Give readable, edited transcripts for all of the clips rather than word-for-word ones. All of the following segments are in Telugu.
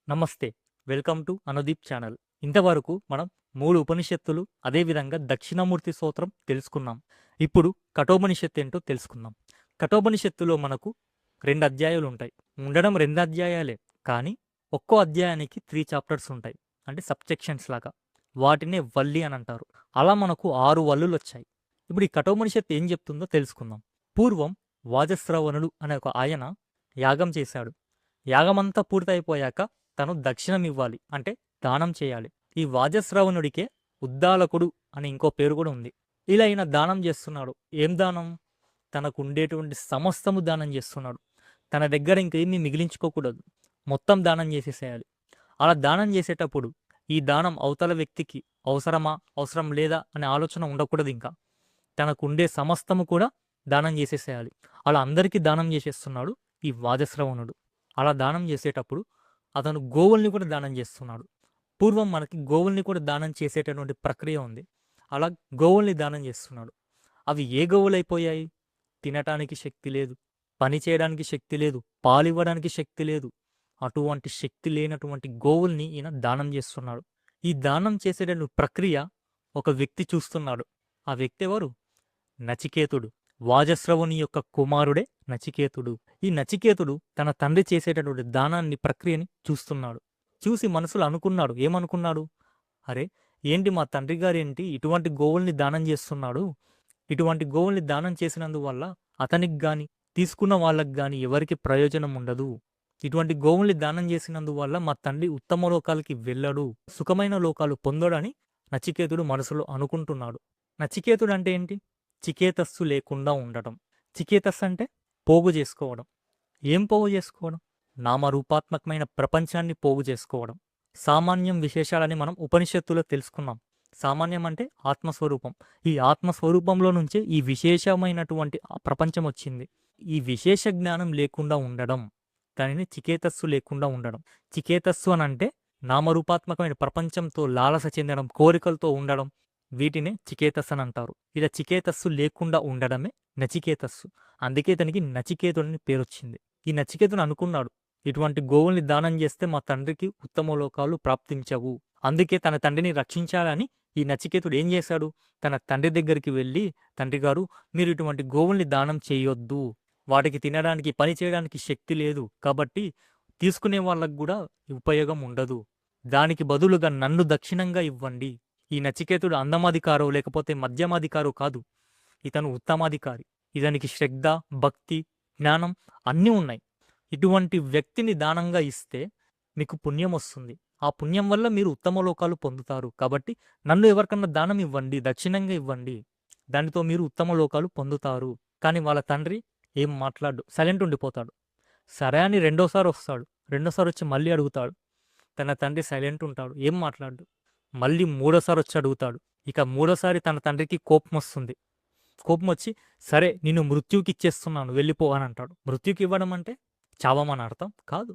నమస్తే. Welcome to Anudeep channel. ఇంతవరకు మనం 3 ఉపనిషత్తులు, అదేవిధంగా దక్షిణామూర్తి స్తోత్రం తెలుసుకున్నాం. ఇప్పుడు కఠోపనిషత్తు ఏంటో తెలుసుకుందాం. కఠోపనిషత్తులో మనకు 2 అధ్యాయాలు ఉంటాయి. ఉండడం 2 అధ్యాయాలే, కానీ ఒక్కో అధ్యాయానికి 3 చాప్టర్స్ ఉంటాయి. అంటే సబ్సెక్షన్స్ లాగా. వాటినే వల్లి అని అంటారు. అలా మనకు 6 వల్లులు వచ్చాయి. ఇప్పుడు ఈ కఠోపనిషత్తు ఏం చెప్తుందో తెలుసుకుందాం. పూర్వం వాజశ్రవణుడు అనే ఒక ఆయన యాగం చేశాడు. యాగమంతా పూర్తయిపోయాక తను దక్షిణం ఇవ్వాలి, అంటే దానం చేయాలి. ఈ వాజశ్రవణుడికే ఉద్దాలకుడు అని ఇంకో పేరు కూడా ఉంది. ఇలా ఈయన దానం చేస్తున్నాడు. ఏం దానం? తనకు ఉండేటువంటి సమస్తము దానం చేస్తున్నాడు. తన దగ్గర ఇంకేమీ మిగిలించుకోకూడదు, మొత్తం దానం చేసేసేయాలి. అలా దానం చేసేటప్పుడు ఈ దానం అవతల వ్యక్తికి అవసరమా అవసరం లేదా అనే ఆలోచన ఉండకూడదు. ఇంకా తనకు ఉండే సమస్తము కూడా దానం చేసేసేయాలి. అలా అందరికీ దానం చేసేస్తున్నాడు ఈ వాజశ్రవణుడు. అలా దానం చేసేటప్పుడు అతను గోవుల్ని కూడా దానం చేస్తున్నాడు. పూర్వం మనకి గోవుల్ని కూడా దానం చేసేటటువంటి ప్రక్రియ ఉంది. అలా గోవుల్ని దానం చేస్తున్నాడు. అవి ఏ గోవులైపోయాయి? తినటానికి శక్తి లేదు, పని చేయడానికి శక్తి లేదు, పాలివ్వడానికి శక్తి లేదు. అటువంటి శక్తి లేనటువంటి గోవుల్ని ఈయన దానం చేస్తున్నాడు. ఈ దానం చేసేటటువంటి ప్రక్రియ ఒక వ్యక్తి చూస్తున్నాడు. ఆ వ్యక్తి ఎవరు? నచికేతుడు. వాజశ్రవుని యొక్క కుమారుడే నచికేతుడు. ఈ నచికేతుడు తన తండ్రి చేసేటటువంటి దానాన్ని ప్రక్రియని చూస్తున్నాడు. చూసి మనసులో అనుకున్నాడు. ఏమనుకున్నాడు? అరే, ఏంటి మా తండ్రి గారేంటి ఇటువంటి గోవుల్ని దానం చేస్తున్నాడు? ఇటువంటి గోవుల్ని దానం చేసినందువల్ల అతనికి గాని తీసుకున్న వాళ్ళకి గాని ఎవరికి ప్రయోజనం ఉండదు. ఇటువంటి గోవుల్ని దానం చేసినందువల్ల మా తండ్రి ఉత్తమ లోకాలకి వెళ్ళడు, సుఖమైన లోకాలు పొందడని నచికేతుడు మనసులో అనుకుంటున్నాడు. నచికేతుడు అంటే ఏంటి? చికేతస్సు లేకుండా ఉండటం. చికేతస్సు అంటే పోగు చేసుకోవడం. ఏం పోగు చేసుకోవడం? నామరూపాత్మకమైన ప్రపంచాన్ని పోగు చేసుకోవడం. సామాన్యం విశేషాలని మనం ఉపనిషత్తులో తెలుసుకున్నాం. సామాన్యం అంటే ఆత్మస్వరూపం. ఈ ఆత్మస్వరూపంలో నుంచే ఈ విశేషమైనటువంటి ప్రపంచం వచ్చింది. ఈ విశేష జ్ఞానం లేకుండా ఉండడం, దానిని చికేతస్సు లేకుండా ఉండడం. చికేతస్సు అని అంటే నామరూపాత్మకమైన ప్రపంచంతో లాలస చెందడం, కోరికలతో ఉండడం, వీటినే చికేతస్సు అని అంటారు. ఇలా చికేతస్సు లేకుండా ఉండడమే నచికేతస్సు. అందుకే తనకి నచికేతుడని పేరొచ్చింది. ఈ నచికేతుడు అనుకున్నాడు, ఇటువంటి గోవుల్ని దానం చేస్తే మా తండ్రికి ఉత్తమ లోకాలు ప్రాప్తించవు. అందుకే తన తండ్రిని రక్షించాలని ఈ నచికేతుడు ఏం చేశాడు? తన తండ్రి దగ్గరికి వెళ్ళి, తండ్రి గారు, మీరు ఇటువంటి గోవుల్ని దానం చేయొద్దు, వాటికి తినడానికి పని చేయడానికి శక్తి లేదు, కాబట్టి తీసుకునే వాళ్ళకు కూడా ఉపయోగం ఉండదు. దానికి బదులుగా నన్ను దక్షిణంగా ఇవ్వండి. ఈ నచికేతుడు అందమాధికారో లేకపోతే మధ్యమాధికారో కాదు, ఇతను ఉత్తమాధికారి. ఇతనికి శ్రద్ధ, భక్తి, జ్ఞానం అన్నీ ఉన్నాయి. ఇటువంటి వ్యక్తిని దానంగా ఇస్తే మీకు పుణ్యం వస్తుంది. ఆ పుణ్యం వల్ల మీరు ఉత్తమ లోకాలు పొందుతారు. కాబట్టి నన్ను ఎవరికన్నా దానం ఇవ్వండి, దక్షిణంగా ఇవ్వండి, దానితో మీరు ఉత్తమ లోకాలు పొందుతారు. కానీ వాళ్ళ తండ్రి ఏం మాట్లాడు, సైలెంట్ ఉండిపోతాడు. సరే అని రెండోసారి వస్తాడు. రెండోసారి వచ్చి మళ్ళీ అడుగుతాడు. తన తండ్రి సైలెంట్ ఉంటాడు, ఏం మాట్లాడు. మళ్ళీ మూడోసారి వచ్చి అడుగుతాడు. ఇక మూడోసారి తన తండ్రికి కోపం వస్తుంది. కోపం వచ్చి, సరే నిన్ను మృత్యువుకి ఇచ్చేస్తున్నాను, వెళ్ళిపో అని అంటాడు. మృత్యుకి ఇవ్వడం అంటే చావమని అర్థం కాదు.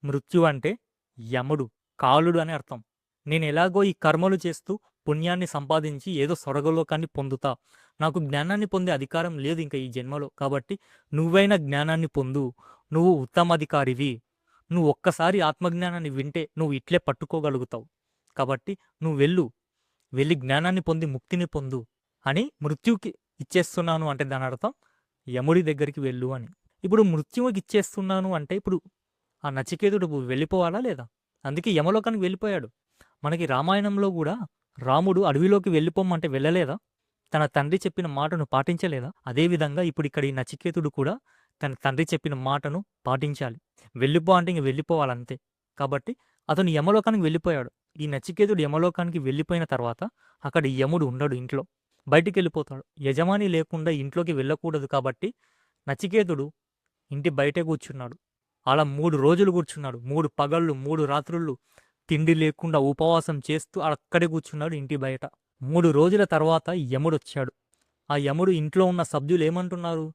మృత్యు అంటే యముడు, కాలుడు అని అర్థం. నేను ఎలాగో ఈ కర్మలు చేస్తూ పుణ్యాన్ని సంపాదించి ఏదో స్వర్గలోకాన్ని పొందుతా, నాకు జ్ఞానాన్ని పొందే అధికారం లేదు ఇంకా ఈ జన్మలో, కాబట్టి నువ్వైనా జ్ఞానాన్ని పొందు, నువ్వు ఉత్తమాధికారివి, నువ్వు ఒక్కసారి ఆత్మజ్ఞానాన్ని వింటే నువ్వు ఇట్లే పట్టుకోగలుగుతావు, కాబట్టి నువ్వు వెళ్ళి జ్ఞానాన్ని పొంది ముక్తిని పొందు అని మృత్యుకి ఇచ్చేస్తున్నాను అంటే దాని అర్థం యముడి దగ్గరికి వెళ్ళు అని. ఇప్పుడు మృత్యువుకి ఇచ్చేస్తున్నాను అంటే ఇప్పుడు ఆ నచికేతుడు వెళ్ళిపోవాలా లేదా? అందుకే యమలోకానికి వెళ్ళిపోయాడు. మనకి రామాయణంలో కూడా రాముడు అడవిలోకి వెళ్ళిపోమంటే వెళ్ళలేదా? తన తండ్రి చెప్పిన మాటను పాటించలేదా? అదేవిధంగా ఇప్పుడు ఇక్కడ ఈ నచికేతుడు కూడా తన తండ్రి చెప్పిన మాటను పాటించాలి. వెళ్ళిపో అంటే ఇంక వెళ్ళిపోవాలంతే. కాబట్టి అతను యమలోకానికి వెళ్ళిపోయాడు. ఈ నచికేతుడు యమలోకానికి వెళ్ళిపోయిన తర్వాత అక్కడ యముడు ఉండడు, ఇంట్లో బయటికి వెళ్ళిపోతాడు. యజమాని లేకుండా ఇంట్లోకి వెళ్ళకూడదు కాబట్టి నచికేతుడు ఇంటి బయటే కూర్చున్నాడు. అలా 3 రోజులు కూర్చున్నాడు. 3 పగళ్ళు 3 రాత్రుళ్ళు తిండి లేకుండా ఉపవాసం చేస్తూ అక్కడే కూర్చున్నాడు ఇంటి బయట. 3 రోజుల తర్వాత యముడు వచ్చాడు. ఆ యముడు ఇంట్లో ఉన్న సభ్యులు ఏమంటున్నారు?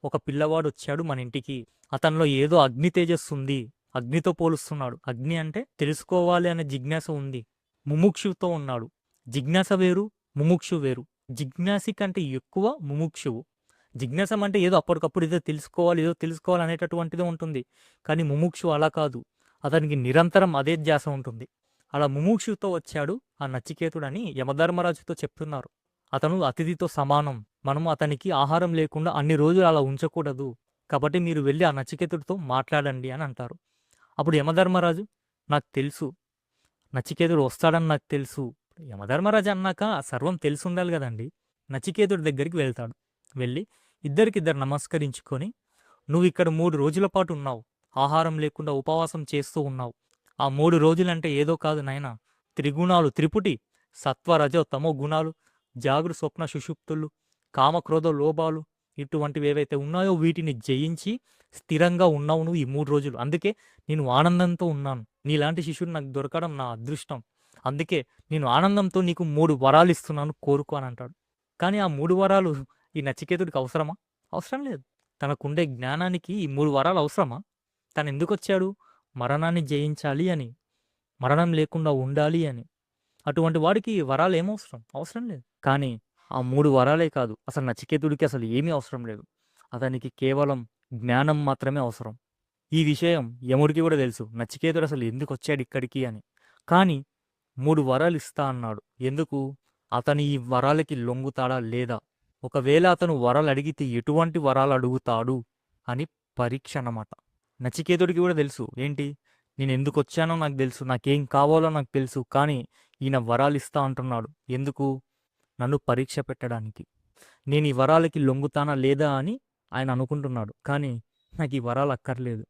ఒక పిల్లవాడు వచ్చాడు మన ఇంటికి, అతనిలో ఏదో అగ్ని తేజస్సు ఉంది, అగ్నితో పోలుస్తున్నాడు. అగ్ని అంటే తెలుసుకోవాలి అనే జిజ్ఞాస ఉంది. ముముక్షుతో ఉన్నాడు. జిజ్ఞాస వేరు, ముముక్షు వేరు. జిజ్ఞాసి కంటే ఎక్కువ ముముక్షువు. జిజ్ఞాసం అంటే ఏదో అప్పటికప్పుడు ఏదో తెలుసుకోవాలి అనేటటువంటిదే ఉంటుంది. కానీ ముముక్షు అలా కాదు. అతనికి నిరంతరం అదే ధ్యాస ఉంటుంది. అలా ముముక్షుతో వచ్చాడు ఆ నచికేతుడని యమధర్మరాజుతో చెప్తున్నారు. అతను అతిథితో సమానం. మనము అతనికి ఆహారం లేకుండా అన్ని రోజులు అలా ఉంచకూడదు. కాబట్టి మీరు వెళ్ళి ఆ నచికేతుడితో మాట్లాడండి అని అంటారు. అప్పుడు యమధర్మరాజు, నాకు తెలుసు నచికేతుడు వస్తాడని నాకు తెలుసు. యమధర్మరాజు అన్నాక సర్వం తెలిసుండాలి కదండి. నచికేతుడి దగ్గరికి వెళ్తాడు. వెళ్ళి ఇద్దరికిద్దరు నమస్కరించుకొని, నువ్వు ఇక్కడ 3 రోజుల పాటు ఉన్నావు. ఆహారం లేకుండా ఉపవాసం చేస్తూ ఉన్నావు. ఆ 3 రోజులంటే ఏదో కాదు నాయనా. త్రిగుణాలు త్రిపుటి సత్వ రజో తమో గుణాలు, జాగృ స్వప్న సుషుప్తులు, కామక్రోధ లోభాలు ఇటువంటివి ఏవైతే ఉన్నాయో వీటిని జయించి స్థిరంగా ఉన్నావు నువ్వు ఈ 3 రోజులు. అందుకే నేను ఆనందంతో ఉన్నాను. నీలాంటి శిష్యుడు నాకు దొరకడం నా అదృష్టం. అందుకే నేను ఆనందంతో నీకు 3 వరాలు ఇస్తున్నాను, కోరుకో అని అంటాడు. కానీ ఆ 3 వరాలు ఈ నచికేతుడికి అవసరమా? అవసరం లేదు. తనకుండే జ్ఞానానికి ఈ 3 వరాలు అవసరమా? తను ఎందుకు వచ్చాడు? మరణాన్ని జయించాలి అని, మరణం లేకుండా ఉండాలి అని. అటువంటి వాడికి ఈ వరాలు ఏమవసరం? అవసరం లేదు. కానీ ఆ 3 వరాలే కాదు, అసలు నచికేతుడికి అసలు ఏమీ అవసరం లేదు. అతనికి కేవలం జ్ఞానం మాత్రమే అవసరం. ఈ విషయం యముడికి కూడా తెలుసు, నచికేతుడు అసలు ఎందుకు వచ్చాడు ఇక్కడికి అని. కానీ 3 వరాలు ఇస్తా అన్నాడు. ఎందుకు? అతను ఈ వరాలకి లొంగుతాడా లేదా, ఒకవేళ అతను వరాలు అడిగితే ఎటువంటి వరాలు అడుగుతాడు అని పరీక్ష అన్నమాట. నచికేతుడికి కూడా తెలుసు, ఏంటి, నేను ఎందుకు వచ్చానో నాకు తెలుసు, నాకేం కావాలో నాకు తెలుసు. కానీ ఈయన వరాలు ఇస్తా అంటున్నాడు. ఎందుకు? నన్ను పరీక్ష పెట్టడానికి. నేను ఈ వరాలకి లొంగుతానా లేదా అని ఆయన అనుకుంటున్నాడు. కానీ నాకు ఈ వరాలు అక్కర్లేదు,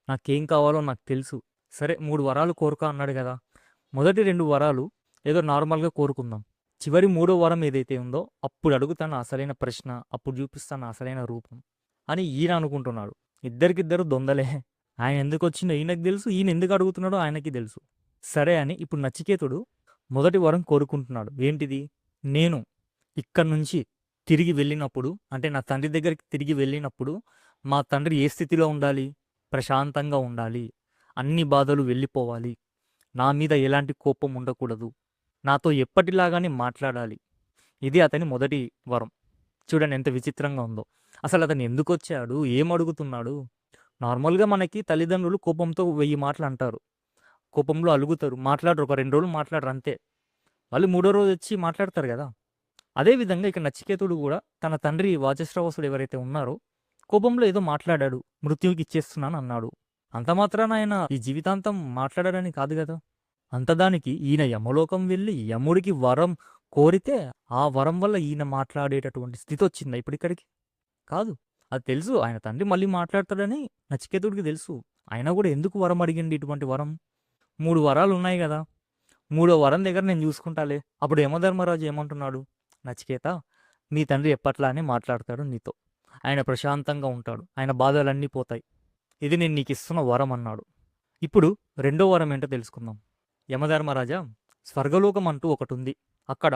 నాకేం కావాలో నాకు తెలుసు. సరే 3 వరాలు కోరుకో అన్నాడు కదా. మొదటి 2 వరాలు ఏదో నార్మల్గా కోరుకుందాం. చివరి 3వ వరం ఏదైతే ఉందో అప్పుడు అడుగుతాను అసలైన ప్రశ్న, అప్పుడు చూపిస్తాను అసలైన రూపం అని ఈయన అనుకుంటున్నాడు. ఇద్దరికిద్దరు దొందలే. ఆయన ఎందుకు వచ్చిందో ఈయనకి తెలుసు, ఈయన ఎందుకు అడుగుతున్నాడో ఆయనకి తెలుసు. సరే అని ఇప్పుడు నచికేతుడు మొదటి వరం కోరుకుంటున్నాడు. ఏంటిది? నేను ఇక్కడి నుంచి తిరిగి వెళ్ళినప్పుడు, అంటే నా తండ్రి దగ్గరికి తిరిగి వెళ్ళినప్పుడు మా తండ్రి ఏ స్థితిలో ఉండాలి? ప్రశాంతంగా ఉండాలి, అన్ని బాధలు వెళ్ళిపోవాలి, నా మీద ఎలాంటి కోపం ఉండకూడదు, నాతో ఎప్పటిలాగానే మాట్లాడాలి. ఇది అతని మొదటి వరం. చూడండి ఎంత విచిత్రంగా ఉందో. అసలు అతను ఎందుకు వచ్చాడు, ఏం అడుగుతున్నాడు? నార్మల్గా మనకి తల్లిదండ్రులు కోపంతో 1000 మాటలు అంటారు, కోపంలో అలుగుతారు, మాట్లాడరు, ఒక 2 రోజులు మాట్లాడరు అంతే. వాళ్ళు 3వ రోజు వచ్చి మాట్లాడతారు కదా. అదేవిధంగా ఇక్కడ నచికేతుడు కూడా తన తండ్రి వాచస్రవసుడు ఎవరైతే ఉన్నారో కోపంలో ఏదో మాట్లాడాడు, మృత్యువుకి ఇచ్చేస్తున్నాను అన్నాడు. అంత మాత్రాన ఆయన ఈ జీవితాంతం మాట్లాడాడని కాదు కదా. అంతదానికి ఈయన యమలోకం వెళ్ళి యముడికి వరం కోరితే ఆ వరం వల్ల ఈయన మాట్లాడేటటువంటి స్థితి వచ్చిందా ఇప్పుడు ఇక్కడికి? కాదు. అది తెలుసు, ఆయన తండ్రి మళ్ళీ మాట్లాడతాడని నచికేతుడికి తెలుసు. ఆయన కూడా ఎందుకు వరం అడిగిండి ఇటువంటి వరం? 3 వరాలు ఉన్నాయి కదా, 3వ వరం దగ్గర నేను చూసుకుంటాలే. అప్పుడు యమధర్మరాజు ఏమంటున్నాడు? నచికేత, మీ తండ్రి ఎప్పట్లానే మాట్లాడతాడు నీతో, ఆయన ప్రశాంతంగా ఉంటాడు, ఆయన బాధలన్నీ పోతాయి, ఇది నేను నీకు ఇస్తున్న వరం అన్నాడు. ఇప్పుడు 2వ వరం ఏంటో తెలుసుకుందాం. యమధర్మరాజా, స్వర్గలోకం అంటూ ఒకటి ఉంది. అక్కడ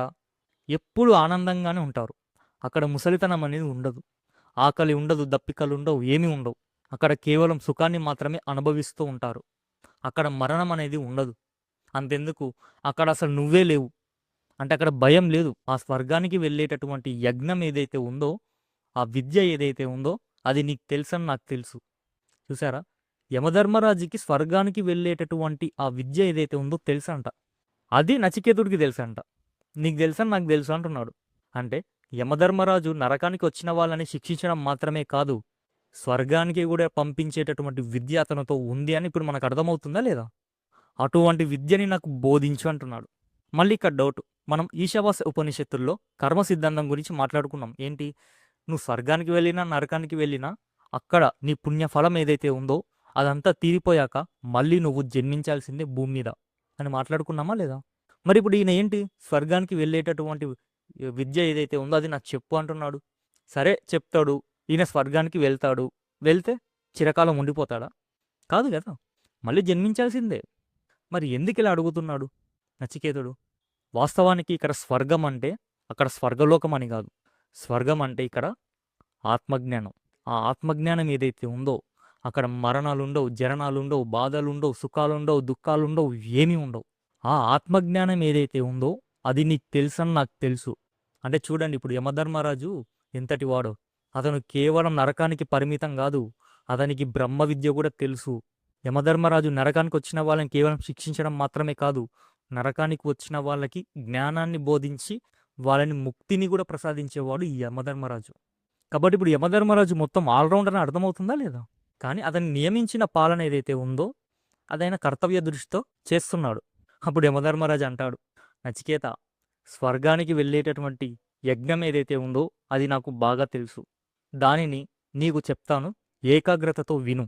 ఎప్పుడు ఆనందంగానే ఉంటారు. అక్కడ ముసలితనం అనేది ఉండదు, ఆకలి ఉండదు, దప్పికలు ఉండవు, ఏమీ ఉండవు. అక్కడ కేవలం సుఖాన్ని మాత్రమే అనుభవిస్తూ ఉంటారు. అక్కడ మరణం అనేది ఉండదు. అంతెందుకు, అక్కడ అసలు నువ్వే లేవు. అంటే అక్కడ భయం లేదు. ఆ స్వర్గానికి వెళ్ళేటటువంటి యజ్ఞం ఏదైతే ఉందో, ఆ విద్య ఏదైతే ఉందో అది నీకు తెలుసని నాకు తెలుసు. చూసారా, యమధర్మరాజుకి స్వర్గానికి వెళ్ళేటటువంటి ఆ విద్య ఏదైతే ఉందో తెలుసంట. అది నచికేతుడికి తెలుసంట. నీకు తెలుసని నాకు తెలుసు అంటున్నాడు. అంటే యమధర్మరాజు నరకానికి వచ్చిన వాళ్ళని శిక్షించడం మాత్రమే కాదు, స్వర్గానికి కూడా పంపించేటటువంటి విద్య అతనితో ఉంది అని ఇప్పుడు మనకు అర్థమవుతుందా లేదా? అటువంటి విద్యని నాకు బోధించు అంటున్నాడు. మళ్ళీ ఇక్కడ డౌట్. మనం ఈశావాస్య ఉపనిషత్తుల్లో కర్మ సిద్ధాంతం గురించి మాట్లాడుకున్నాం. ఏంటి, నువ్వు స్వర్గానికి వెళ్ళినా నరకానికి వెళ్ళినా అక్కడ నీ పుణ్యఫలం ఏదైతే ఉందో అదంతా తీరిపోయాక మళ్ళీ నువ్వు జన్మించాల్సిందే భూమి మీద అని మాట్లాడుకున్నామా లేదా? మరి ఇప్పుడు ఈయన ఏంటి, స్వర్గానికి వెళ్ళేటటువంటి విద్య ఏదైతే ఉందో అది నాకు చెప్పు అంటున్నాడు. సరే చెప్తాడు, ఈయన స్వర్గానికి వెళ్తాడు. వెళ్తే చిరకాలం ఉండిపోతాడా? కాదు కదా, మళ్ళీ జన్మించాల్సిందే. మరి ఎందుకు ఇలా అడుగుతున్నాడు నచికేతుడు? వాస్తవానికి ఇక్కడ స్వర్గం అంటే అక్కడ స్వర్గలోకం అని కాదు. స్వర్గం అంటే ఇక్కడ ఆత్మజ్ఞానం. ఆ ఆత్మజ్ఞానం ఏదైతే ఉందో అక్కడ మరణాలు ఉండవు, జననాలు ఉండవు, బాధలు ఉండవు, సుఖాలు ఉండవు, దుఃఖాలు ఉండవు, ఏమీ ఉండవు. ఆ ఆత్మజ్ఞానం ఏదైతే ఉందో అది నీకు తెలుసని నాకు తెలుసు. అంటే చూడండి, ఇప్పుడు యమధర్మరాజు ఎంతటి వాడో. అతను కేవలం నరకానికి పరిమితం కాదు, అతనికి బ్రహ్మ విద్య కూడా తెలుసు. యమధర్మరాజు నరకానికి వచ్చిన వాళ్ళని కేవలం శిక్షించడం మాత్రమే కాదు, నరకానికి వచ్చిన వాళ్ళకి జ్ఞానాన్ని బోధించి వాళ్ళని ముక్తిని కూడా ప్రసాదించేవాడు ఈ యమధర్మరాజు. కాబట్టి ఇప్పుడు యమధర్మరాజు మొత్తం ఆల్రౌండర్ అని అర్థమవుతుందా లేదా? కానీ అతన్ని నియమించిన పాలన ఏదైతే ఉందో అదైన కర్తవ్య దృష్టితో చేస్తున్నాడు. అప్పుడు యమధర్మరాజు అంటాడు, నచికేత, స్వర్గానికి వెళ్ళేటటువంటి యజ్ఞం ఏదైతే ఉందో అది నాకు బాగా తెలుసు. దానిని నీకు చెప్తాను, ఏకాగ్రతతో విను.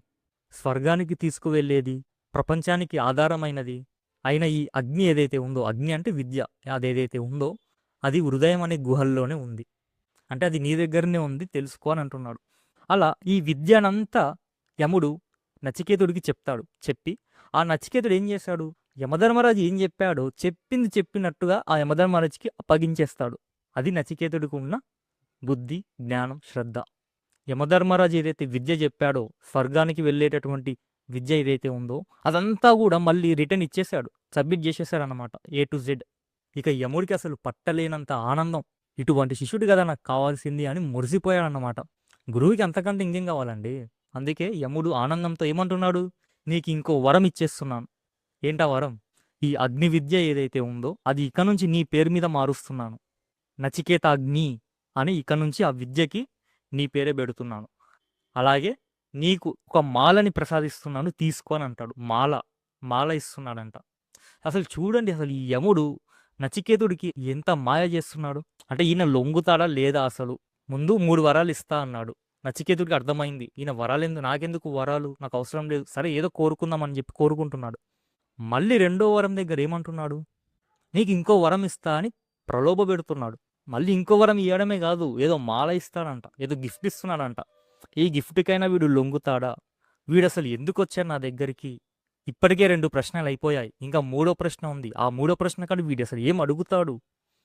స్వర్గానికి తీసుకువెళ్ళేది, ప్రపంచానికి ఆధారమైనది అయిన ఈ అగ్ని ఏదైతే ఉందో, అగ్ని అంటే విద్య, అదేదైతే ఉందో అది హృదయం అనే గుహల్లోనే ఉంది. అంటే అది నీ దగ్గరనే ఉంది, తెలుసుకో అని అంటున్నాడు. అలా ఈ విద్యనంతా యముడు నచికేతుడికి చెప్తాడు. చెప్పి ఆ నచికేతుడు ఏం చేశాడు, యమధర్మరాజు ఏం చెప్పాడో చెప్పింది చెప్పినట్టుగా ఆ యమధర్మరాజుకి అప్పగించేస్తాడు. అది నచికేతుడికి ఉన్న బుద్ధి, జ్ఞానం, శ్రద్ధ. యమధర్మరాజు ఏదైతే విద్య చెప్పాడో, స్వర్గానికి వెళ్ళేటటువంటి విద్య ఏదైతే ఉందో అదంతా కూడా మళ్ళీ రిటర్న్ ఇచ్చేశాడు, సబ్మిట్ చేసేసాడు అన్నమాట, A to Z. ఇక యముడికి అసలు పట్టలేనంత ఆనందం. ఇటువంటి శిష్యుడు కదా నాకు కావాల్సింది అని మురిసిపోయాడన్నమాట. గురువుకి అంతకంటే ఇంకేం కావాలండి? అందుకే యముడు ఆనందంతో ఏమంటున్నాడు, నీకు ఇంకో వరం ఇచ్చేస్తున్నాను. ఏంటా వరం? ఈ అగ్ని విద్య ఏదైతే ఉందో అది ఇక నుంచి నీ పేరు మీద మారుస్తున్నాను. నచికేత అగ్ని అని ఇక నుంచి ఆ విద్యకి నీ పేరే పెడుతున్నాను. అలాగే నీకు ఒక మాలని ప్రసాదిస్తున్నాను, తీసుకో అని అంటాడు. మాల ఇస్తున్నాడంట. అసలు చూడండి, అసలు ఈ యముడు నచికేతుడికి ఎంత మాయ చేస్తున్నాడు. అంటే ఈయన లొంగుతాడా లేదా? అసలు ముందు 3 వరాలు ఇస్తా అన్నాడు. నచికేతుడికి అర్థమైంది, ఈయన నాకెందుకు వరాలు, నాకు అవసరం లేదు, సరే ఏదో కోరుకుందాం అని చెప్పి కోరుకుంటున్నాడు. మళ్ళీ 2వ వరం దగ్గర ఏమంటున్నాడు, నీకు ఇంకో వరం ఇస్తా అని ప్రలోభ పెడుతున్నాడు. మళ్ళీ ఇంకో వరం ఇవ్వడమే కాదు, ఏదో మాల ఇస్తాడంట, ఏదో గిఫ్ట్ ఇస్తున్నాడంట. ఈ గిఫ్ట్కైనా వీడు లొంగుతాడా? వీడు అసలు ఎందుకు వచ్చాడు నా దగ్గరికి? ఇప్పటికే 2 ప్రశ్నలు అయిపోయాయి, ఇంకా 3వ ప్రశ్న ఉంది. ఆ 3వ ప్రశ్న కాదు, వీడు అసలు ఏం అడుగుతాడు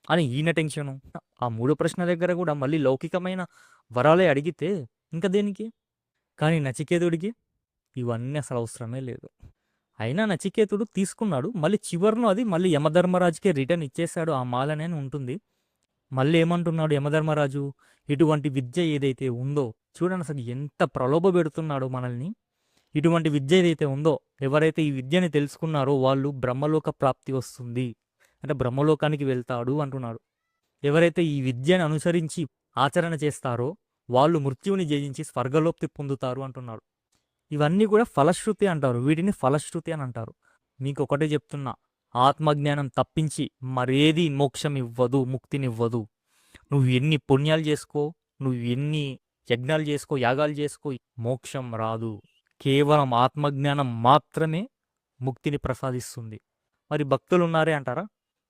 అని ఈయన టెన్షను. ఆ 3వ ప్రశ్న దగ్గర కూడా మళ్ళీ లౌకికమైన వరాలే అడిగితే ఇంకా దేనికి? కానీ నచికేతుడికి ఇవన్నీ అసలు అవసరమే లేదు. అయినా నచికేతుడు తీసుకున్నాడు. మళ్ళీ చివరిలో అది మళ్ళీ యమధర్మరాజుకే రిటర్న్ ఇచ్చేశాడు, ఆ మాలనే ఉంటుంది. మళ్ళీ ఏమంటున్నాడు యమధర్మరాజు, ఇటువంటి విద్య ఏదైతే ఉందో చూడండి, అసలు ఎంత ప్రలోభ పెడుతున్నాడో మనల్ని. ఇటువంటి విద్య ఏదైతే ఉందో, ఎవరైతే ఈ విద్యని తెలుసుకున్నారో వాళ్ళు బ్రహ్మలోక ప్రాప్తి వస్తుంది, అంటే బ్రహ్మలోకానికి వెళ్తాడు అంటున్నాడు. ఎవరైతే ఈ విద్యను అనుసరించి ఆచరణ చేస్తారో వాళ్ళు మృత్యువుని జయించి స్వర్గలోప్తి పొందుతారు అంటున్నాడు. ఇవన్నీ కూడా ఫలశ్రుతి అంటారు, వీటిని ఫలశ్రుతి అని అంటారు. మీకు ఒకటే చెప్తున్నా, ఆత్మజ్ఞానం తప్పించి మరేది మోక్షం ఇవ్వదు, ముక్తినివ్వదు. నువ్వు ఎన్ని పుణ్యాలు చేసుకో, నువ్వు ఎన్ని యజ్ఞాలు చేసుకో, యాగాలు చేసుకో, మోక్షం రాదు. కేవలం ఆత్మజ్ఞానం మాత్రమే ముక్తిని ప్రసాదిస్తుంది. మరి భక్తులు ఉన్నారే అంటారా?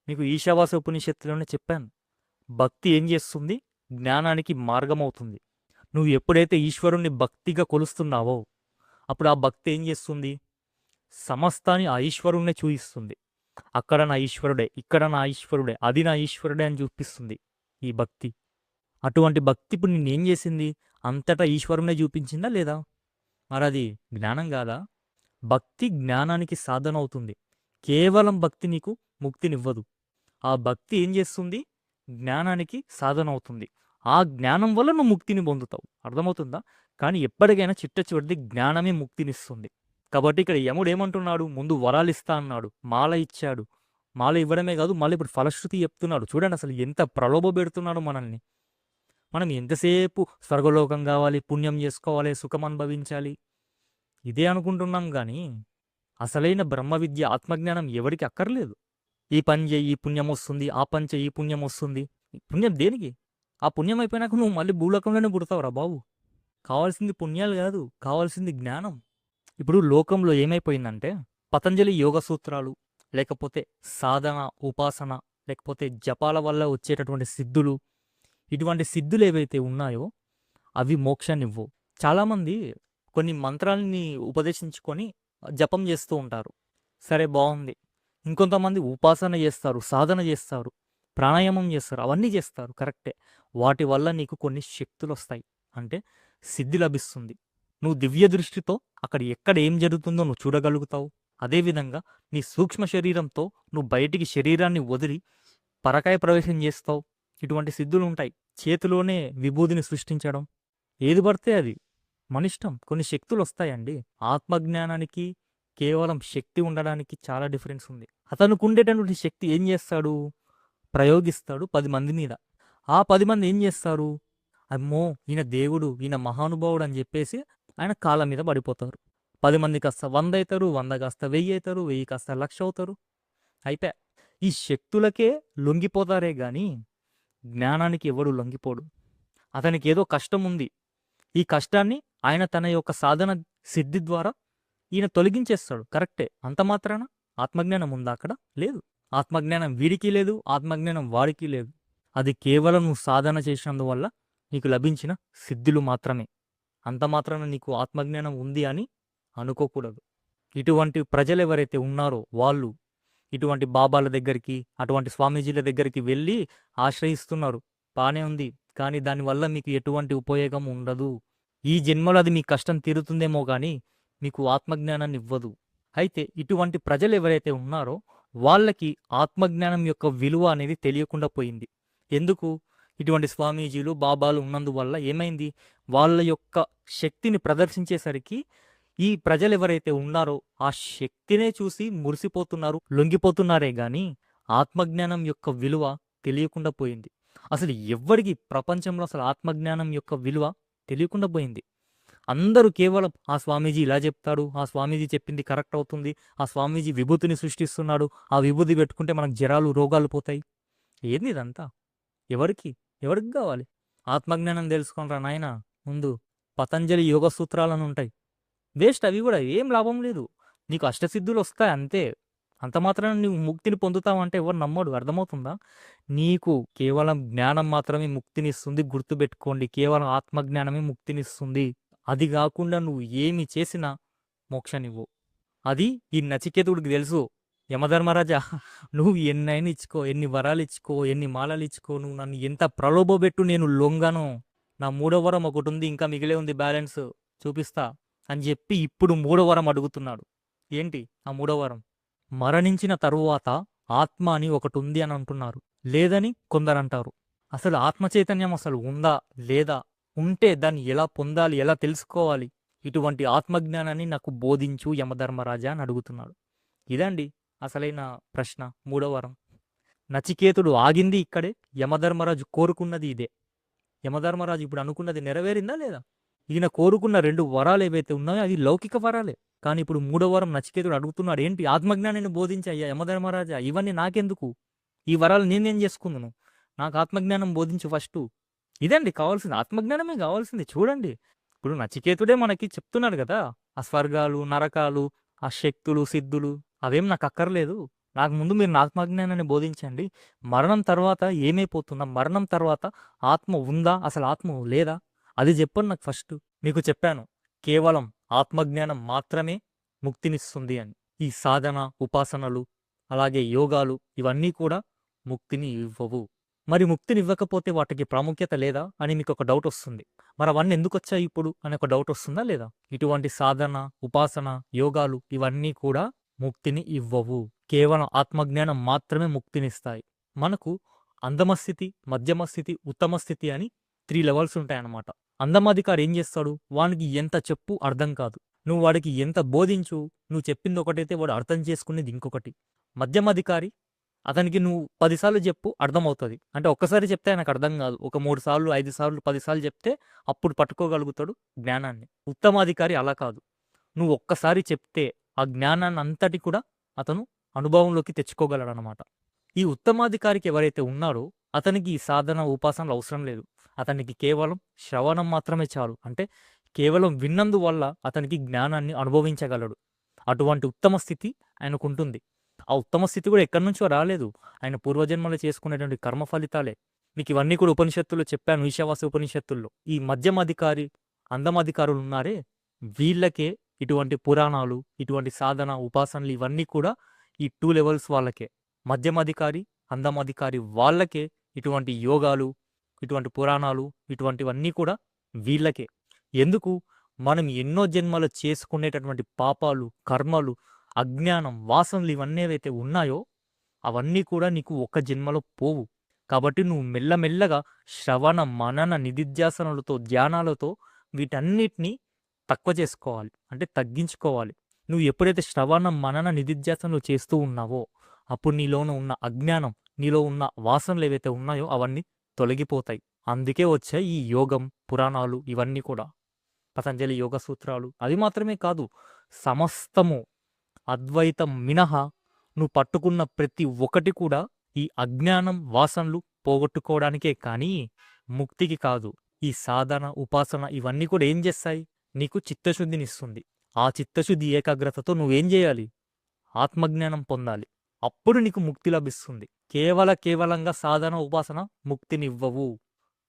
మీకు ఈశావాస ఉపనిషత్తులోనే చెప్పాను, భక్తి ఏం చేస్తుంది, జ్ఞానానికి మార్గం అవుతుంది. నువ్వు ఎప్పుడైతే ఈశ్వరుణ్ణి భక్తిగా కొలుస్తున్నావో అప్పుడు ఆ భక్తి ఏం చేస్తుంది, సమస్తాన్ని ఆ ఈశ్వరుణ్ణే చూపిస్తుంది. అక్కడ నా ఈశ్వరుడే, ఇక్కడ నా ఈశ్వరుడే, అది నా ఈశ్వరుడే అని చూపిస్తుంది ఈ భక్తి. అటువంటి భక్తి ఇప్పుడు నిన్నేం చేసింది, అంతటా ఈశ్వరునే చూపించిందా లేదా? మరి అది జ్ఞానం కాదా? భక్తి జ్ఞానానికి సాధన అవుతుంది. కేవలం భక్తి నీకు ముక్తినివ్వదు. ఆ భక్తి ఏం చేస్తుంది, జ్ఞానానికి సాధన అవుతుంది. ఆ జ్ఞానం వల్ల నువ్వు ముక్తిని పొందుతావు. అర్థమవుతుందా? కానీ ఎప్పటికైనా చిట్ట చివరిది జ్ఞానమే ముక్తినిస్తుంది. కాబట్టి ఇక్కడ యముడు ఏమంటున్నాడు, ముందు వరాలు ఇస్తా అన్నాడు, మాల ఇచ్చాడు. మాల ఇవ్వడమే కాదు, మళ్ళీ ఇప్పుడు ఫలశ్రుతి చెప్తున్నాడు. చూడండి అసలు ఎంత ప్రలోభ పెడుతున్నాడు మనల్ని. మనం ఎంతసేపు స్వర్గలోకం కావాలి, పుణ్యం చేసుకోవాలి, సుఖం అనుభవించాలి, ఇదే అనుకుంటున్నాం. కానీ అసలైన బ్రహ్మ విద్య, ఆత్మజ్ఞానం ఎవరికి అక్కర్లేదు. ఈ పని చేయి, ఈ పుణ్యం వస్తుంది, ఆ పని చేయి, ఈ పుణ్యం వస్తుంది. పుణ్యం దేనికి? ఆ పుణ్యం అయిపోయినాక నువ్వు మళ్ళీ భూలోకంలోనే పుడతావురా బాబు. కావాల్సింది పుణ్యాలు కాదు, కావాల్సింది జ్ఞానం. ఇప్పుడు లోకంలో ఏమైపోయిందంటే, పతంజలి యోగ సూత్రాలు, లేకపోతే సాధన, ఉపాసన, లేకపోతే జపాల వల్ల వచ్చేటటువంటి సిద్ధులు, ఇటువంటి సిద్ధులు ఏవైతే ఉన్నాయో అవి మోక్షాన్ని ఇవ్వవు. చాలామంది కొన్ని మంత్రాలని ఉపదేశించుకొని జపం చేస్తూ ఉంటారు, సరే బాగుంది. ఇంకొంతమంది ఉపాసన చేస్తారు, సాధన చేస్తారు, ప్రాణాయామం చేస్తారు, అవన్నీ చేస్తారు, కరెక్టే. వాటి వల్ల నీకు కొన్ని శక్తులు వస్తాయి, అంటే సిద్ధి లభిస్తుంది. నువ్వు దివ్య దృష్టితో అక్కడ ఎక్కడ ఏం జరుగుతుందో నువ్వు చూడగలుగుతావు. అదేవిధంగా నీ సూక్ష్మ శరీరంతో నువ్వు బయటికి శరీరాన్ని వదిలి పరకాయ ప్రవేశం చేస్తావు. ఇటువంటి సిద్ధులు ఉంటాయి. చేతిలోనే విభూదిని సృష్టించడం, ఏది పడితే అది మన ఇష్టం. కొన్ని శక్తులు వస్తాయండి. ఆత్మజ్ఞానానికి కేవలం శక్తి ఉండడానికి చాలా డిఫరెన్స్ ఉంది. అతనికి ఉండేటటువంటి శక్తి ఏం చేస్తాడు? ప్రయోగిస్తాడు 10 మంది మీద. ఆ 10 మంది ఏం చేస్తారు? అమ్మో! ఈయన దేవుడు, ఈయన మహానుభావుడు అని చెప్పేసి ఆయన కాళ్ళ మీద పడిపోతారు. 10 మంది కాస్త 100 అయితారు, 100 కాస్త 1000 అయితారు, 1000 కాస్త 1,00,000 అవుతారు. అయిపాయే. ఈ శక్తులకే లొంగిపోతారే గాని జ్ఞానానికి ఎవడు లొంగిపోడు. అతనికి ఏదో కష్టం ఉంది. ఈ కష్టాన్ని ఆయన తన యొక్క సాధన సిద్ధి ద్వారా ఈయన తొలగించేస్తాడు. కరెక్టే. అంత మాత్రాన ఆత్మజ్ఞానం ఉందా అక్కడ? లేదు. ఆత్మజ్ఞానం వీడికి లేదు, ఆత్మజ్ఞానం వాడికి లేదు. అది కేవలం నువ్వు సాధన చేసినందువల్ల నీకు లభించిన సిద్ధులు మాత్రమే. అంత మాత్రాన నీకు ఆత్మజ్ఞానం ఉంది అని అనుకోకూడదు. ఇటువంటి ప్రజలు ఎవరైతే ఉన్నారో వాళ్ళు ఇటువంటి బాబాల దగ్గరికి, అటువంటి స్వామీజీల దగ్గరికి వెళ్ళి ఆశ్రయిస్తున్నారు. బానే ఉంది. కానీ దానివల్ల మీకు ఎటువంటి ఉపయోగం ఉండదు. ఈ జన్మలో అది మీ కష్టం తీరుతుందేమో కానీ మీకు ఆత్మజ్ఞానాన్ని ఇవ్వదు. అయితే ఇటువంటి ప్రజలు ఎవరైతే ఉన్నారో వాళ్ళకి ఆత్మజ్ఞానం యొక్క విలువ అనేది తెలియకుండా పోయింది. ఎందుకు? ఇటువంటి స్వామీజీలు, బాబాలు ఉన్నందువల్ల ఏమైంది? వాళ్ళ యొక్క శక్తిని ప్రదర్శించేసరికి ఈ ప్రజలు ఎవరైతే ఉన్నారో ఆ శక్తినే చూసి మురిసిపోతున్నారు, లొంగిపోతున్నారే గాని ఆత్మజ్ఞానం యొక్క విలువ తెలియకుండా పోయింది. అసలు ఎవ్వడికి ప్రపంచంలో అసలు ఆత్మజ్ఞానం యొక్క విలువ తెలియకుండా పోయింది. అందరూ కేవలం ఆ స్వామీజీ ఇలా చెప్తాడు, ఆ స్వామీజీ చెప్పింది కరెక్ట్ అవుతుంది, ఆ స్వామీజీ విభూతిని సృష్టిస్తున్నాడు, ఆ విభూతి పెట్టుకుంటే మనకు జరాలు, రోగాలు పోతాయి. ఏంది ఇదంతా? ఎవరికి కావాలి? ఆత్మజ్ఞానం తెలుసుకోనరా నాయన. ముందు పతంజలి యోగ సూత్రాలను ఉంటాయి. వేస్ట్, అవి కూడా ఏం లాభం లేదు. నీకు అష్టసిద్ధులు వస్తాయి అంతే. అంత మాత్రాన నువ్వు ముక్తిని పొందుతావంటే ఎవరు నమ్మడు. అర్థమవుతుందా? నీకు కేవలం జ్ఞానం మాత్రమే ముక్తినిస్తుంది. గుర్తుపెట్టుకోండి, కేవలం ఆత్మజ్ఞానమే ముక్తినిస్తుంది. అది కాకుండా నువ్వు ఏమి చేసినా మోక్షనివ్వు. అది ఈ నచికేతుడికి తెలుసు. యమధర్మరాజా, నువ్వు ఎన్నైనా ఇచ్చుకో, ఎన్ని వరాలు ఇచ్చుకో, ఎన్ని మాలలు ఇచ్చుకో, నువ్వు నన్ను ఎంత ప్రలోభపెట్టు, నేను లొంగను. నా 3వ వరం ఒకటి ఉంది, ఇంకా మిగిలే ఉంది, బ్యాలెన్స్ చూపిస్తా అని చెప్పి ఇప్పుడు 3వ వరం అడుగుతున్నాడు. ఏంటి ఆ 3వ వరం? మరణించిన తరువాత ఆత్మ అని ఒకటి ఉంది అని అంటున్నారు. లేదని కొందరు అంటారు. అసలు ఆత్మ చైతన్యం అసలు ఉందా లేదా? ఉంటే దాన్ని ఎలా పొందాలి, ఎలా తెలుసుకోవాలి? ఇటువంటి ఆత్మజ్ఞానాన్ని నాకు బోధించు యమధర్మరాజా అని అడుగుతున్నాడు. ఇదండి అసలైన ప్రశ్న. 3వ వరం. నచికేతుడు ఆగింది ఇక్కడే. యమధర్మరాజు కోరుకున్నది ఇదే. యమధర్మరాజు ఇప్పుడు అనుకున్నది నెరవేరిందా లేదా? ఈయన కోరుకున్న 2 వరాలు ఏవైతే ఉన్నాయో అవి లౌకిక వరాలే. కానీ ఇప్పుడు 3వ వరం నచికేతుడు అడుగుతున్నాడు. ఏంటి? ఆత్మజ్ఞానాన్ని బోధించయ్యా యమధర్మరాజా, ఇవన్నీ నాకెందుకు? ఈ వరాలు నేనేం చేసుకుందును? నాకు ఆత్మజ్ఞానం బోధించు ఫస్టు. ఇదండి కావాల్సింది, ఆత్మజ్ఞానమే కావాల్సింది. చూడండి, ఇప్పుడు నచికేతుడే మనకి చెప్తున్నాడు కదా, ఆ స్వర్గాలు, నరకాలు, ఆ శక్తులు, సిద్ధులు అవేం నాకు అక్కర్లేదు. నాకు ముందు మీరు ఆత్మజ్ఞానాన్ని బోధించండి. మరణం తర్వాత ఏమైపోతుందా? మరణం తర్వాత ఆత్మ ఉందా, అసలు ఆత్మ లేదా? అది చెప్పండి నాకు ఫస్ట్. మీకు చెప్పాను, కేవలం ఆత్మజ్ఞానం మాత్రమే ముక్తినిస్తుంది అని. ఈ సాధన, ఉపాసనలు, అలాగే యోగాలు ఇవన్నీ కూడా ముక్తిని ఇవ్వవు. మరి ముక్తిని ఇవ్వకపోతే వాటికి ప్రాముఖ్యత లేదా అని మీకు ఒక డౌట్ వస్తుంది. మరి అవన్నీ ఎందుకు వచ్చాయి ఇప్పుడు అని ఒక డౌట్ వస్తుందా లేదా? ఇటువంటి సాధన, ఉపాసన, యోగాలు ఇవన్నీ కూడా ముక్తిని ఇవ్వవు. కేవలం ఆత్మజ్ఞానం మాత్రమే ముక్తినిస్తాయి. మనకు అందమ స్థితి, మధ్యమ స్థితి, ఉత్తమ స్థితి అని 3 లెవెల్స్ ఉంటాయన్నమాట. అందమాధికారి ఏం చేస్తాడు? వానికి ఎంత చెప్పు అర్థం కాదు. నువ్వు వాడికి ఎంత బోధించు, నువ్వు చెప్పింది ఒకటైతే వాడు అర్థం చేసుకునేది ఇంకొకటి. మధ్యమాధికారి, అతనికి నువ్వు 10 సార్లు చెప్పు అర్థమవుతుంది. అంటే ఒక్కసారి చెప్తే ఆయనకు అర్థం కాదు. ఒక 3 సార్లు, 5 సార్లు, 10 సార్లు చెప్తే అప్పుడు పట్టుకోగలుగుతాడు జ్ఞానాన్ని. ఉత్తమాధికారి అలా కాదు. నువ్వు ఒక్కసారి చెప్తే ఆ జ్ఞానాన్ని అంతటి కూడా అతను అనుభవంలోకి తెచ్చుకోగలడు అనమాట. ఈ ఉత్తమాధికారికి ఎవరైతే ఉన్నారో అతనికి ఈ సాధన, ఉపాసనలు అవసరం లేదు. అతనికి కేవలం శ్రవణం మాత్రమే చాలు. అంటే కేవలం విన్నందువల్ల అతనికి జ్ఞానాన్ని అనుభవించగలడు. అటువంటి ఉత్తమ స్థితి ఆయనకు ఉంటుంది. ఆ ఉత్తమ స్థితి కూడా ఎక్కడి నుంచో రాలేదు. ఆయన పూర్వజన్మలో చేసుకునేటువంటి కర్మ ఫలితాలే. మీకు ఇవన్నీ కూడా ఉపనిషత్తుల్లో చెప్పాను, ఈశావాస్య ఉపనిషత్తుల్లో. ఈ మధ్యమాధికారి, అందమాధికారులు ఉన్నారే, వీళ్ళకే ఇటువంటి పురాణాలు, ఇటువంటి సాధన, ఉపాసనలు ఇవన్నీ కూడా ఈ 2 లెవెల్స్ వాళ్ళకే. మధ్యమాధికారి, అందమాధికారి వాళ్ళకే ఇటువంటి యోగాలు, ఇటువంటి పురాణాలు, ఇటువంటివన్నీ కూడా వీళ్ళకే. ఎందుకు? మనం ఎన్నో జన్మలు చేసుకునేటటువంటి పాపాలు, కర్మలు, అజ్ఞానం, వాసనలు ఇవన్నీ ఏవైతే ఉన్నాయో అవన్నీ కూడా నీకు ఒక జన్మలో పోవు. కాబట్టి నువ్వు మెల్లమెల్లగా శ్రవణ, మనన, నిధిధ్యాసనలతో, ధ్యానాలతో వీటన్నిటిని తక్కువ చేసుకోవాలి, అంటే తగ్గించుకోవాలి. నువ్వు ఎప్పుడైతే శ్రవణ మనన నిధిధ్యాసనలు చేస్తూ ఉన్నావో అప్పుడు నీలోన ఉన్న అజ్ఞానం, నీలో ఉన్న వాసనలు ఏవైతే ఉన్నాయో అవన్నీ తొలగిపోతాయి. అందుకే వచ్చాయి ఈ యోగం, పురాణాలు ఇవన్నీ కూడా. పతంజలి యోగ సూత్రాలు. అది మాత్రమే కాదు, సమస్తము అద్వైతం మినహా నువ్వు పట్టుకున్న ప్రతి ఒక్కటి కూడా ఈ అజ్ఞానం, వాసనలు పోగొట్టుకోవడానికే కానీ ముక్తికి కాదు. ఈ సాధన, ఉపాసన ఇవన్నీ కూడా ఏం చేస్తాయి? నీకు చిత్తశుద్ధినిస్తుంది. ఆ చిత్తశుద్ధి ఏకాగ్రతతో నువ్వేం చేయాలి? ఆత్మజ్ఞానం పొందాలి. అప్పుడు నీకు ముక్తి లభిస్తుంది. కేవలంగా సాధన, ఉపాసన ముక్తినివ్వవు.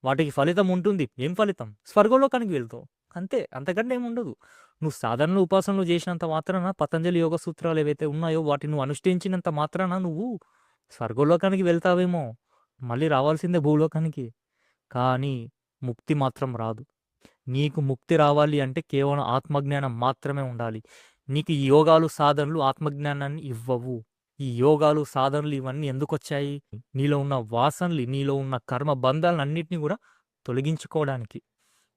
వాటికి ఫలితం ఉంటుంది. ఏం ఫలితం? స్వర్గలోకానికి వెళ్తావు అంతే, అంతకంటే ఏముండదు. నువ్వు సాధనలు, ఉపాసనలు చేసినంత మాత్రాన, పతంజలి యోగ సూత్రాలు ఏవైతే ఉన్నాయో వాటిని నువ్వు అనుష్ఠించినంత మాత్రాన నువ్వు స్వర్గలోకానికి వెళ్తావేమో, మళ్ళీ రావాల్సిందే భూలోకానికి. కానీ ముక్తి మాత్రం రాదు. నీకు ముక్తి రావాలి అంటే కేవలం ఆత్మజ్ఞానం మాత్రమే ఉండాలి. నీకు ఈ యోగాలు, సాధనలు ఆత్మజ్ఞానాన్ని ఇవ్వవు. ఈ యోగాలు, సాధనలు ఇవన్నీ ఎందుకు వచ్చాయి? నీలో ఉన్న వాసనలు, నీలో ఉన్న కర్మ బంధాలను అన్నిటినీ కూడా తొలగించుకోవడానికి,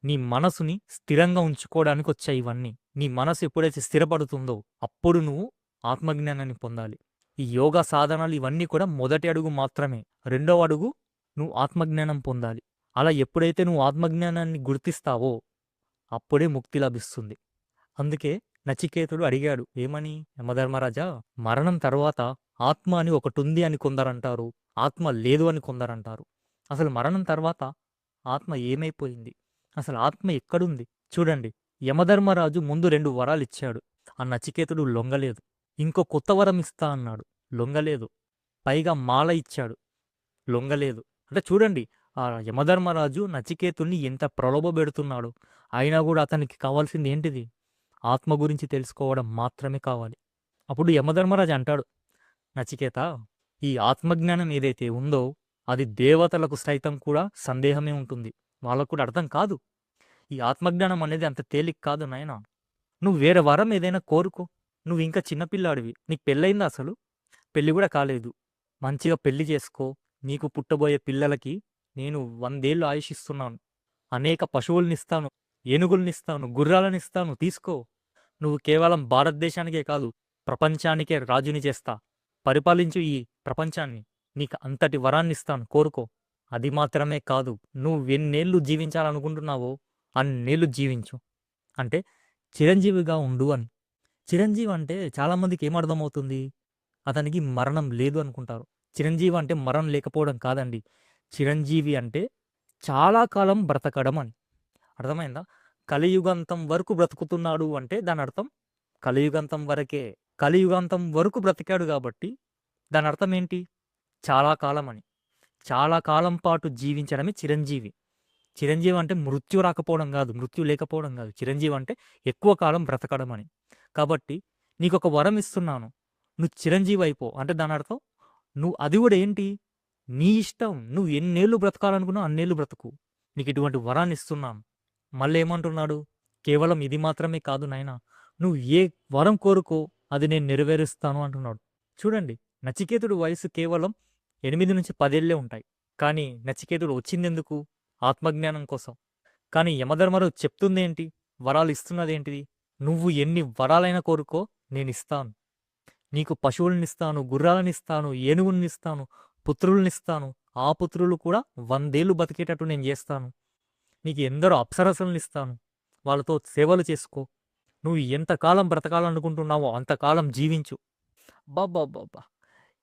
నీ మనసుని స్థిరంగా ఉంచుకోవడానికి వచ్చాయి ఇవన్నీ. నీ మనసు ఎప్పుడైతే స్థిరపడుతుందో అప్పుడు నువ్వు ఆత్మజ్ఞానాన్ని పొందాలి. ఈ యోగా సాధనాలు ఇవన్నీ కూడా మొదటి అడుగు మాత్రమే. రెండవ అడుగు నువ్వు ఆత్మజ్ఞానం పొందాలి. అలా ఎప్పుడైతే నువ్వు ఆత్మజ్ఞానాన్ని గుర్తిస్తావో అప్పుడే ముక్తి లభిస్తుంది. అందుకే నచికేతుడు అడిగాడు, ఏమని? యమధర్మరాజా, మరణం తర్వాత ఆత్మ అని ఒకటి ఉంది అని కొందరంటారు, ఆత్మ లేదు అని కొందరంటారు. అసలు మరణం తర్వాత ఆత్మ ఏమైపోయింది? అసలు ఆత్మ ఎక్కడుంది? చూడండి, యమధర్మరాజు ముందు 2 వరాలు ఇచ్చాడు. ఆ నచికేతుడు లొంగలేదు. ఇంకో కొత్త వరం ఇస్తా అన్నాడు, లొంగలేదు. పైగా మాల ఇచ్చాడు, లొంగలేదు. అంటే చూడండి, ఆ యమధర్మరాజు నచికేతుడిని ఎంత ప్రలోభపెడుతున్నాడు. అయినా కూడా అతనికి కావాల్సింది ఏంటిది? ఆత్మ గురించి తెలుసుకోవడం మాత్రమే కావాలి. అప్పుడు యమధర్మరాజు అంటాడు, నచికేత, ఈ ఆత్మజ్ఞానం ఏదైతే ఉందో అది దేవతలకు సైతం కూడా సందేహమే ఉంటుంది. వాళ్ళకు కూడా అర్థం కాదు. ఈ ఆత్మజ్ఞానం అనేది అంత తేలిక కాదు నాయనా. నువ్వు వేరే వరం ఏదైనా కోరుకో. నువ్వు ఇంకా చిన్నపిల్లాడివి. నీకు పెళ్ళయిందా? అసలు పెళ్ళి కూడా కాలేదు. మంచిగా పెళ్లి చేసుకో. నీకు పుట్టబోయే పిల్లలకి నేను 100 ఏళ్ళు ఆయుష్ ఇస్తున్నాను. అనేక పశువులనిస్తాను, ఏనుగులనిస్తాను, గుర్రాలనిస్తాను, తీసుకో. నువ్వు కేవలం భారతదేశానికే కాదు, ప్రపంచానికే రాజుని చేస్తా. పరిపాలించు ఈ ప్రపంచాన్ని. నీకు అంతటి వరాన్నిస్తాను, కోరుకో. అది మాత్రమే కాదు, నువ్వు ఎన్నేళ్ళు జీవించాలనుకుంటున్నావో అన్నేళ్ళు జీవించు. అంటే చిరంజీవిగా ఉండు అని. చిరంజీవి అంటే చాలామందికి ఏమర్థమవుతుంది? అతనికి మరణం లేదు అనుకుంటారు. చిరంజీవి అంటే మరణం లేకపోవడం కాదండి. చిరంజీవి అంటే చాలా కాలం బ్రతకడం అని. అర్థమైందా? కలియుగంతం వరకు బ్రతుకుతున్నాడు అంటే దాని అర్థం కలియుగంతం వరకే. కలియుగంతం వరకు బ్రతికాడు కాబట్టి దాని అర్థం ఏంటి? చాలా కాలం అని. చాలా కాలం పాటు జీవించడమే చిరంజీవి. చిరంజీవి అంటే మృత్యు రాకపోవడం కాదు, మృత్యు లేకపోవడం కాదు. చిరంజీవి అంటే ఎక్కువ కాలం బ్రతకడం అని. కాబట్టి నీకొక వరం ఇస్తున్నాను, నువ్వు చిరంజీవి అయిపో. అంటే దాని అర్థం నువ్వు అది కూడా ఏంటి? నీ ఇష్టం. నువ్వు ఎన్నేళ్ళు బ్రతకాలనుకున్నావు అన్నేళ్ళు బ్రతుకు. నీకు ఇటువంటి వరాన్ని ఇస్తున్నాను. మళ్ళీ ఏమంటున్నాడు? కేవలం ఇది మాత్రమే కాదు నాయనా, నువ్వు ఏ వరం కోరుకో అది నేను నెరవేరుస్తాను అంటున్నాడు. చూడండి, నచికేతుడు వయసు కేవలం 8 నుంచి 10 ఏళ్లే ఉంటాయి. కానీ నచికేతుడు వచ్చిందెందుకు? ఆత్మజ్ఞానం కోసం. కానీ యమధర్మరాజు చెప్తుందేంటి? వరాలు ఇస్తున్నదేంటిది? నువ్వు ఎన్ని వరాలైనా కోరుకో, నేను ఇస్తాను. నీకు పశువులనిస్తాను, గుర్రాలనిస్తాను, ఏనుగులనిస్తాను, పుత్రులనిస్తాను. ఆ పుత్రులు కూడా 100 ఏళ్ళు బతికేటట్టు నేను చేస్తాను. నీకు ఎందరో అప్సరసలనిస్తాను, వాళ్ళతో సేవలు చేసుకో. నువ్వు ఎంతకాలం బ్రతకాలనుకుంటున్నావో అంతకాలం జీవించు. బాబ్బా,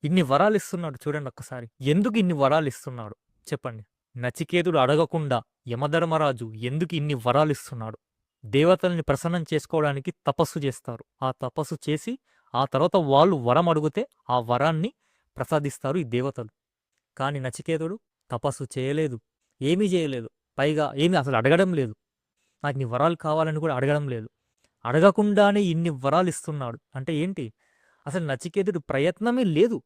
ఇన్ని వరాలు ఇస్తున్నాడు చూడండి ఒక్కసారి. ఎందుకు ఇన్ని వరాలు ఇస్తున్నాడు చెప్పండి? నచికేతుడు అడగకుండా యమధర్మరాజు ఎందుకు ఇన్ని వరాలు ఇస్తున్నాడు? దేవతల్ని ప్రసన్నం చేసుకోవడానికి తపస్సు చేస్తారు. ఆ తపస్సు చేసి ఆ తర్వాత వాళ్ళు వరం అడిగితే ఆ వరాన్ని ప్రసాదిస్తారు ఈ దేవతలు. కానీ నచికేతుడు తపస్సు చేయలేదు, ఏమీ చేయలేదు. పైగా ఏమీ అసలు అడగడం లేదు. నాకు నీ వరాలు కావాలని కూడా అడగడం లేదు. అడగకుండానే ఇన్ని వరాలు ఇస్తున్నాడు అంటే ఏంటి? అసలు నచికేతుడు ప్రయత్నమే లేదు.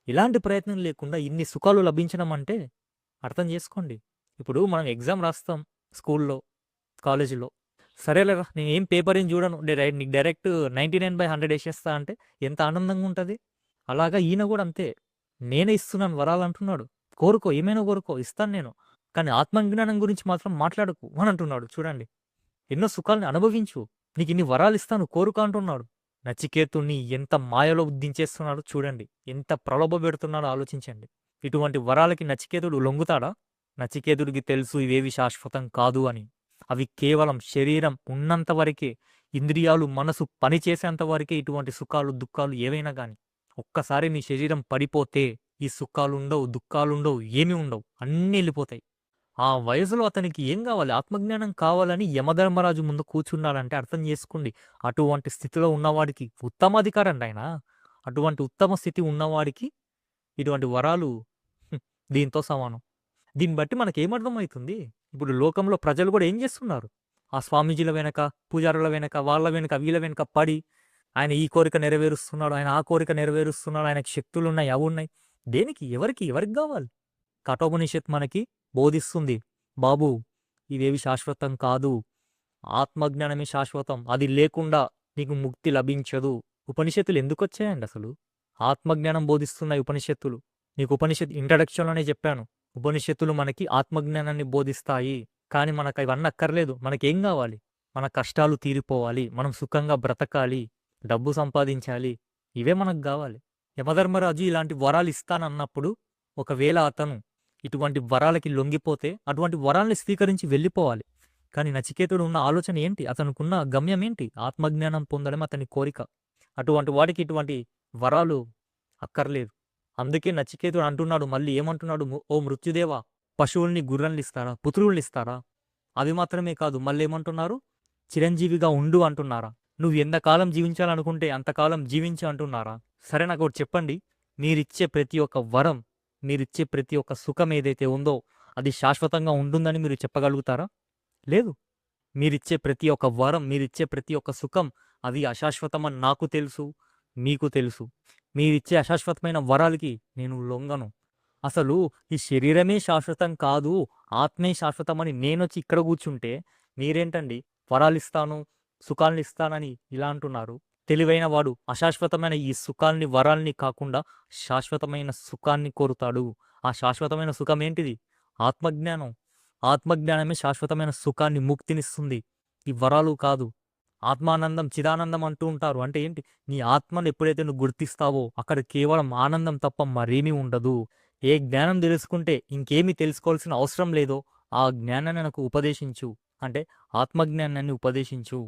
ఇలాంటి ప్రయత్నం లేకుండా ఇన్ని సుఖాలు లభించడం అంటే అర్థం చేసుకోండి. ఇప్పుడు మనం ఎగ్జామ్ రాస్తాం స్కూల్లో, కాలేజీలో. సరేలేరా, నేను ఏం పేపర్ ఏం చూడను, నీకు డైరెక్ట్ 99/100 వేసేస్తా అంటే ఎంత ఆనందంగా ఉంటుంది. అలాగా ఈయన కూడా అంతే. నేనే ఇస్తున్నాను వరాలు అంటున్నాడు. కోరుకో, ఏమైనా కోరుకో, ఇస్తాను నేను. కానీ ఆత్మజ్ఞానం గురించి మాత్రం మాట్లాడకు అని అంటున్నాడు. చూడండి, ఎన్నో సుఖాలను అనుభవించు, నీకు ఇన్ని వరాలు ఇస్తాను కోరుకో అంటున్నాడు. నచికేతుడిని ఎంత మాయలో దించేస్తున్నాడో చూడండి. ఎంత ప్రలోభ పెడుతున్నాడో ఆలోచించండి. ఇటువంటి వరాలకి నచికేతుడు లొంగుతాడా? నచికేతుడికి తెలుసు ఇవేవి శాశ్వతం కాదు అని. అవి కేవలం శరీరం ఉన్నంత వరకే, ఇంద్రియాలు మనసు పనిచేసేంత వరకే ఇటువంటి సుఖాలు దుఃఖాలు ఏవైనా కానీ. ఒక్కసారి నీ శరీరం పడిపోతే ఈ సుఖాలుండవు, దుఃఖాలుండవు, ఏమీ ఉండవు, అన్నీ వెళ్ళిపోతాయి. ఆ వయసులో అతనికి ఏం కావాలి? ఆత్మజ్ఞానం కావాలని యమధర్మరాజు ముందు కూర్చున్నాడంటే అర్థం చేసుకోండి. అటువంటి స్థితిలో ఉన్నవాడికి ఉత్తమాధికారండి ఆయన. అటువంటి ఉత్తమ స్థితి ఉన్నవాడికి ఇటువంటి వరాలు దీంతో సమానం. దీన్ని బట్టి మనకేమర్థమవుతుంది? ఇప్పుడు లోకంలో ప్రజలు కూడా ఏం చేస్తున్నారు? ఆ స్వామీజీల వెనక, పూజారుల వెనక, వాళ్ళ వెనక, వీళ్ళ వెనక పడి ఆయన ఈ కోరిక నెరవేరుస్తున్నాడు, ఆయన ఆ కోరిక నెరవేరుస్తున్నాడు, ఆయనకు శక్తులు ఉన్నాయి, అవి ఉన్నాయి. దేనికి? ఎవరికి కావాలి? కఠోపనిషత్ మనకి బోధిస్తుంది, బాబు ఇవేవి శాశ్వతం కాదు, ఆత్మజ్ఞానమే శాశ్వతం, అది లేకుండా నీకు ముక్తి లభించదు. ఉపనిషత్తులు ఎందుకు వచ్చాయండి అసలు? ఆత్మజ్ఞానం బోధిస్తున్నాయి ఉపనిషత్తులు. నీకు ఉపనిషత్ ఇంట్రడక్షన్లోనే చెప్పాను, ఉపనిషత్తులు మనకి ఆత్మజ్ఞానాన్ని బోధిస్తాయి. కానీ మనకు ఇవన్నీ అక్కర్లేదు. మనకేం కావాలి? మన కష్టాలు తీరిపోవాలి, మనం సుఖంగా బ్రతకాలి, డబ్బు సంపాదించాలి, ఇవే మనకు కావాలి. యమధర్మరాజు ఇలాంటి వరాలు ఇస్తానన్నప్పుడు ఒకవేళ అతను ఇటువంటి వరాలకి లొంగిపోతే అటువంటి వరాల్ని స్వీకరించి వెళ్ళిపోవాలి. కానీ నచికేతుడు ఉన్న ఆలోచన ఏంటి? అతనుకున్న గమ్యం ఏంటి? ఆత్మజ్ఞానం పొందడం అతని కోరిక. అటువంటి వాడికి ఇటువంటి వరాలు అక్కర్లేదు. అందుకే నచికేతుడు అంటున్నాడు, మళ్ళీ ఏమంటున్నాడు? ఓ మృత్యుదేవా, పశువుల్ని గుర్రల్ని ఇస్తారా? పుత్రుల్ని ఇస్తారా? అవి మాత్రమే కాదు, మళ్ళీ ఏమంటున్నారు? చిరంజీవిగా ఉండు అంటున్నారా? నువ్వు ఎంతకాలం జీవించాలనుకుంటే అంతకాలం జీవించు అంటున్నారా? సరే, నాకు ఒకటి చెప్పండి. మీరిచ్చే ప్రతి ఒక్క వరం, మీరిచ్చే ప్రతి ఒక్క సుఖం ఏదైతే ఉందో అది శాశ్వతంగా ఉంటుందని మీరు చెప్పగలుగుతారా? లేదు. మీరిచ్చే ప్రతి ఒక్క వరం, మీరిచ్చే ప్రతి ఒక్క సుఖం అది అశాశ్వతమని నాకు తెలుసు, మీకు తెలుసు. మీరిచ్చే అశాశ్వతమైన వరాలకి నేను లొంగను. అసలు ఈ శరీరమే శాశ్వతం కాదు, ఆత్మే శాశ్వతమని నేనొచ్చి ఇక్కడ కూర్చుంటే మీరేంటండి వరాలిస్తాను, సుఖాలను ఇస్తానని ఇలా అంటున్నారు? తెలివైన వాడు అశాశ్వతమైన ఈ సుఖాల్ని, వరాల్ని కాకుండా శాశ్వతమైన సుఖాన్ని కోరుతాడు. ఆ శాశ్వతమైన సుఖం ఏంటిది? ఆత్మజ్ఞానం. ఆత్మజ్ఞానమే శాశ్వతమైన సుఖాన్ని, ముక్తినిస్తుంది. ఈ వరాలు కాదు. ఆత్మానందం, చిదానందం అంటూ ఉంటారు. అంటే ఏంటి? నీ ఆత్మను ఎప్పుడైతే నువ్వు గుర్తిస్తావో అక్కడ కేవలం ఆనందం తప్ప మరేమీ ఉండదు. ఏ జ్ఞానం తెలుసుకుంటే ఇంకేమీ తెలుసుకోవాల్సిన అవసరం లేదో ఆ జ్ఞానాన్ని నాకు ఉపదేశించు అంటే ఆత్మజ్ఞానాన్ని ఉపదేశించు.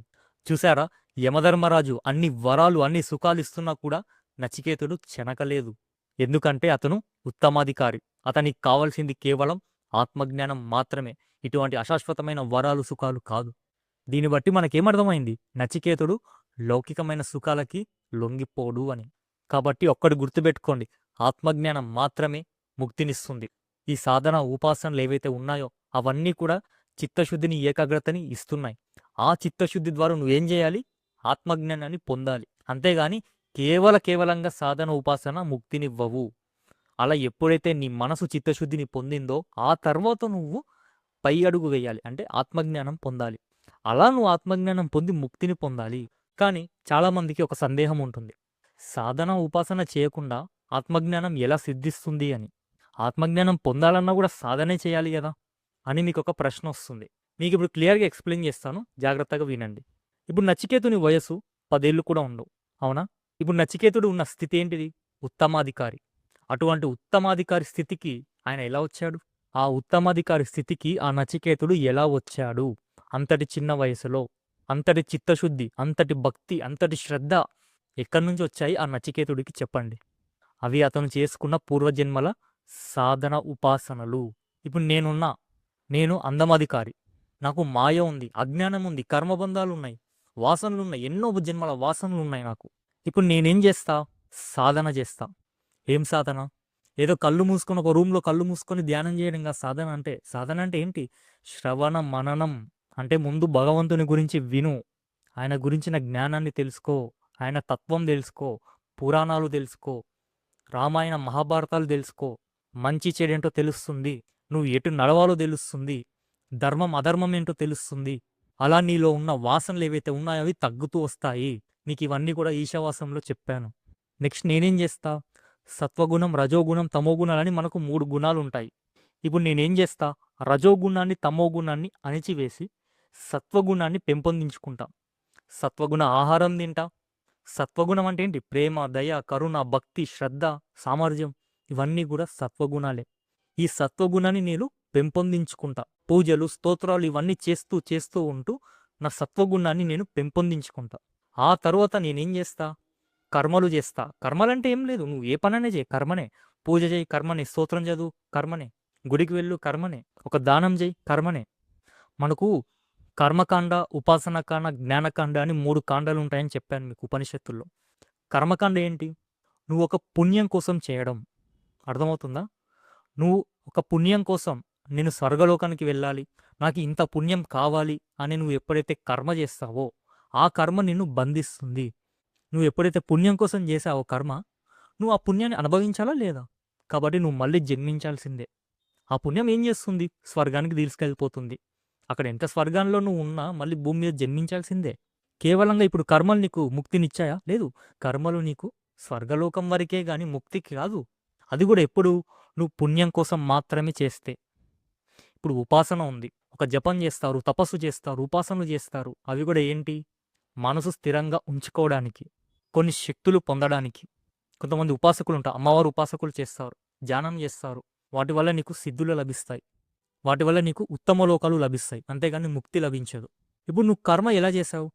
చూసారా, యమధర్మరాజు అన్ని వరాలు, అన్ని సుఖాలు ఇస్తున్నా కూడా నచికేతుడు చెనకలేదు. ఎందుకంటే అతను ఉత్తమాధికారి. అతనికి కావాల్సింది కేవలం ఆత్మజ్ఞానం మాత్రమే, ఇటువంటి అశాశ్వతమైన వరాలు, సుఖాలు కాదు. దీన్ని బట్టి మనకేమర్థమైంది? నచికేతుడు లౌకికమైన సుఖాలకి లొంగిపోడు అని. కాబట్టి ఒక్కటి గుర్తుపెట్టుకోండి, ఆత్మజ్ఞానం మాత్రమే ముక్తినిస్తుంది. ఈ సాధన, ఉపాసనలు ఏవైతే ఉన్నాయో అవన్నీ కూడా చిత్తశుద్ధిని, ఏకాగ్రతని ఇస్తున్నాయి. ఆ చిత్తశుద్ధి ద్వారా నువ్వేం చేయాలి? ఆత్మజ్ఞానాన్ని పొందాలి. అంతేగాని కేవలంగా సాధన, ఉపాసన ముక్తినివ్వవు. అలా ఎప్పుడైతే నీ మనసు చిత్తశుద్ధిని పొందిందో ఆ తర్వాత నువ్వు పై అడుగు వేయాలి, అంటే ఆత్మజ్ఞానం పొందాలి. అలా నువ్వు ఆత్మజ్ఞానం పొంది ముక్తిని పొందాలి. కానీ చాలామందికి ఒక సందేహం ఉంటుంది, సాధన, ఉపాసన చేయకుండా ఆత్మజ్ఞానం ఎలా సిద్ధిస్తుంది అని. ఆత్మజ్ఞానం పొందాలన్నా కూడా సాధనే చేయాలి కదా అని మీకు ఒక ప్రశ్న వస్తుంది. మీకు ఇప్పుడు క్లియర్గా ఎక్స్ప్లెయిన్ చేస్తాను, జాగ్రత్తగా వినండి. ఇప్పుడు నచికేతుని వయసు 10 ఏళ్ళు కూడా ఉండవు, అవునా? ఇప్పుడు నచికేతుడు ఉన్న స్థితి ఏంటిది? ఉత్తమాధికారి. అటువంటి ఉత్తమాధికారి స్థితికి ఆయన ఎలా వచ్చాడు? ఆ ఉత్తమాధికారి స్థితికి ఆ నచికేతుడు ఎలా వచ్చాడు? అంతటి చిన్న వయసులో అంతటి చిత్తశుద్ధి, అంతటి భక్తి, అంతటి శ్రద్ధ ఎక్కడి నుంచి వచ్చాయి ఆ నచికేతుడికి చెప్పండి. అవి అతను చేసుకున్న పూర్వజన్మల సాధన, ఉపాసనలు. ఇప్పుడు నేను అందమాధికారి, నాకు మాయ ఉంది, అజ్ఞానం ఉంది, కర్మబంధాలు ఉన్నాయి, వాసనలు ఉన్నాయి, ఎన్నో జన్మల వాసనలు ఉన్నాయి నాకు. ఇప్పుడు నేనేం చేస్తా? సాధన చేస్తా. ఏం సాధన? ఏదో కళ్ళు మూసుకొని ఒక రూమ్లో కళ్ళు మూసుకొని ధ్యానం చేయడం కాదు సాధన అంటే. సాధన అంటే ఏంటి? శ్రవణ మననం. అంటే ముందు భగవంతుని గురించి విను, ఆయన గురించిన జ్ఞానాన్ని తెలుసుకో, ఆయన తత్వం తెలుసుకో, పురాణాలు తెలుసుకో, రామాయణ మహాభారతాలు తెలుసుకో. మంచి చెడేంటో తెలుస్తుంది, నువ్వు ఎటు నడవాలో తెలుస్తుంది, ధర్మం అధర్మం ఏంటో తెలుస్తుంది. అలా నీలో ఉన్న వాసనలు ఏవైతే ఉన్నాయో అవి తగ్గుతూ వస్తాయి. నీకు ఇవన్నీ కూడా ఈశావాసంలో చెప్పాను. నెక్స్ట్ నేనేం చేస్తా? సత్వగుణం, రజోగుణం, తమోగుణాలని మనకు 3 గుణాలు ఉంటాయి. ఇప్పుడు నేనేం చేస్తా? రజోగుణాన్ని, తమోగుణాన్ని అణిచివేసి సత్వగుణాన్ని పెంపొందించుకుంటా. సత్వగుణ ఆహారం తింటా, సత్వగుణం అంటే ఏంటి? ప్రేమ, దయ, కరుణ, భక్తి, శ్రద్ధ, సామర్థ్యం ఇవన్నీ కూడా సత్వగుణాలే. ఈ సత్వగుణాన్ని నేను పెంపొందించుకుంటా. పూజలు, స్తోత్రాలు ఇవన్నీ చేస్తూ చేస్తూ ఉంటూ నా సత్వగుణాన్ని నేను పెంపొందించుకుంటా. ఆ తర్వాత నేనేం చేస్తా? కర్మలు చేస్తా. కర్మలంటే ఏం లేదు. నువ్వు ఏ పనైనా చేయి కర్మనే. పూజ చేయి కర్మనే. స్తోత్రం చదువు కర్మనే. గుడికి వెళ్ళు కర్మనే. ఒక దానం చేయి కర్మనే. మనకు కర్మకాండ, ఉపాసనకాండ, జ్ఞానకాండ అని 3 కాండాలు ఉంటాయని చెప్పాను మీకు ఉపనిషత్తుల్లో. కర్మకాండ ఏంటి? నువ్వు ఒక పుణ్యం కోసం చేయడం. అర్థమవుతుందా? నువ్వు ఒక పుణ్యం కోసం నేను స్వర్గలోకానికి వెళ్ళాలి, నాకు ఇంత పుణ్యం కావాలి అని నువ్వు ఎప్పుడైతే కర్మ చేస్తావో ఆ కర్మ నిన్ను బంధిస్తుంది. నువ్వు ఎప్పుడైతే పుణ్యం కోసం చేసావో కర్మ, నువ్వు ఆ పుణ్యాన్ని అనుభవించాలా లేదా? కాబట్టి నువ్వు మళ్ళీ జన్మించాల్సిందే. ఆ పుణ్యం ఏం చేస్తుంది? స్వర్గానికి తీసుకెళ్ళిపోతుంది. అక్కడ ఎంత స్వర్గంలో నువ్వు ఉన్నా మళ్ళీ భూమి మీద జన్మించాల్సిందే. కేవలంగా ఇప్పుడు కర్మలు నీకు ముక్తినిచ్చాయా? లేదు. కర్మలు నీకు స్వర్గలోకం వరకే గాని ముక్తికి కాదు. అది కూడా ఎప్పుడు? నువ్వు పుణ్యం కోసం మాత్రమే చేస్తే. ఇప్పుడు ఉపాసన ఉంది. ఒక జపం చేస్తారు, తపస్సు చేస్తారు, ఉపాసనలు చేస్తారు. అవి కూడా ఏంటి? మనసు స్థిరంగా ఉంచుకోవడానికి, కొన్ని శక్తులు పొందడానికి. కొంతమంది ఉపాసకులు ఉంటారు, అమ్మవారు ఉపాసకులు చేస్తారు, ధ్యానం చేస్తారు. వాటి వల్ల నీకు సిద్ధులు లభిస్తాయి. వాటి వల్ల నీకు ఉత్తమ లోకాలు లభిస్తాయి. అంతేగాని ముక్తి లభించదు. ఇప్పుడు నువ్వు కర్మ ఎలా చేసావు?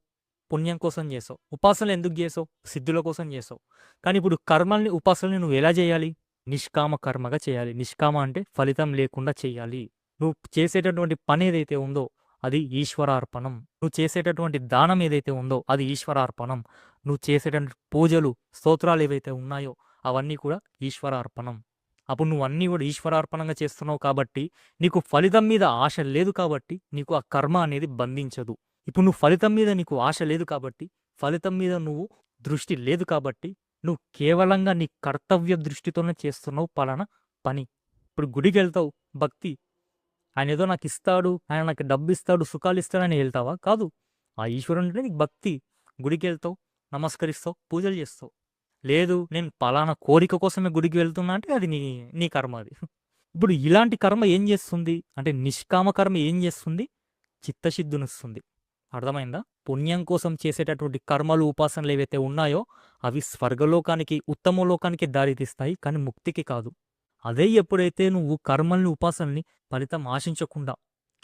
పుణ్యం కోసం చేసావు. ఉపాసనలు ఎందుకు చేసావు? సిద్ధుల కోసం చేసావు. కానీ ఇప్పుడు కర్మల్ని, ఉపాసనని నువ్వు ఎలా చేయాలి? నిష్కామ కర్మగా చేయాలి. నిష్కామ అంటే ఫలితం లేకుండా చేయాలి. నువ్వు చేసేటటువంటి పని ఏదైతే ఉందో అది ఈశ్వరార్పణం. నువ్వు చేసేటటువంటి దానం ఏదైతే ఉందో అది ఈశ్వరార్పణం. నువ్వు చేసేటటువంటి పూజలు, స్తోత్రాలు ఏవైతే ఉన్నాయో అవన్నీ కూడా ఈశ్వరార్పణం. అప్పుడు నువ్వు అన్నీ కూడా ఈశ్వరార్పణంగా చేస్తున్నావు కాబట్టి నీకు ఫలితం మీద ఆశ లేదు కాబట్టి నీకు ఆ కర్మ అనేది బంధించదు. ఇప్పుడు నువ్వు ఫలితం మీద నీకు ఆశ లేదు కాబట్టి, ఫలితం మీద నువ్వు దృష్టి లేదు కాబట్టి నువ్వు కేవలంగా నీ కర్తవ్య దృష్టితోనే చేస్తున్నావు పలానా పని. ఇప్పుడు గుడికి వెళ్తావు, భక్తి, ఆయన ఏదో నాకు ఇస్తాడు, ఆయన నాకు డబ్బు ఇస్తాడు, సుఖాలు ఇస్తాడని వెళ్తావా? కాదు. ఆ ఈశ్వరుడు అంటే నీకు భక్తి. గుడికి వెళ్తావు, నమస్కరిస్తావు, పూజలు చేస్తావు. లేదు నేను పలానా కోరిక కోసమే గుడికి వెళ్తున్నా అంటే అది నీ నీ కర్మ అది. ఇప్పుడు ఇలాంటి కర్మ ఏం చేస్తుంది అంటే, నిష్కామ కర్మ ఏం చేస్తుంది? చిత్తశుద్ధినిస్తుంది. అర్థమైందా? పుణ్యం కోసం చేసేటటువంటి కర్మలు, ఉపాసనలు ఏవైతే ఉన్నాయో అవి స్వర్గలోకానికి, ఉత్తమ లోకానికి దారితీస్తాయి, కానీ ముక్తికి కాదు. అదే ఎప్పుడైతే నువ్వు కర్మల్ని, ఉపాసనల్ని ఫలితం ఆశించకుండా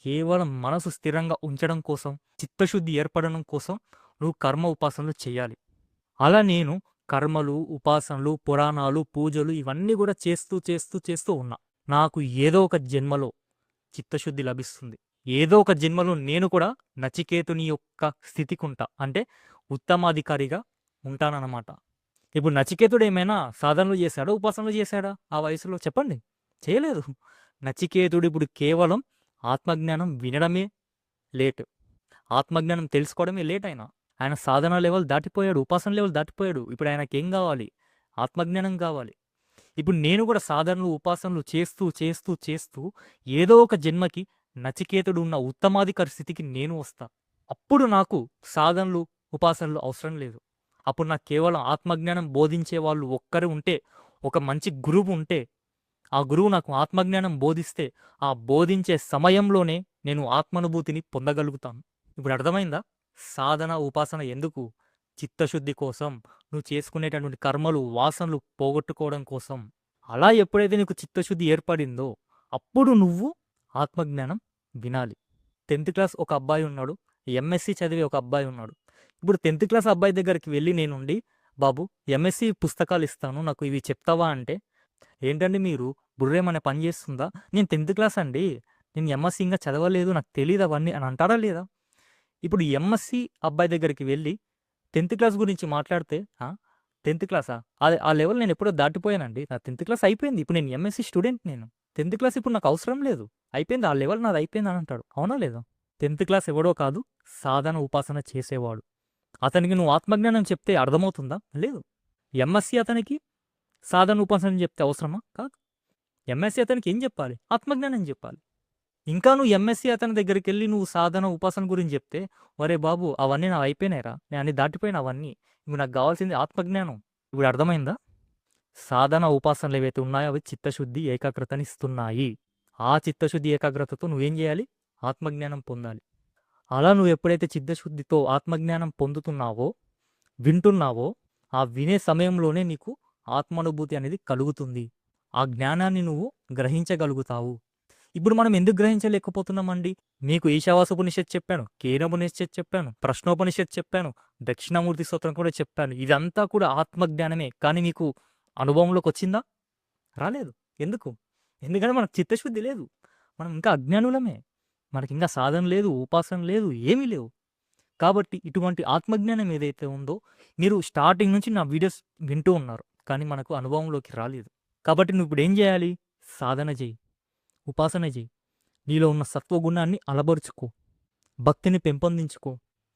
కేవలం మనసు స్థిరంగా ఉంచడం కోసం, చిత్తశుద్ధి ఏర్పడడం కోసం నువ్వు కర్మ, ఉపాసనలు చేయాలి. అలా నేను కర్మలు, ఉపాసనలు, పురాణాలు, పూజలు ఇవన్నీ కూడా చేస్తూ చేస్తూ చేస్తూ ఉన్నా. నాకు ఏదో ఒక జన్మలో చిత్తశుద్ధి లభిస్తుంది. ఏదో ఒక జన్మలో నేను కూడా నచికేతుని యొక్క స్థితికి ఉంటా. అంటే ఉత్తమాధికారిగా ఉంటానన్నమాట. ఇప్పుడు నచికేతుడు ఏమైనా సాధనలు చేశాడా? ఉపాసనలు చేశాడా ఆ వయసులో? చెప్పండి. చేయలేదు. నచికేతుడు ఇప్పుడు కేవలం ఆత్మజ్ఞానం వినడమే లేట్. ఆత్మజ్ఞానం తెలుసుకోవడమే లేట్ ఆయన. ఆయన సాధన లెవెల్ దాటిపోయాడు, ఉపాసన లెవెల్ దాటిపోయాడు. ఇప్పుడు ఆయనకేం కావాలి? ఆత్మజ్ఞానం కావాలి. ఇప్పుడు నేను కూడా సాధనలు, ఉపాసనలు చేస్తూ చేస్తూ చేస్తూ ఏదో ఒక జన్మకి నచికేతుడు ఉన్న ఉత్తమాధికారి స్థితికి నేను వస్తా. అప్పుడు నాకు సాధనలు, ఉపాసనలు అవసరం లేదు. అప్పుడు నాకు కేవలం ఆత్మజ్ఞానం బోధించే వాళ్ళు ఒక్కరు ఉంటే, ఒక మంచి గురువు ఉంటే, ఆ గురువు నాకు ఆత్మజ్ఞానం బోధిస్తే ఆ బోధించే సమయంలోనే నేను ఆత్మానుభూతిని పొందగలుగుతాను. ఇప్పుడు అర్థమైందా? సాధన, ఉపాసన ఎందుకు? చిత్తశుద్ధి కోసం, నువ్వు చేసుకునేటటువంటి కర్మలు, వాసనలు పోగొట్టుకోవడం కోసం. అలా ఎప్పుడైతే నీకు చిత్తశుద్ధి ఏర్పడిందో అప్పుడు నువ్వు ఆత్మజ్ఞానం వినాలి. 10th క్లాస్ ఒక అబ్బాయి ఉన్నాడు, ఎంఎస్సి చదివే ఒక అబ్బాయి ఉన్నాడు. ఇప్పుడు 10th క్లాస్ అబ్బాయి దగ్గరికి వెళ్ళి నేనుండి, బాబు ఎంఎస్సి పుస్తకాలు ఇస్తాను, నాకు ఇవి చెప్తావా అంటే, ఏంటండి మీరు బుర్రేమనే పని చేస్తుందా? నేను 10th క్లాస్ అండి, నేను ఎంఎస్సి ఇంకా చదవలేదు, నాకు తెలియదు అవన్నీ అని అంటారా లేదా? ఇప్పుడు ఎంఎస్సి అబ్బాయి దగ్గరికి వెళ్ళి 10th క్లాస్ గురించి మాట్లాడితే 10th క్లాసా? అదే ఆ లెవెల్ నేను ఎప్పుడో దాటిపోయానండి. నా 10th క్లాస్ అయిపోయింది. ఇప్పుడు నేను ఎంఎస్సి స్టూడెంట్ నేను. 10th క్లాస్ ఇప్పుడు నాకు అవసరం లేదు. అయిపోయింది. ఆ లెవెల్ నాది అయిపోయింది అని అంటాడు. అవునా లేదా? 10th క్లాస్ ఎవడో కాదు, సాధన, ఉపాసన చేసేవాడు. అతనికి నువ్వు ఆత్మజ్ఞానం చెప్తే అర్థమవుతుందా? లేదు. ఎంఎస్సి అతనికి సాధన, ఉపాసన చెప్తే అవసరమా? కాదు. ఎంఎస్సి అతనికి ఏం చెప్పాలి? ఆత్మజ్ఞానం చెప్పాలి. ఇంకా నువ్వు ఎంఎస్సి అతని దగ్గరికి వెళ్ళి నువ్వు సాధన, ఉపాసన గురించి చెప్తే, ఒరే బాబు అవన్నీ నాకు అయిపోయినాయిరా, నేను అన్ని దాటిపోయిన అవన్నీ, ఇప్పుడు నాకు కావాల్సింది ఆత్మజ్ఞానం. ఇప్పుడు అర్థమైందా? సాధన, ఉపాసనలు ఏవైతే ఉన్నాయో అవి చిత్తశుద్ధి, ఏకాగ్రతని ఇస్తున్నాయి. ఆ చిత్తశుద్ధి, ఏకాగ్రతతో నువ్వేం చేయాలి? ఆత్మజ్ఞానం పొందాలి. అలా నువ్వు ఎప్పుడైతే చిత్తశుద్ధితో ఆత్మజ్ఞానం పొందుతున్నావో వింటున్నావో ఆ వినే సమయంలోనే నీకు ఆత్మానుభూతి అనేది కలుగుతుంది. ఆ జ్ఞానాన్ని నువ్వు గ్రహించగలుగుతావు. ఇప్పుడు మనం ఎందుకు గ్రహించలేకపోతున్నామండి? మీకు ఈశావాసోపనిషత్తు చెప్పాను, కేనోపనిషత్తు చెప్పాను, ప్రశ్నోపనిషత్తు చెప్పాను, దక్షిణామూర్తి స్తోత్రం కూడా చెప్పాను. ఇదంతా కూడా ఆత్మజ్ఞానమే. కానీ మీకు అనుభవంలోకి వచ్చిందా? రాలేదు. ఎందుకు? ఎందుకంటే మనకు చిత్తశుద్ధి లేదు. మనం ఇంకా అజ్ఞానులమే. మనకింకా సాధన లేదు, ఉపాసన లేదు, ఏమీ లేవు. కాబట్టి ఇటువంటి ఆత్మజ్ఞానం ఏదైతే ఉందో, మీరు స్టార్టింగ్ నుంచి నా వీడియోస్ వింటూ ఉన్నారు. కానీ మనకు అనుభవంలోకి రాలేదు. కాబట్టి నువ్వు ఇప్పుడు ఏం చేయాలి? సాధన చెయ్యి, ఉపాసన చెయ్యి. నీలో ఉన్న సత్వగుణాన్ని అలబరుచుకో, భక్తిని పెంపొందించుకో.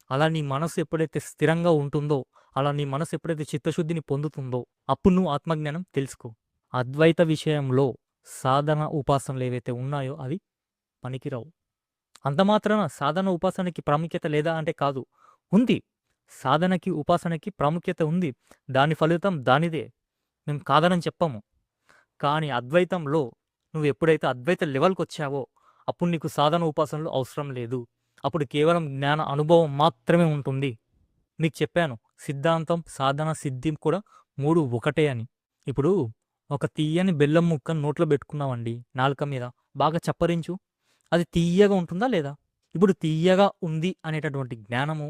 అలా నీ మనసు ఎప్పుడైతే స్థిరంగా ఉంటుందో, అలా నీ మనసు ఎప్పుడైతే చిత్తశుద్ధిని పొందుతుందో, అప్పుడు నువ్వు ఆత్మజ్ఞానం తెలుసుకో. అద్వైత విషయంలో సాధన ఉపాసనలు ఏవైతే ఉన్నాయో అవి పనికిరావు. అంత మాత్రాన సాధన ఉపాసనకి ప్రాముఖ్యత లేదా అంటే కాదు, ఉంది. సాధనకి ఉపాసనకి ప్రాముఖ్యత ఉంది. దాని ఫలితం దానిదే, మేము కాదనని చెప్పము. కానీ అద్వైతంలో నువ్వు ఎప్పుడైతే అద్వైత లెవెల్కి వచ్చావో అప్పుడు నీకు సాధన ఉపాసనలు అవసరం లేదు. అప్పుడు కేవలం జ్ఞాన అనుభవం మాత్రమే ఉంటుంది. మీకు చెప్పాను, సిద్ధాంతం సాధన సిద్ధి కూడా 3 ఒకటే అని. ఇప్పుడు ఒక తీయని బెల్లం ముక్క నోట్లో పెట్టుకున్నామండి, నాలుక మీద బాగా చప్పరించు, అది తీయగా ఉంటుందా లేదా? ఇప్పుడు తీయగా ఉంది అనేటటువంటి జ్ఞానము,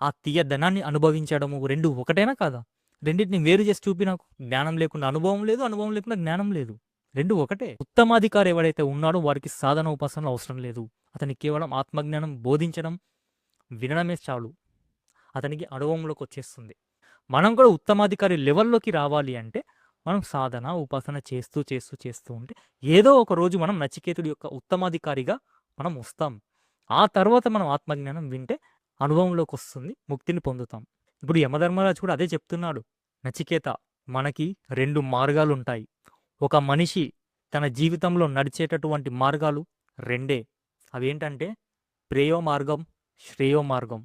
ఆ తీయదనాన్ని అనుభవించడము 2 ఒకటేనా కాదా? రెండింటిని వేరు చేసి చూపి నాకు. జ్ఞానం లేకుండా అనుభవం లేదు, అనుభవం లేకుండా జ్ఞానం లేదు. 2 ఒకటే. ఉత్తమాధికారి ఎవరైతే ఉన్నాడో వారికి సాధన ఉపాసనలు అవసరం లేదు. అతనికి కేవలం ఆత్మజ్ఞానం బోధించడం, వినడమే చాలు. అతనికి అనుభవంలోకి వచ్చేస్తుంది. మనం కూడా ఉత్తమాధికారి లెవెల్లోకి రావాలి అంటే మనం సాధన ఉపాసన చేస్తూ చేస్తూ చేస్తూ ఉంటే ఏదో ఒక రోజు మనం నచికేతుడి యొక్క ఉత్తమాధికారిగా మనం వస్తాం. ఆ తర్వాత మనం ఆత్మజ్ఞానం వింటే అనుభవంలోకి వస్తుంది, ముక్తిని పొందుతాం. ఇప్పుడు యమధర్మరాజు కూడా అదే చెప్తున్నాడు. నచికేత, మనకి 2 మార్గాలు ఉంటాయి. ఒక మనిషి తన జీవితంలో నడిచేటటువంటి మార్గాలు 2. అవేంటంటే ప్రేయో మార్గం, శ్రేయో మార్గం.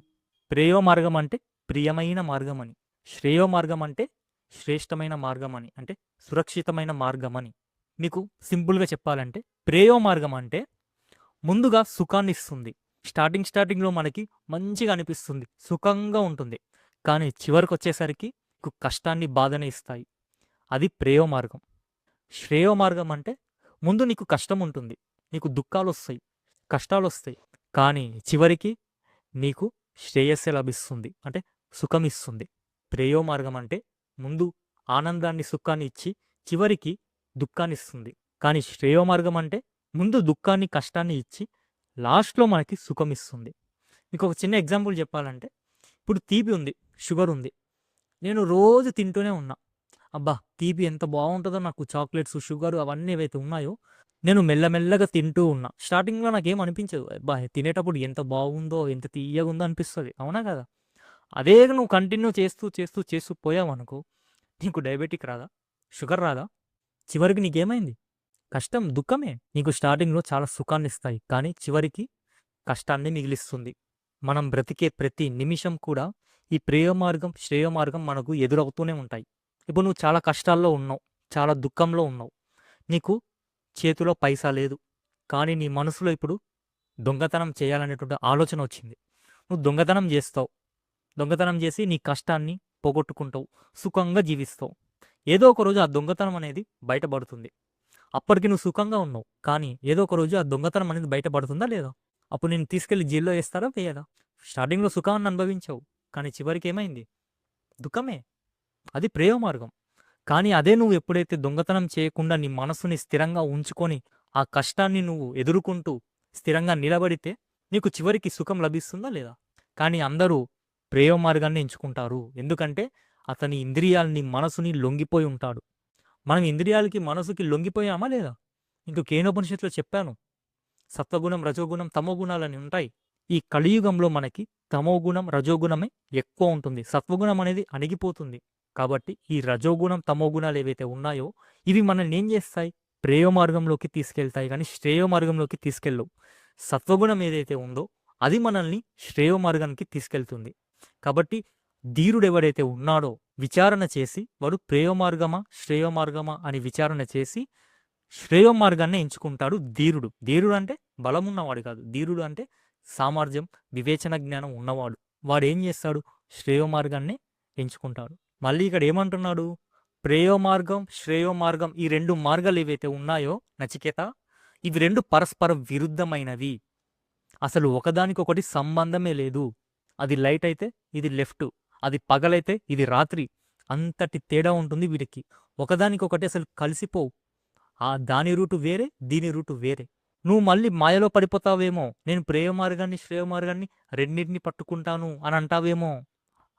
ప్రేయో మార్గం అంటే ప్రియమైన మార్గం అని, శ్రేయో మార్గం అంటే శ్రేష్టమైన మార్గం అని, అంటే సురక్షితమైన మార్గం అని. మీకు సింపుల్గా చెప్పాలంటే ప్రేయో మార్గం అంటే ముందుగా సుఖాన్ని ఇస్తుంది. స్టార్టింగ్లో మనకి మంచిగా అనిపిస్తుంది, సుఖంగా ఉంటుంది. కానీ చివరికి వచ్చేసరికి నీకు కష్టాన్ని బాధని ఇస్తాయి. అది ప్రేయో మార్గం. శ్రేయో మార్గం అంటే ముందు నీకు కష్టం ఉంటుంది, నీకు దుఃఖాలు వస్తాయి, కష్టాలు వస్తాయి. కానీ చివరికి నీకు శ్రేయస్సే లభిస్తుంది, అంటే సుఖం ఇస్తుంది. ప్రేయో మార్గం అంటే ముందు ఆనందాన్ని సుఖాన్ని ఇచ్చి చివరికి దుఃఖాన్ని ఇస్తుంది. కానీ శ్రేయో మార్గం అంటే ముందు దుఃఖాన్ని కష్టాన్ని ఇచ్చి లాస్ట్లో మనకి సుఖం ఇస్తుంది. మీకు ఒక చిన్న ఎగ్జాంపుల్ చెప్పాలంటే, ఇప్పుడు తీపి ఉంది, షుగర్ ఉంది. నేను రోజు తింటూనే ఉన్నా. అబ్బా తీపి ఎంత బాగుంటుందో, నాకు చాక్లెట్స్ షుగర్ అవన్నీ ఏవైతే ఉన్నాయో నేను మెల్లమెల్లగా తింటూ ఉన్నా. స్టార్టింగ్లో నాకేం అనిపించదు, అబ్బా తినేటప్పుడు ఎంత బాగుందో, ఎంత తీయగా ఉందో అనిపిస్తుంది, అవునా కదా? అదే నువ్వు కంటిన్యూ చేస్తూ చేస్తూ చేస్తూ పోయావు అనుకో, నీకు డయాబెటిక్ రాదా, షుగర్ రాదా? చివరికి నీకేమైంది? కష్టం, దుఃఖమే. నీకు స్టార్టింగ్లో చాలా సుఖాన్ని ఇస్తాయి, కానీ చివరికి కష్టాన్ని మిగిలిస్తుంది. మనం బ్రతికే ప్రతి నిమిషం కూడా ఈ ప్రేయ మార్గం శ్రేయ మార్గం మనకు ఎదురవుతూనే ఉంటాయి. ఇప్పుడు నువ్వు చాలా కష్టాల్లో ఉన్నావు, చాలా దుఃఖంలో ఉన్నావు, నీకు చేతిలో పైసా లేదు, కానీ నీ మనసులో ఇప్పుడు దొంగతనం చేయాలనేటువంటి ఆలోచన వచ్చింది. నువ్వు దొంగతనం చేస్తావు, దొంగతనం చేసి నీ కష్టాన్ని పోగొట్టుకుంటావు, సుఖంగా జీవిస్తావు. ఏదో ఒక రోజు ఆ దొంగతనం అనేది బయటపడుతుంది. అప్పటికి నువ్వు సుఖంగా ఉన్నావు, కానీ ఏదో ఒక రోజు ఆ దొంగతనం అనేది బయటపడుతుందా లేదా? అప్పుడు నేను తీసుకెళ్లి జైల్లో వేస్తారా వేయదా? స్టార్టింగ్లో సుఖాన్ని అనుభవించావు, కానీ చివరికి ఏమైంది? దుఃఖమే. అది ప్రేమ మార్గం. కానీ అదే నువ్వు ఎప్పుడైతే దొంగతనం చేయకుండా నీ మనసుని స్థిరంగా ఉంచుకొని ఆ కష్టాన్ని నువ్వు ఎదుర్కొంటూ స్థిరంగా నిలబడితే నీకు చివరికి సుఖం లభిస్తుందా లేదా? కానీ అందరూ ప్రేమ మార్గాన్ని ఎంచుకుంటారు. ఎందుకంటే అతని ఇంద్రియాలని మనసుని లొంగిపోయి ఉంటాడు. మనం ఇంద్రియాలకి మనసుకి లొంగిపోయామా లేదా? ఇంకో కేనోపనిషత్తులో చెప్పాను, సత్వగుణం రజోగుణం తమోగుణాలని ఉంటాయి. ఈ కలియుగంలో మనకి తమోగుణం రజోగుణమే ఎక్కువ ఉంటుంది, సత్వగుణం అనేది అణిగిపోతుంది. కాబట్టి ఈ రజోగుణం తమోగుణాలు ఏవైతే ఉన్నాయో ఇవి మనల్ని ఏం చేస్తాయి? ప్రేయ మార్గంలోకి తీసుకెళ్తాయి, కానీ శ్రేయ మార్గంలోకి తీసుకెళ్ళవు. సత్వగుణం ఏదైతే ఉందో అది మనల్ని శ్రేయ మార్గానికి తీసుకెళ్తుంది. కాబట్టి ధీరుడు ఎవడైతే ఉన్నాడో విచారణ చేసి వాడు ప్రేయ మార్గమా శ్రేయ మార్గమా అని విచారణ చేసి శ్రేయ మార్గాన్ని ఎంచుకుంటాడు ధీరుడు. ధీరుడు అంటే బలం ఉన్నవాడు కాదు, ధీరుడు అంటే సామర్థ్యం వివేచన జ్ఞానం ఉన్నవాడు. వాడు ఏం చేస్తాడు? శ్రేయ మార్గాన్ని ఎంచుకుంటాడు. మళ్ళీ ఇక్కడ ఏమంటున్నాడు? ప్రేయో మార్గం, శ్రేయో మార్గం, ఈ 2 మార్గాలు ఏవైతే ఉన్నాయో నచికేత, ఇవి 2 పరస్పర విరుద్ధమైనవి. అసలు ఒకదానికొకటి సంబంధమే లేదు. అది లైట్ అయితే ఇది లెఫ్ట్, అది పగలైతే ఇది రాత్రి. అంతటి తేడా ఉంటుంది వీటికి. ఒకదానికొకటి అసలు కలిసిపోవు. దాని రూటు వేరే, దీని రూటు వేరే. నువ్వు మళ్ళీ మాయలో పడిపోతావేమో, నేను ప్రేమ మార్గాన్ని, శ్రేయ మార్గాన్ని రెండింటిని పట్టుకుంటాను అని అంటావేమో.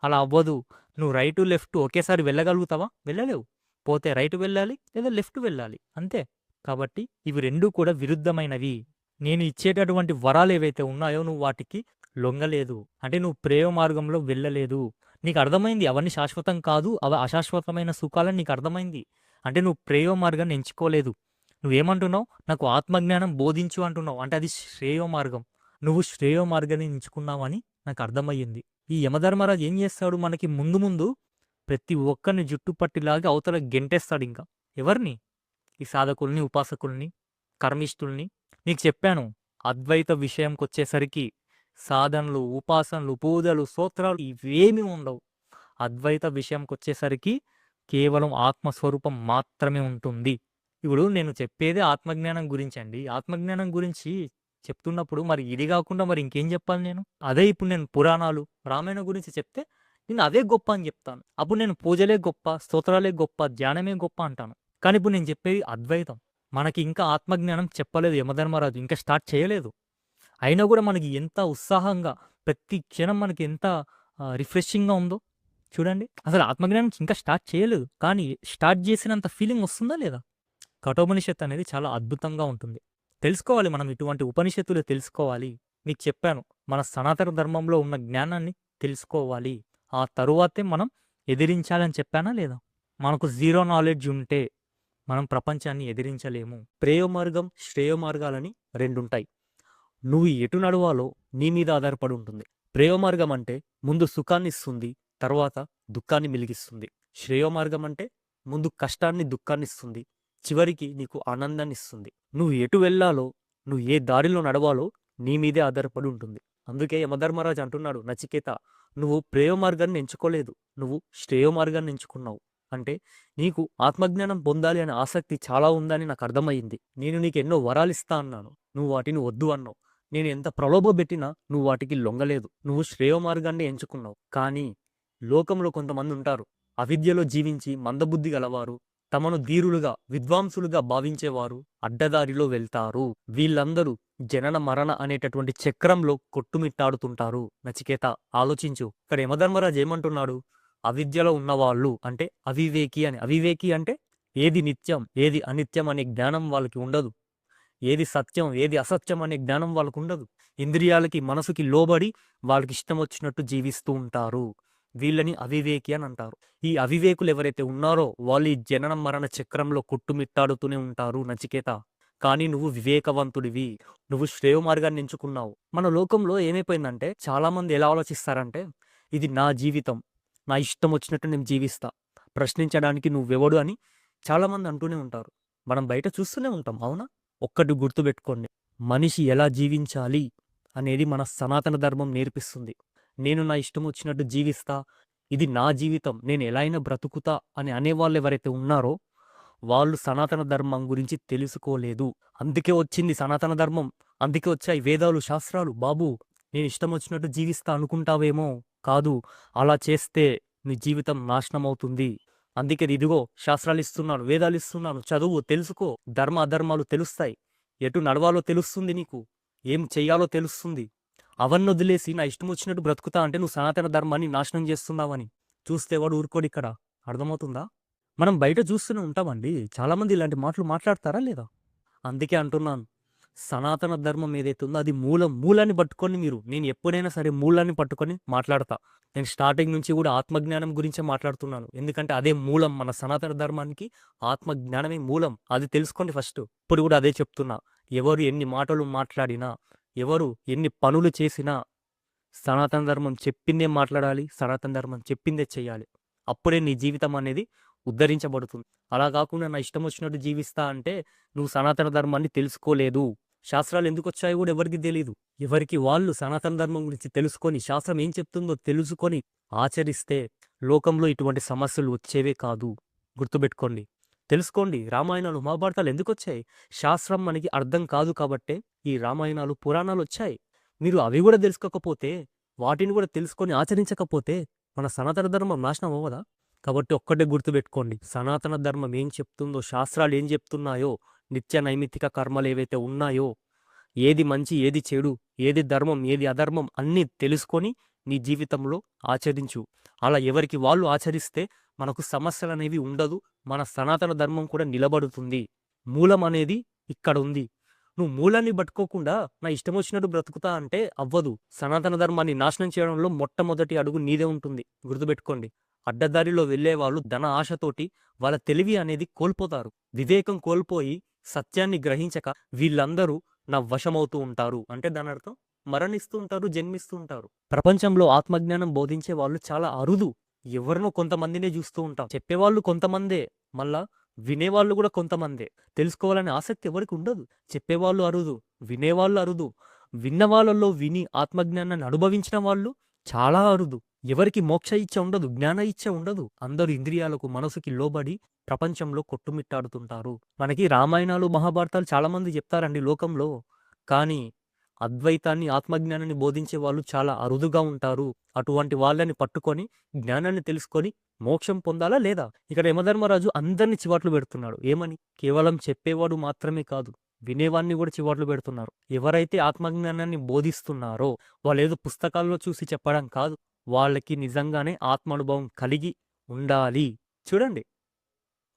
అలా అవ్వదు. నువ్వు రైటు లెఫ్ట్ ఒకేసారి వెళ్ళగలుగుతావా? వెళ్ళలేవు. పోతే రైట్ వెళ్ళాలి లేదా లెఫ్ట్ వెళ్ళాలి, అంతే. కాబట్టి ఇవి 2 కూడా విరుద్ధమైనవి. నేను ఇచ్చేటటువంటి వరాలు ఏవైతే ఉన్నాయో నువ్వు వాటికి లొంగలేదు. అంటే నువ్వు ప్రేమ మార్గంలో వెళ్ళలేదు. నీకు అర్థమైంది అవన్నీ శాశ్వతం కాదు, అవి అశాశ్వతమైన సుఖాలని నీకు అర్థమైంది. అంటే నువ్వు ప్రేమ మార్గాన్ని ఎంచుకోలేదు. నువ్వేమంటున్నావు? నాకు ఆత్మజ్ఞానం బోధించు అంటున్నావు. అంటే అది శ్రేయో మార్గం. నువ్వు శ్రేయో మార్గాన్ని ఎంచుకున్నావని నాకు అర్థమయ్యింది. ఈ యమధర్మరాజు ఏం చేస్తాడు? మనకి ముందు ముందు ప్రతి ఒక్కరిని జుట్టుపట్టిలాగా అవతల గెంటేస్తాడు. ఇంకా ఎవరిని? ఈ సాధకుల్ని, ఉపాసకుల్ని, కర్మిష్ఠుల్ని. నీకు చెప్పాను, అద్వైత విషయంకొచ్చేసరికి సాధనలు, ఉపాసనలు, పూజలు, స్తోత్రాలు ఇవేమీ ఉండవు. అద్వైత విషయంకొచ్చేసరికి కేవలం ఆత్మస్వరూపం మాత్రమే ఉంటుంది. ఇప్పుడు నేను చెప్పేదే ఆత్మజ్ఞానం గురించి అండి. ఆత్మజ్ఞానం గురించి చెప్తున్నప్పుడు మరి ఇది కాకుండా మరి ఇంకేం చెప్పాలి నేను? అదే ఇప్పుడు నేను పురాణాలు, రామాయణం గురించి చెప్తే నేను అవే గొప్ప అని చెప్తాను. అప్పుడు నేను పూజలే గొప్ప, స్తోత్రాలే గొప్ప, ధ్యానమే గొప్ప అంటాను. కానీ ఇప్పుడు నేను చెప్పేది అద్వైతం. మనకి ఇంకా ఆత్మజ్ఞానం చెప్పలేదు యమధర్మరాజు, ఇంకా స్టార్ట్ చేయలేదు. అయినా కూడా మనకి ఎంత ఉత్సాహంగా, ప్రతి క్షణం మనకి ఎంత రిఫ్రెషింగ్గా ఉందో చూడండి. అసలు ఆత్మజ్ఞానం ఇంకా స్టార్ట్ చేయలేదు, కానీ స్టార్ట్ చేసినంత ఫీలింగ్ వస్తుందా లేదా? కఠోపనిషత్తు అనేది చాలా అద్భుతంగా ఉంటుంది. తెలుసుకోవాలి మనం, ఇటువంటి ఉపనిషత్తులు తెలుసుకోవాలి. మీకు చెప్పాను, మన సనాతన ధర్మంలో ఉన్న జ్ఞానాన్ని తెలుసుకోవాలి. ఆ తరువాతే మనం ఎదిరించాలని చెప్పానా లేదా? మనకు జీరో నాలెడ్జ్ ఉంటే మనం ప్రపంచాన్ని ఎదిరించలేము. ప్రేయో మార్గం, శ్రేయో మార్గాలని 2 ఉంటాయి. నువ్వు ఎటు నడవాలో నీ మీద ఆధారపడి ఉంటుంది. ప్రేయో మార్గం అంటే ముందు సుఖాన్ని ఇస్తుంది, తర్వాత దుఃఖాన్ని మిలిగిస్తుంది. శ్రేయో మార్గం అంటే ముందు కష్టాన్ని, దుఃఖాన్ని ఇస్తుంది, చివరికి నీకు ఆనందాన్ని ఇస్తుంది. నువ్వు ఎటు వెళ్ళాలో, నువ్వు ఏ దారిలో నడవాలో నీ మీదే ఆధారపడి ఉంటుంది. అందుకే యమధర్మరాజు అంటున్నాడు, నచికేత, నువ్వు ప్రేమ మార్గాన్ని ఎంచుకోలేదు, నువ్వు శ్రేయో మార్గాన్ని ఎంచుకున్నావు. అంటే నీకు ఆత్మజ్ఞానం పొందాలి అనే ఆసక్తి చాలా ఉందని నాకు అర్థమైంది. నేను నీకు ఎన్నో వరాలు ఇస్తా అన్నాను, నువ్వు వాటిని వద్దు అన్నావు. నేను ఎంత ప్రలోభ పెట్టినా నువ్వు వాటికి లొంగలేదు. నువ్వు శ్రేయో మార్గాన్ని ఎంచుకున్నావు. కానీ లోకంలో కొంతమంది ఉంటారు, అవిద్యలో జీవించి మందబుద్ధి గలవారు, తమను ధీరులుగా, విద్వాంసులుగా భావించేవారు అడ్డదారిలో వెళ్తారు. వీళ్ళందరూ జనన మరణ అనేటటువంటి చక్రంలో కొట్టుమిట్టాడుతుంటారు. నచికేత, ఆలోచించు. ఇక్కడ యమధర్మరాజు ఏమంటున్నాడు? అవిద్యలో ఉన్నవాళ్ళు అంటే అవివేకి అని. అవివేకి అంటే ఏది నిత్యం, ఏది అనిత్యం అనే జ్ఞానం వాళ్ళకి ఉండదు. ఏది సత్యం, ఏది అసత్యం అనే జ్ఞానం వాళ్ళకు ఉండదు. ఇంద్రియాలకి, మనసుకి లోబడి వాళ్ళకి ఇష్టం వచ్చినట్టు జీవిస్తూ ఉంటారు. వీళ్ళని అవివేకి అని అంటారు. ఈ అవివేకులు ఎవరైతే ఉన్నారో వాళ్ళు ఈ జనన మరణ చక్రంలో కొట్టుమిట్టాడుతూనే ఉంటారు. నచికేత, కానీ నువ్వు వివేకవంతుడివి, నువ్వు శ్రేయో మార్గాన్ని ఎంచుకున్నావు. మన లోకంలో ఏమైపోయిందంటే, చాలా మంది ఎలా ఆలోచిస్తారంటే, ఇది నా జీవితం, నా ఇష్టం వచ్చినట్టు నేను జీవిస్తా, ప్రశ్నించడానికి నువ్వెవడు అని చాలామంది అంటూనే ఉంటారు. మనం బయట చూస్తూనే ఉంటాం, అవునా? ఒక్కటి గుర్తుపెట్టుకోండి, మనిషి ఎలా జీవించాలి అనేది మన సనాతన ధర్మం నేర్పిస్తుంది. నేను నా ఇష్టం వచ్చినట్టు జీవిస్తా, ఇది నా జీవితం, నేను ఎలా అయినా బ్రతుకుతా అని అనేవాళ్ళు ఎవరైతే ఉన్నారో వాళ్ళు సనాతన ధర్మం గురించి తెలుసుకోలేదు. అందుకే వచ్చింది సనాతన ధర్మం, అందుకే వచ్చాయి వేదాలు, శాస్త్రాలు. బాబు, నేను ఇష్టం వచ్చినట్టు జీవిస్తా అనుకుంటావేమో, కాదు, అలా చేస్తే నీ జీవితం నాశనం అవుతుంది. అందుకే ఇదిగో శాస్త్రాలు ఇస్తున్నాను, వేదాలు ఇస్తున్నాను, చదువు, తెలుసుకో. ధర్మ అధర్మాలు తెలుస్తాయి, ఎటు నడవాలో తెలుస్తుంది, నీకు ఏం చెయ్యాలో తెలుస్తుంది. అవన్నీ వదిలేసి నా ఇష్టం వచ్చినట్టు బ్రతుకుతా అంటే నువ్వు సనాతన ధర్మాన్ని నాశనం చేస్తున్నావని. చూస్తే వాడు ఊరుకోడు ఇక్కడ. అర్థమవుతుందా? మనం బయట చూస్తూనే ఉంటామండి, చాలామంది ఇలాంటి మాటలు మాట్లాడతారా లేదా? అందుకే అంటున్నాను, సనాతన ధర్మం ఏదైతే ఉందో అది మూలాన్ని పట్టుకొని నేను ఎప్పుడైనా సరే మూలాన్ని పట్టుకొని మాట్లాడతా. నేను స్టార్టింగ్ నుంచి కూడా ఆత్మజ్ఞానం గురించే మాట్లాడుతున్నాను. ఎందుకంటే అదే మూలం, మన సనాతన ధర్మానికి ఆత్మజ్ఞానమే మూలం. అది తెలుసుకోండి ఫస్ట్. ఇప్పుడు కూడా అదే చెప్తున్నా. ఎవరు ఎన్ని మాటలు మాట్లాడినా, ఎవరు ఎన్ని పనులు చేసినా సనాతన ధర్మం చెప్పిందే మాట్లాడాలి, సనాతన ధర్మం చెప్పిందే చేయాలి. అప్పుడే నీ జీవితం అనేది ఉద్ధరించబడుతుంది. అలా కాకుండా నా ఇష్టం వచ్చినట్టు జీవిస్తా అంటే నువ్వు సనాతన ధర్మాన్ని తెలుసుకోలేదు. శాస్త్రాలు ఎందుకు వచ్చాయో కూడా ఎవరికి తెలియదు. ఎవరికి వాళ్ళు సనాతన ధర్మం గురించి తెలుసుకొని, శాస్త్రం ఏం చెప్తుందో తెలుసుకొని ఆచరిస్తే లోకంలో ఇటువంటి సమస్యలు వచ్చేవే కాదు. గుర్తుపెట్టుకోండి. తెలుసుకోండి రామాయణాలు, మహాభారతాలు ఎందుకొచ్చాయి? శాస్త్రం మనకి అర్థం కాదు కాబట్టే ఈ రామాయణాలు, పురాణాలొచ్చాయి. మీరు అవి గూడా తెలుసుకోకపోతే, వాటిని గూడా తెలుసుకొని ఆచరించకపోతే మన సనాతన ధర్మం నాశనం అవ్వదా? కాబట్టి ఒక్కటే గుర్తుపెట్టుకోండి. సనాతన ధర్మం ఏం చెప్తుందో, శాస్త్రాలు ఏం చెప్తున్నాయో, నిత్య నైమిత్తిక కర్మలేవైతే ఉన్నాయో, ఏది మంచి, ఏది చెడు, ఏది ధర్మం, ఏది అధర్మం అన్నీ తెలుసుకొని నీ జీవితంలో ఆచరించు. అలా ఎవరికి వాళ్ళు ఆచరిస్తే మనకు సమస్యలనేవి ఉండదు. మన సనాతన ధర్మం కూడా నిలబడుతుంది. మూలం అనేది ఇక్కడ ఉంది. నువ్వు మూలాన్ని పట్టుకోకుండా నా ఇష్టం వచ్చినట్టు బ్రతుకుతా అంటే అవ్వదు. సనాతన ధర్మాన్ని నాశనం చేయడంలో మొట్టమొదటి అడుగు నీదే ఉంటుంది. గుర్తుపెట్టుకోండి. అడ్డదారిలో వెళ్ళేవాళ్ళు ధన ఆశతోటి వాళ్ళ తెలివి అనేది కోల్పోతారు. వివేకం కోల్పోయి సత్యాన్ని గ్రహించక వీళ్ళందరూ నా వశమవుతూ ఉంటారు. అంటే దాని అర్థం మరణిస్తూ ఉంటారు, జన్మిస్తూ ఉంటారు. ప్రపంచంలో ఆత్మజ్ఞానం బోధించే వాళ్ళు చాలా అరుదు. ఎవరినో కొంతమందినే చూస్తూ ఉంటాం. చెప్పేవాళ్ళు కొంతమందే, మళ్ళా వినేవాళ్ళు కూడా కొంతమందే. తెలుసుకోవాలనే ఆసక్తి ఎవరికి ఉండదు. చెప్పేవాళ్ళు అరుదు, వినేవాళ్ళు అరుదు. విన్న వాళ్ళలో విని ఆత్మజ్ఞానాన్ని అనుభవించిన వాళ్ళు చాలా అరుదు. ఎవరికి మోక్ష ఇచ్చ ఉండదు, జ్ఞాన ఇచ్చ ఉండదు. అందరూ ఇంద్రియాలకు, మనసుకి లోబడి ప్రపంచంలో కొట్టుమిట్టాడుతుంటారు. మనకి రామాయణాలు, మహాభారతాలు చాలామంది చెప్తారండి లోకంలో. కానీ అద్వైతాన్ని, ఆత్మజ్ఞానాన్ని బోధించే వాళ్ళు చాలా అరుదుగా ఉంటారు. అటువంటి వాళ్ళని పట్టుకొని జ్ఞానాన్ని తెలుసుకొని మోక్షం పొందాలా లేదా? ఇక్కడ యమధర్మరాజు అందరిని చివాట్లు పెడుతున్నాడు. ఏమని? కేవలం చెప్పేవాడు మాత్రమే కాదు, వినేవాడిని కూడా చివాట్లు పెడుతున్నారు. ఎవరైతే ఆత్మజ్ఞానాన్ని బోధిస్తున్నారో వాళ్ళేదో పుస్తకాల్లో చూసి చెప్పడం కాదు, వాళ్ళకి నిజంగానే ఆత్మానుభవం కలిగి ఉండాలి. చూడండి,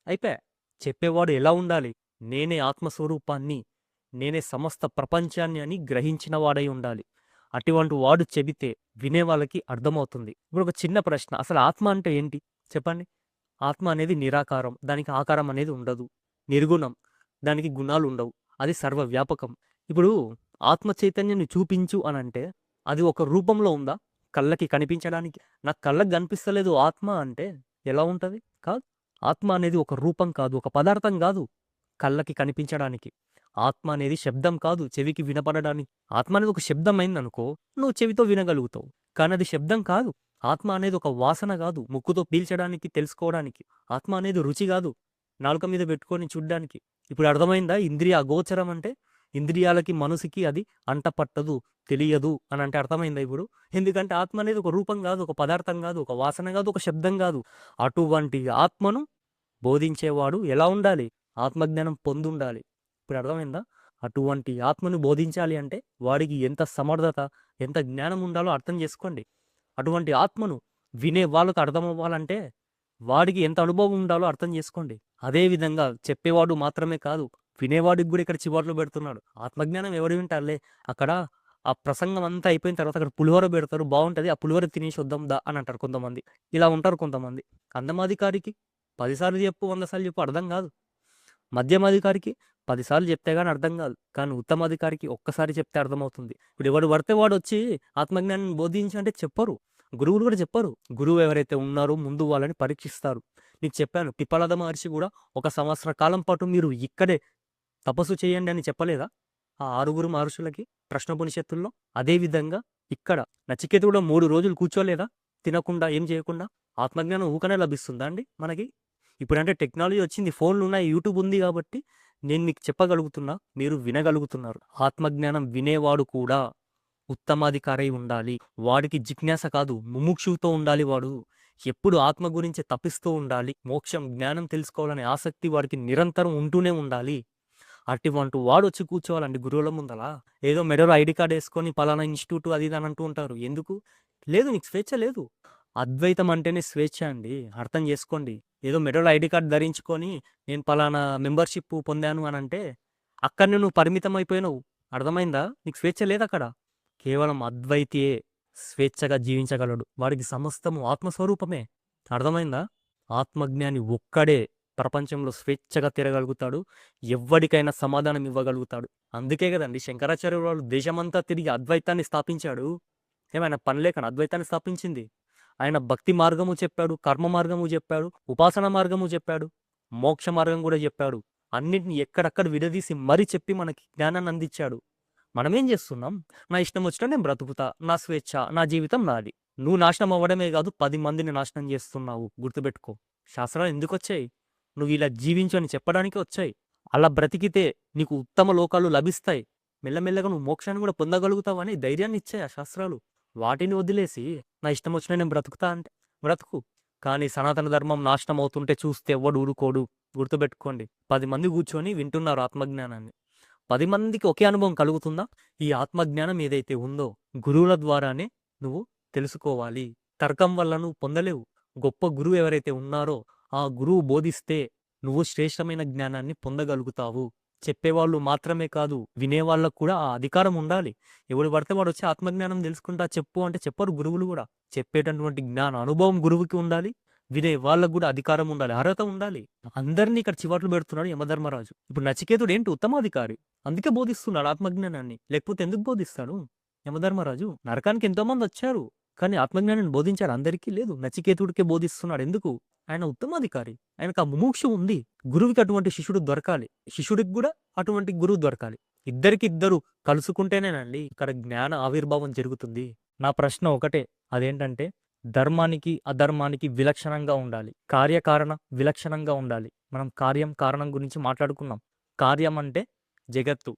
అయిపోయా. చెప్పేవాడు ఎలా ఉండాలి? నేనే ఆత్మస్వరూపాన్ని, నేనే సమస్త ప్రపంచాన్ని అని గ్రహించిన వాడై ఉండాలి. అటువంటి వాడు చెబితే వినే వాళ్ళకి అర్థమవుతుంది. ఇప్పుడు ఒక చిన్న ప్రశ్న, అసలు ఆత్మ అంటే ఏంటి చెప్పండి? ఆత్మ అనేది నిరాకారం, దానికి ఆకారం అనేది ఉండదు. నిర్గుణం, దానికి గుణాలు ఉండవు. అది సర్వవ్యాపకం. ఇప్పుడు ఆత్మ చైతన్యాన్ని చూపించు అనంటే అది ఒక రూపంలో ఉందా? కళ్ళకి కనిపించడానికి. నాకు కళ్ళకి కనిపిస్తలేదు ఆత్మ అంటే ఎలా ఉంటది? కాదు. ఆత్మ అనేది ఒక రూపం కాదు, ఒక పదార్థం కాదు కళ్ళకి కనిపించడానికి. ఆత్మ అనేది శబ్దం కాదు చెవికి వినపడడానికి. ఆత్మ అనేది ఒక శబ్దం అయిందనుకో, నువ్వు చెవితో వినగలుగుతావు. కానీ అది శబ్దం కాదు. ఆత్మ అనేది ఒక వాసన కాదు, ముక్కుతో పీల్చడానికి, తెలుసుకోవడానికి. ఆత్మ అనేది రుచి కాదు, నాలుక మీద పెట్టుకొని చూడ్డానికి. ఇప్పుడు అర్థమైందా? ఇంద్రియ అగోచరం అంటే ఇంద్రియాలకి, మనసుకి అది అంట పట్టదు, తెలియదు అని అంటే అర్థమైందా ఇప్పుడు? ఎందుకంటే ఆత్మ అనేది ఒక రూపం కాదు, ఒక పదార్థం కాదు, ఒక వాసన కాదు, ఒక శబ్దం కాదు. అటువంటి ఆత్మను బోధించేవాడు ఎలా ఉండాలి? ఆత్మజ్ఞానం పొందుండాలి. ఇప్పుడు అర్థమైందా? అటువంటి ఆత్మను బోధించాలి అంటే వాడికి ఎంత సమర్థత, ఎంత జ్ఞానం ఉండాలో అర్థం చేసుకోండి. అటువంటి ఆత్మను వినే వాళ్ళకు అర్థమవ్వాలంటే వాడికి ఎంత అనుభవం ఉండాలో అర్థం చేసుకోండి. అదేవిధంగా చెప్పేవాడు మాత్రమే కాదు, వినేవాడికి కూడా ఇక్కడ చివాట్లు పెడుతున్నాడు. ఆత్మజ్ఞానం ఎవడు వింటారులే, అక్కడ ఆ ప్రసంగం అంతా అయిపోయిన తర్వాత అక్కడ పులిహోర పెడతారు, బాగుంటది, ఆ పులిహోర తినేసి వద్దాం దా అని అంటారు కొంతమంది. ఇలా ఉంటారు కొంతమంది. అందమాధికారికి 10 సార్లు చెప్పు, 100 సార్లు చెప్పు అర్థం కాదు. మధ్యమాధికారికి 10 సార్లు చెప్తే గాని అర్థం కాదు. కానీ ఉత్తమాధికారికి ఒక్కసారి చెప్తే అర్థమవుతుంది. ఇప్పుడు ఎవడు పడితే వాడు వచ్చి ఆత్మజ్ఞానం బోధించు అంటే చెప్పరు. గురువులు కూడా చెప్పరు. గురువు ఎవరైతే ఉన్నారో ముందు వాళ్ళని పరీక్షిస్తారు. నీకు చెప్పాను, పిప్పలాద మహర్షి కూడా 1 సంవత్సర కాలం పాటు మీరు ఇక్కడే తపస్సు చేయండి అని చెప్పలేదా ఆ 6 మహర్షులకి ప్రశ్నోపనిషత్తుల్లో? అదేవిధంగా ఇక్కడ నచికేతుడు కూడా 3 రోజులు కూర్చోలేదా తినకుండా, ఏం చేయకుండా? ఆత్మజ్ఞానం ఊకనే లభిస్తుందా అండి మనకి? ఇప్పుడంటే టెక్నాలజీ వచ్చింది, ఫోన్లు ఉన్నాయి, యూట్యూబ్ ఉంది కాబట్టి నేను మీకు చెప్పగలుగుతున్నా, మీరు వినగలుగుతున్నారు. ఆత్మజ్ఞానం వినేవాడు కూడా ఉత్తమాధికారై ఉండాలి. వాడికి జిజ్ఞాస కాదు, ముముక్షువుతో ఉండాలి. వాడు ఎప్పుడు ఆత్మ గురించి తపిస్తూ ఉండాలి. మోక్షం, జ్ఞానం తెలుసుకోవాలనే ఆసక్తి వాడికి నిరంతరం ఉంటూనే ఉండాలి. అటువంటి వాడు వచ్చి కూర్చోవాలండి గురువుల ముందల. ఏదో మెడలో ఐడి కార్డ్ వేసుకొని పలానా ఇన్స్టిట్యూట్ అది ఇది అని అంటూ ఉంటారు. ఎందుకు? లేదు, నీకు స్వేచ్ఛ లేదు. అద్వైతం అంటేనే స్వేచ్ఛ అండి, అర్థం చేసుకోండి. ఏదో మెడలో ఐడి కార్డ్ ధరించుకొని నేను పలానా మెంబర్షిప్ పొందాను అని అంటే అక్కడనే నువ్వు పరిమితం అయిపోయినావు. అర్థమైందా? నీకు స్వేచ్ఛ లేదు అక్కడ. కేవలం అద్వైతియే స్వేచ్ఛగా జీవించగలడు. వాడికి సమస్తము ఆత్మస్వరూపమే. అర్థమైందా? ఆత్మజ్ఞాని ఒక్కడే ప్రపంచంలో స్వేచ్ఛగా తిరగలుగుతాడు. ఎవ్వడికైనా సమాధానం ఇవ్వగలుగుతాడు. అందుకే కదండి శంకరాచార్యుల వాళ్ళు దేశమంతా తిరిగి అద్వైతాన్ని స్థాపించాడు. ఏమైనా పనిలేకనా అద్వైతాన్ని స్థాపించింది? ఆయన భక్తి మార్గము చెప్పాడు, కర్మ మార్గము చెప్పాడు, ఉపాసన మార్గము చెప్పాడు, మోక్ష మార్గం కూడా చెప్పాడు. అన్నిటిని ఎక్కడక్కడ విడదీసి మరీ చెప్పి మనకి జ్ఞానాన్ని అందించాడు. మనమేం చేస్తున్నాం? నా ఇష్టం వచ్చినా నేను బ్రతుకుతా, నా స్వేచ్ఛ, నా జీవితం నాది. నువ్వు నాశనం అవ్వడమే కాదు 10 మందిని నాశనం చేస్తున్నావు. గుర్తుపెట్టుకో. శాస్త్రాలు ఎందుకొచ్చాయి? నువ్వు ఇలా జీవించు అని చెప్పడానికి వచ్చాయి. అలా బ్రతికితే నీకు ఉత్తమ లోకాలు లభిస్తాయి. మెల్లమెల్లగా నువ్వు మోక్షాన్ని కూడా పొందగలుగుతావని ధైర్యాన్ని ఇచ్చాయి ఆ శాస్త్రాలు. వాటిని వదిలేసి నా ఇష్టం వచ్చినా నేను బ్రతుకుతా అంటే బ్రతుకు. కానీ సనాతన ధర్మం నాశనం అవుతుంటే చూస్తే ఎవ్వడు ఊరుకోడు. గుర్తుపెట్టుకోండి. 10 మంది కూర్చొని వింటున్నారు ఆత్మజ్ఞానాన్ని. 10 మందికి ఒకే అనుభవం కలుగుతుందా? ఈ ఆత్మజ్ఞానం ఏదైతే ఉందో గురువుల ద్వారానే నువ్వు తెలుసుకోవాలి. తర్కం వల్ల నువ్వు పొందలేవు. గొప్ప గురువు ఎవరైతే ఉన్నారో ఆ గురువు బోధిస్తే నువ్వు శ్రేష్టమైన జ్ఞానాన్ని పొందగలుగుతావు. చెప్పేవాళ్ళు మాత్రమే కాదు, వినేవాళ్ళకు కూడా ఆ అధికారం ఉండాలి. ఎవడు పడితే వాడు వచ్చి ఆత్మజ్ఞానం తెలుసుకుంటా చెప్పు అంటే చెప్పరు గురువులు కూడా. చెప్పేటటువంటి జ్ఞాన అనుభవం గురువుకి ఉండాలి. వినే వాళ్ళకు కూడా అధికారం ఉండాలి, అర్హత ఉండాలి. అందరినీ ఇక్కడ చివాట్లు పెడుతున్నాడు యమధర్మరాజు. ఇప్పుడు నచికేతుడు ఏంటి ఉత్తమాధికారి, అందుకే బోధిస్తున్నాడు ఆత్మజ్ఞానాన్ని. లేకపోతే ఎందుకు బోధిస్తాడు యమధర్మరాజు? నరకానికి ఎంతో మంది వచ్చారు, కానీ ఆత్మజ్ఞానాన్ని బోధించారు అందరికీ లేదు. నచికేతుడికే బోధిస్తున్నాడు. ఎందుకు? ఆయన ఉత్తమాధికారి, ఆయనకు ఆ ముముక్ష ఉంది. గురువుకి అటువంటి శిష్యుడు దొరకాలి, శిష్యుడికి కూడా అటువంటి గురువు దొరకాలి. ఇద్దరు కలుసుకుంటేనేనండి ఇక్కడ జ్ఞాన ఆవిర్భావం జరుగుతుంది. నా ప్రశ్న ఒకటే, అదేంటంటే ధర్మానికి అధర్మానికి విలక్షణంగా ఉండాలి, కార్యకారణ విలక్షణంగా ఉండాలి. మనం కార్యం కారణం గురించి మాట్లాడుకున్నాం. కార్యం అంటే జగత్తు.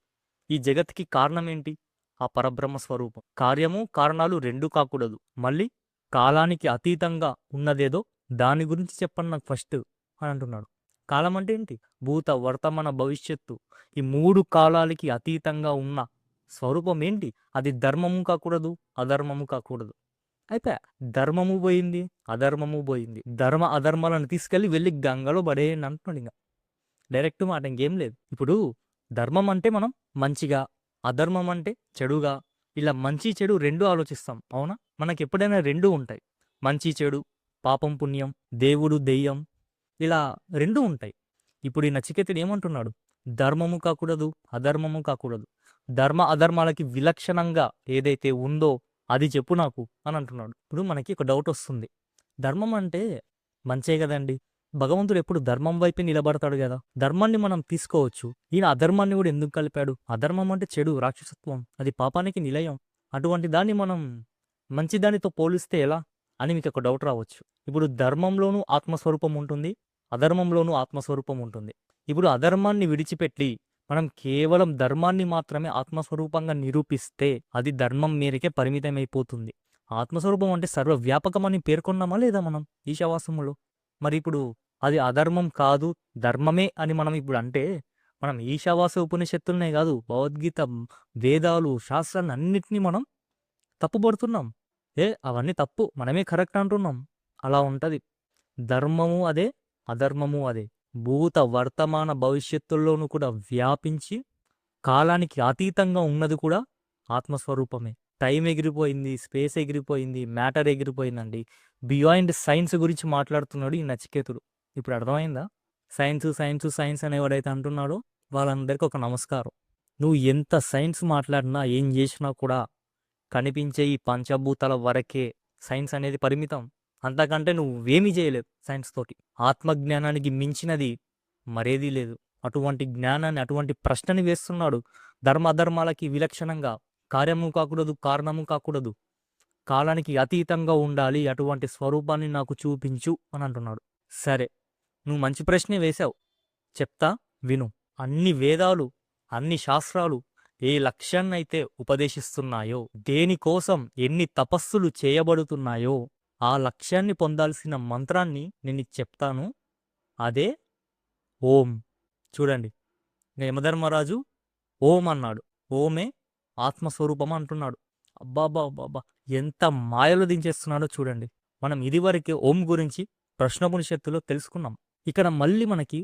ఈ జగత్తుకి కారణం ఏంటి? ఆ పరబ్రహ్మ స్వరూపం. కార్యము కారణాలు రెండు కాకూడదు. మళ్ళీ కాలానికి అతీతంగా ఉన్నదేదో దాని గురించి చెప్పండి నాకు ఫస్ట్ అని అంటున్నాడు. కాలం అంటే ఏంటి? భూత వర్తమాన భవిష్యత్తు, ఈ 3 కాలాలకి అతీతంగా ఉన్న స్వరూపం ఏంటి? అది ధర్మము కాకూడదు, అధర్మము కాకూడదు. అయితే ధర్మము పోయింది, అధర్మము పోయింది. ధర్మ అధర్మాలను తీసుకెళ్ళి వెళ్ళి గంగలో పడేయండి అంటున్నాడు. ఇంకా డైరెక్ట్ మాట, ఇంకేం లేదు. ఇప్పుడు ధర్మం అంటే మనం మంచిగా, అధర్మం అంటే చెడుగా. ఇలా మంచి చెడు రెండు ఆలోచిస్తాం, అవునా? మనకి ఎప్పుడైనా రెండు ఉంటాయి. మంచి చెడు, పాపం పుణ్యం, దేవుడు దెయ్యం, ఇలా రెండు ఉంటాయి. ఇప్పుడు ఈ నచికేతుడు ఏమంటున్నాడు? ధర్మము కాకూడదు, అధర్మము కాకూడదు. ధర్మ అధర్మాలకి విలక్షణంగా ఏదైతే ఉందో అది చెప్పు నాకు అని అంటున్నాడు. ఇప్పుడు మనకి ఒక డౌట్ వస్తుంది, ధర్మం అంటే మంచే కదండి, భగవంతుడు ఎప్పుడు ధర్మం వైపే నిలబడతాడు కదా, ధర్మాన్ని మనం తీసుకోవచ్చు. ఈయన అధర్మాన్ని కూడా ఎందుకు కలిపాడు? అధర్మం అంటే చెడు, రాక్షసత్వం, అది పాపానికి నిలయం. అటువంటి దాన్ని మనం మంచి దానితో పోలిస్తే ఎలా అని మీకు ఒక డౌట్ రావచ్చు. ఇప్పుడు ధర్మంలోనూ ఆత్మస్వరూపం ఉంటుంది, అధర్మంలోనూ ఆత్మస్వరూపం ఉంటుంది. ఇప్పుడు అధర్మాన్ని విడిచిపెట్టి మనం కేవలం ధర్మాన్ని మాత్రమే ఆత్మస్వరూపంగా నిరూపిస్తే అది ధర్మం మేరకే పరిమితమైపోతుంది. ఆత్మస్వరూపం అంటే సర్వవ్యాపకమని పేర్కొన్నామా లేదా మనం ఈశావాసములో? మరి ఇప్పుడు అది అధర్మం కాదు, ధర్మమే అని మనం ఇప్పుడు అంటే మనం ఈశావాస ఉపనిషత్తులనే కాదు, భగవద్గీత, వేదాలు, శాస్త్రాన్ని అన్నిటినీ మనం తప్పుపడుతున్నాం. అవన్నీ తప్పు, మనమే కరెక్ట్ అంటున్నాం. అలా ఉంటుంది. ధర్మము అదే, అధర్మము అదే. భూత వర్తమాన భవిష్యత్తుల్లోనూ కూడా వ్యాపించి కాలానికి అతీతంగా ఉన్నది కూడా ఆత్మస్వరూపమే. టైం ఎగిరిపోయింది, స్పేస్ ఎగిరిపోయింది, మ్యాటర్ ఎగిరిపోయిందండి. బియాండ్ సైన్స్ గురించి మాట్లాడుతున్నాడు ఈ నచికేతుడు. ఇప్పుడు అర్థమైందా? సైన్స్ సైన్స్ సైన్స్ అనేవాడైతే అంటున్నాడో వాళ్ళందరికీ ఒక నమస్కారం. నువ్వు ఎంత సైన్స్ మాట్లాడినా ఏం చేసినా కూడా కనిపించే ఈ పంచభూతాల వరకే సైన్స్ అనేది పరిమితం. అంతకంటే నువ్వేమీ చేయలేవు సైన్స్ తోటి. ఆత్మజ్ఞానానికి మించినది మరేదీ లేదు. అటువంటి జ్ఞానాన్ని, అటువంటి ప్రశ్నని వేస్తున్నాడు. ధర్మ అధర్మాలకి విలక్షణంగా కార్యము కాకూడదు, కారణము కాకూడదు, కాలానికి అతీతంగా ఉండాలి, అటువంటి స్వరూపాన్ని నాకు చూపించు అని అంటున్నాడు. సరే, నువ్వు మంచి ప్రశ్నే వేశావు, చెప్తా విను. అన్ని వేదాలు, అన్ని శాస్త్రాలు ఏ లక్ష్యాన్నైతే ఉపదేశిస్తున్నాయో, దేనికోసం ఎన్ని తపస్సులు చేయబడుతున్నాయో ఆ లక్ష్యాన్ని పొందాల్సిన మంత్రాన్ని నేను చెప్తాను. అదే ఓం. చూడండి, యమధర్మరాజు ఓం అన్నాడు. ఓమే ఆత్మస్వరూపం అంటున్నాడు. అబ్బాబ్బా, ఎంత మాయలు దించేస్తున్నాడో చూడండి. మనం ఇదివరకే ఓం గురించి ప్రశ్నోపనిషత్తులో తెలుసుకున్నాం. ఇక్కడ మళ్ళీ మనకి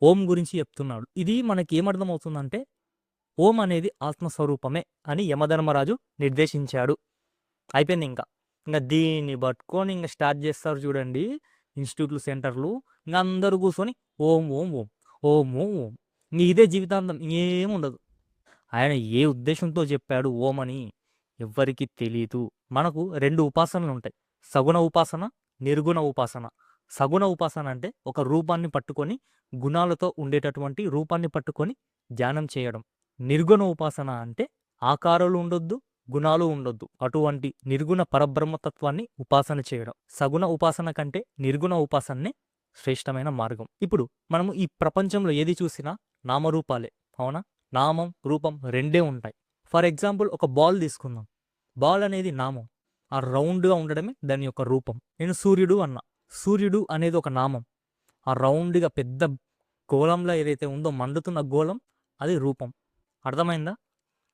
ఓం గురించి చెప్తున్నాడు. ఇది మనకి ఏమర్థమవుతుందంటే ఓం అనేది ఆత్మస్వరూపమే అని యమధర్మరాజు నిర్దేశించాడు. అయిపోయింది. ఇంకా దీన్ని పట్టుకొని ఇంకా స్టార్ట్ చేస్తారు చూడండి ఇన్స్టిట్యూట్లు, సెంటర్లు. ఇంకా అందరూ కూర్చొని ఓం ఓం ఓం ఓం ఓం ఓం, ఇంక ఇదే జీవితాంతం, ఇంకేముండదు. ఆయన ఏ ఉద్దేశంతో చెప్పాడు ఓం అని ఎవ్వరికీ తెలీదు. మనకు 2 ఉపాసనలు ఉంటాయి, సగుణ ఉపాసన, నిర్గుణ ఉపాసన. సగుణ ఉపాసన అంటే ఒక రూపాన్ని పట్టుకొని, గుణాలతో ఉండేటటువంటి రూపాన్ని పట్టుకొని ధ్యానం చేయడం. నిర్గుణ ఉపాసన అంటే ఆకారాలు ఉండొద్దు, గుణాలు ఉండొద్దు. అటువంటి నిర్గుణ పరబ్రహ్మతత్వాన్ని ఉపాసన చేయడం. సగుణ ఉపాసన కంటే నిర్గుణ ఉపాసనే శ్రేష్టమైన మార్గం. ఇప్పుడు మనము ఈ ప్రపంచంలో ఏది చూసినా నామరూపాలే. అవునా? నామం, రూపం రెండే ఉంటాయి. ఫర్ ఎగ్జాంపుల్ ఒక బాల్ తీసుకుందాం. బాల్ అనేది నామం. ఆ రౌండ్‌గా ఉండడమే దాని యొక్క రూపం. నేను సూర్యుడు అన్నా. సూర్యుడు అనేది ఒక నామం. ఆ రౌండ్‌గా పెద్ద గోళంలా ఏదైతే ఉందో మండుతున్న గోళం అది రూపం. అర్థమైందా?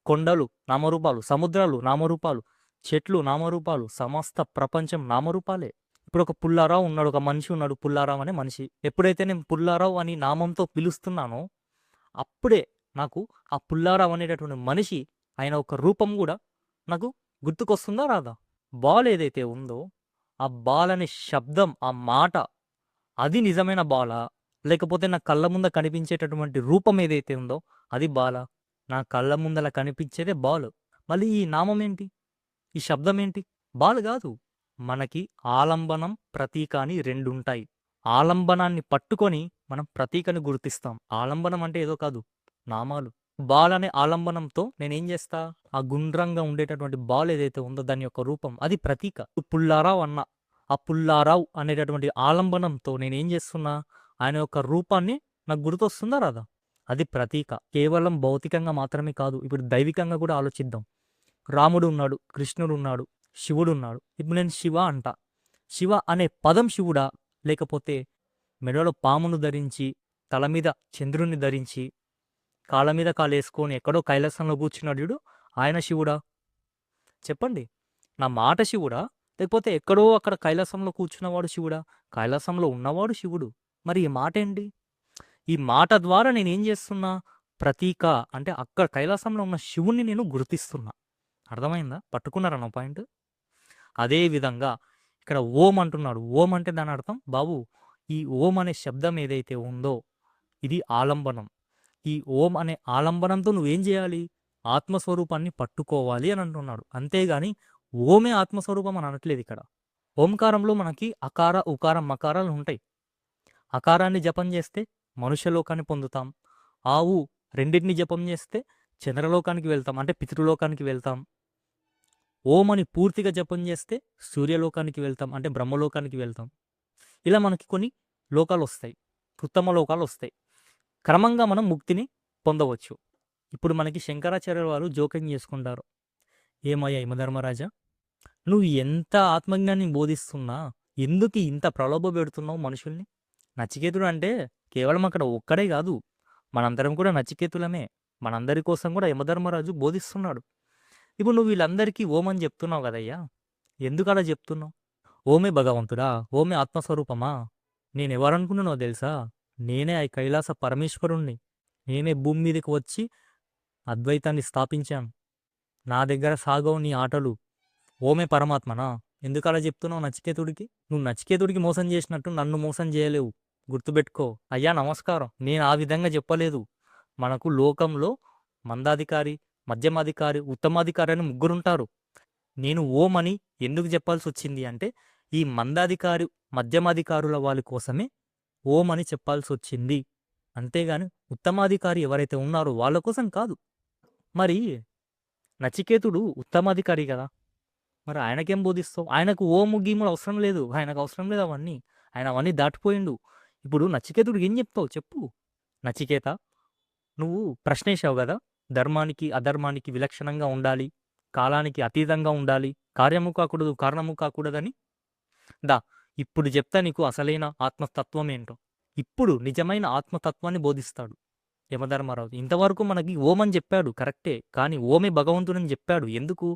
కొండలు నామరూపాలు, సముద్రాలు నామరూపాలు, చెట్లు నామరూపాలు, సమస్త ప్రపంచం నామరూపాలే. ఇప్పుడు ఒక పుల్లారావు ఉన్నాడు. ఒక మనిషి ఉన్నాడు. పుల్లారావు అనే మనిషి. ఎప్పుడైతే నేను పుల్లారావు అని నామంతో పిలుస్తున్నానో అప్పుడే నాకు ఆ పుల్లారావు అనేటటువంటి మనిషి ఆయన ఒక రూపం కూడా నాకు గుర్తుకొస్తుందా రాదా? బాల్ ఏదైతే ఉందో ఆ బాల్ అనే శబ్దం, ఆ మాట అది నిజమైన బాలా? లేకపోతే నా కళ్ళ ముంద కనిపించేటటువంటి రూపం ఏదైతే ఉందో అది బాలా? నా కళ్ళ ముందల కనిపించేదే బాల్. మళ్ళీ ఈ నామం ఏంటి? ఈ శబ్దం ఏంటి? బాల్ గాదు. మనకి ఆలంబనం, ప్రతీక అని రెండుంటాయి. ఆలంబనాన్ని పట్టుకొని మనం ప్రతీకని గుర్తిస్తాం. ఆలంబనం అంటే ఏదో కాదు, నామాలు. బాల్ అనే ఆలంబనంతో నేనేం చేస్తా? ఆ గుండ్రంగా ఉండేటటువంటి బాల్ ఏదైతే ఉందో దాని యొక్క రూపం అది ప్రతీక. పుల్లారావు అన్న ఆ పుల్లారావు అనేటటువంటి ఆలంబనంతో నేనేం చేస్తున్నా? ఆయన యొక్క రూపాన్ని నాకు గుర్తొస్తుందా రాదా? అది ప్రతీక. కేవలం భౌతికంగా మాత్రమే కాదు. ఇప్పుడు దైవికంగా కూడా ఆలోచిద్దాం. రాముడు ఉన్నాడు, కృష్ణుడు ఉన్నాడు, శివుడు ఉన్నాడు. ఇప్పుడు నేను శివ అంటా. శివ అనే పదం శివుడా? లేకపోతే మెడలో పామును ధరించి, తల మీద చంద్రుని ధరించి, కాళ్ళ మీద కాలేసుకొని ఎక్కడో కైలాసంలో కూర్చున్నాడు చూడు, ఆయన శివుడా? చెప్పండి. నా మాట శివుడా? లేకపోతే ఎక్కడో అక్కడ కైలాసంలో కూర్చున్నవాడు శివుడా? కైలాసంలో ఉన్నవాడు శివుడు. మరి ఈ మాట ఏంటి? ఈ మాట ద్వారా నేనేం చేస్తున్నా? ప్రతీక అంటే అక్కడ కైలాసంలో ఉన్న శివుణ్ణి నేను గుర్తిస్తున్నా. అర్థమైందా? పట్టుకున్నారా నా పాయింట్? అదే విధంగా ఇక్కడ ఓం అంటున్నాడు. ఓం అంటే దాని అర్థం బాబు ఈ ఓం అనే శబ్దం ఏదైతే ఉందో ఇది ఆలంబనం. ఈ ఓం అనే ఆలంబనంతో నువ్వేం చేయాలి? ఆత్మస్వరూపాన్ని పట్టుకోవాలి అని అంటున్నాడు. అంతేగాని ఓమే ఆత్మస్వరూపం అని అనట్లేదు ఇక్కడ. ఓంకారంలో మనకి అకార, ఉకార, మకారాలు ఉంటాయి. అకారాన్ని జపం చేస్తే మనుష్యలోకాన్ని పొందుతాం. ఆవు రెండింటిని జపం చేస్తే చంద్రలోకానికి వెళ్తాం, అంటే పితృలోకానికి వెళ్తాం. ఓం అని పూర్తిగా జపం చేస్తే సూర్యలోకానికి వెళ్తాం, అంటే బ్రహ్మలోకానికి వెళ్తాం. ఇలా మనకి కొన్ని లోకాలు వస్తాయి, ఉత్తమ లోకాలు వస్తాయి. క్రమంగా మనం ముక్తిని పొందవచ్చు. ఇప్పుడు మనకి శంకరాచార్యుల వారు జోక్యం చేసుకుంటారు. ఏమయ్యా యమధర్మరాజా, నువ్వు ఎంత ఆత్మజ్ఞాన్ని బోధిస్తున్నా ఎందుకు ఇంత ప్రలోభ పెడుతున్నావు మనుషుల్ని? నచికేతుడు అంటే కేవలం అక్కడ ఒక్కడే కాదు, మనందరం కూడా నచికేతులమే. మనందరి కోసం కూడా యమధర్మరాజు బోధిస్తున్నాడు. ఇప్పుడు నువ్వు వీళ్ళందరికీ ఓం అని చెప్తున్నావు కదయ్యా, ఎందుకు అలా చెప్తున్నావు? ఓమే భగవంతుడా? ఓమే ఆత్మస్వరూపమా? నేనెవరనుకున్నానో తెలుసా? నేనే ఆ కైలాస పరమేశ్వరుణ్ణి. నేనే భూమి మీదకి వచ్చి అద్వైతాన్ని స్థాపించాను. నా దగ్గర సాగవు నీ ఆటలు. ఓమే పరమాత్మనా? ఎందుకలా చెప్తున్నావు నచికేతుడికి? నువ్వు నచికేతుడికి మోసం చేసినట్టు నన్ను మోసం చేయలేవు. గుర్తుపెట్టుకో. అయ్యా నమస్కారం. నేను ఆ విధంగా చెప్పలేదు. మనకు లోకంలో మందాధికారి, మధ్యమాధికారి, ఉత్తమాధికారి అని ముగ్గురుంటారు. నేను ఓం అని ఎందుకు చెప్పాల్సి వచ్చింది అంటే ఈ మందాధికారి, మధ్యమాధికారుల వాళ్ళ కోసమే ఓం అని చెప్పాల్సి వచ్చింది. అంతేగాని ఉత్తమాధికారి ఎవరైతే ఉన్నారో వాళ్ళ కోసం కాదు. మరి నచికేతుడు ఉత్తమాధికారి కదా, మరి ఆయనకేం బోధిస్తావు? ఆయనకు ఓము గీములు అవసరం లేదు. ఆయనకు అవసరం లేదు అవన్నీ. ఆయన అవన్నీ దాటిపోయిండు. ఇప్పుడు నచికేతుడికి ఏం చెప్తావు చెప్పు? నచికేత, నువ్వు ప్రశ్నేశావు కదా, ధర్మానికి అధర్మానికి విలక్షణంగా ఉండాలి, కాలానికి అతీతంగా ఉండాలి, కార్యము కాకూడదు కారణము కాకూడదని. దా ఇప్పుడు చెప్తా నీకు అసలైన ఆత్మతత్వం ఏంటో. ఇప్పుడు నిజమైన ఆత్మతత్వాన్ని బోధిస్తాడు యమధర్మరాజు. ఇంతవరకు మనకి ఓం అని చెప్పాడు కరెక్టే, కానీ ఓమే భగవంతుడని చెప్పాడు. ఎందుకు?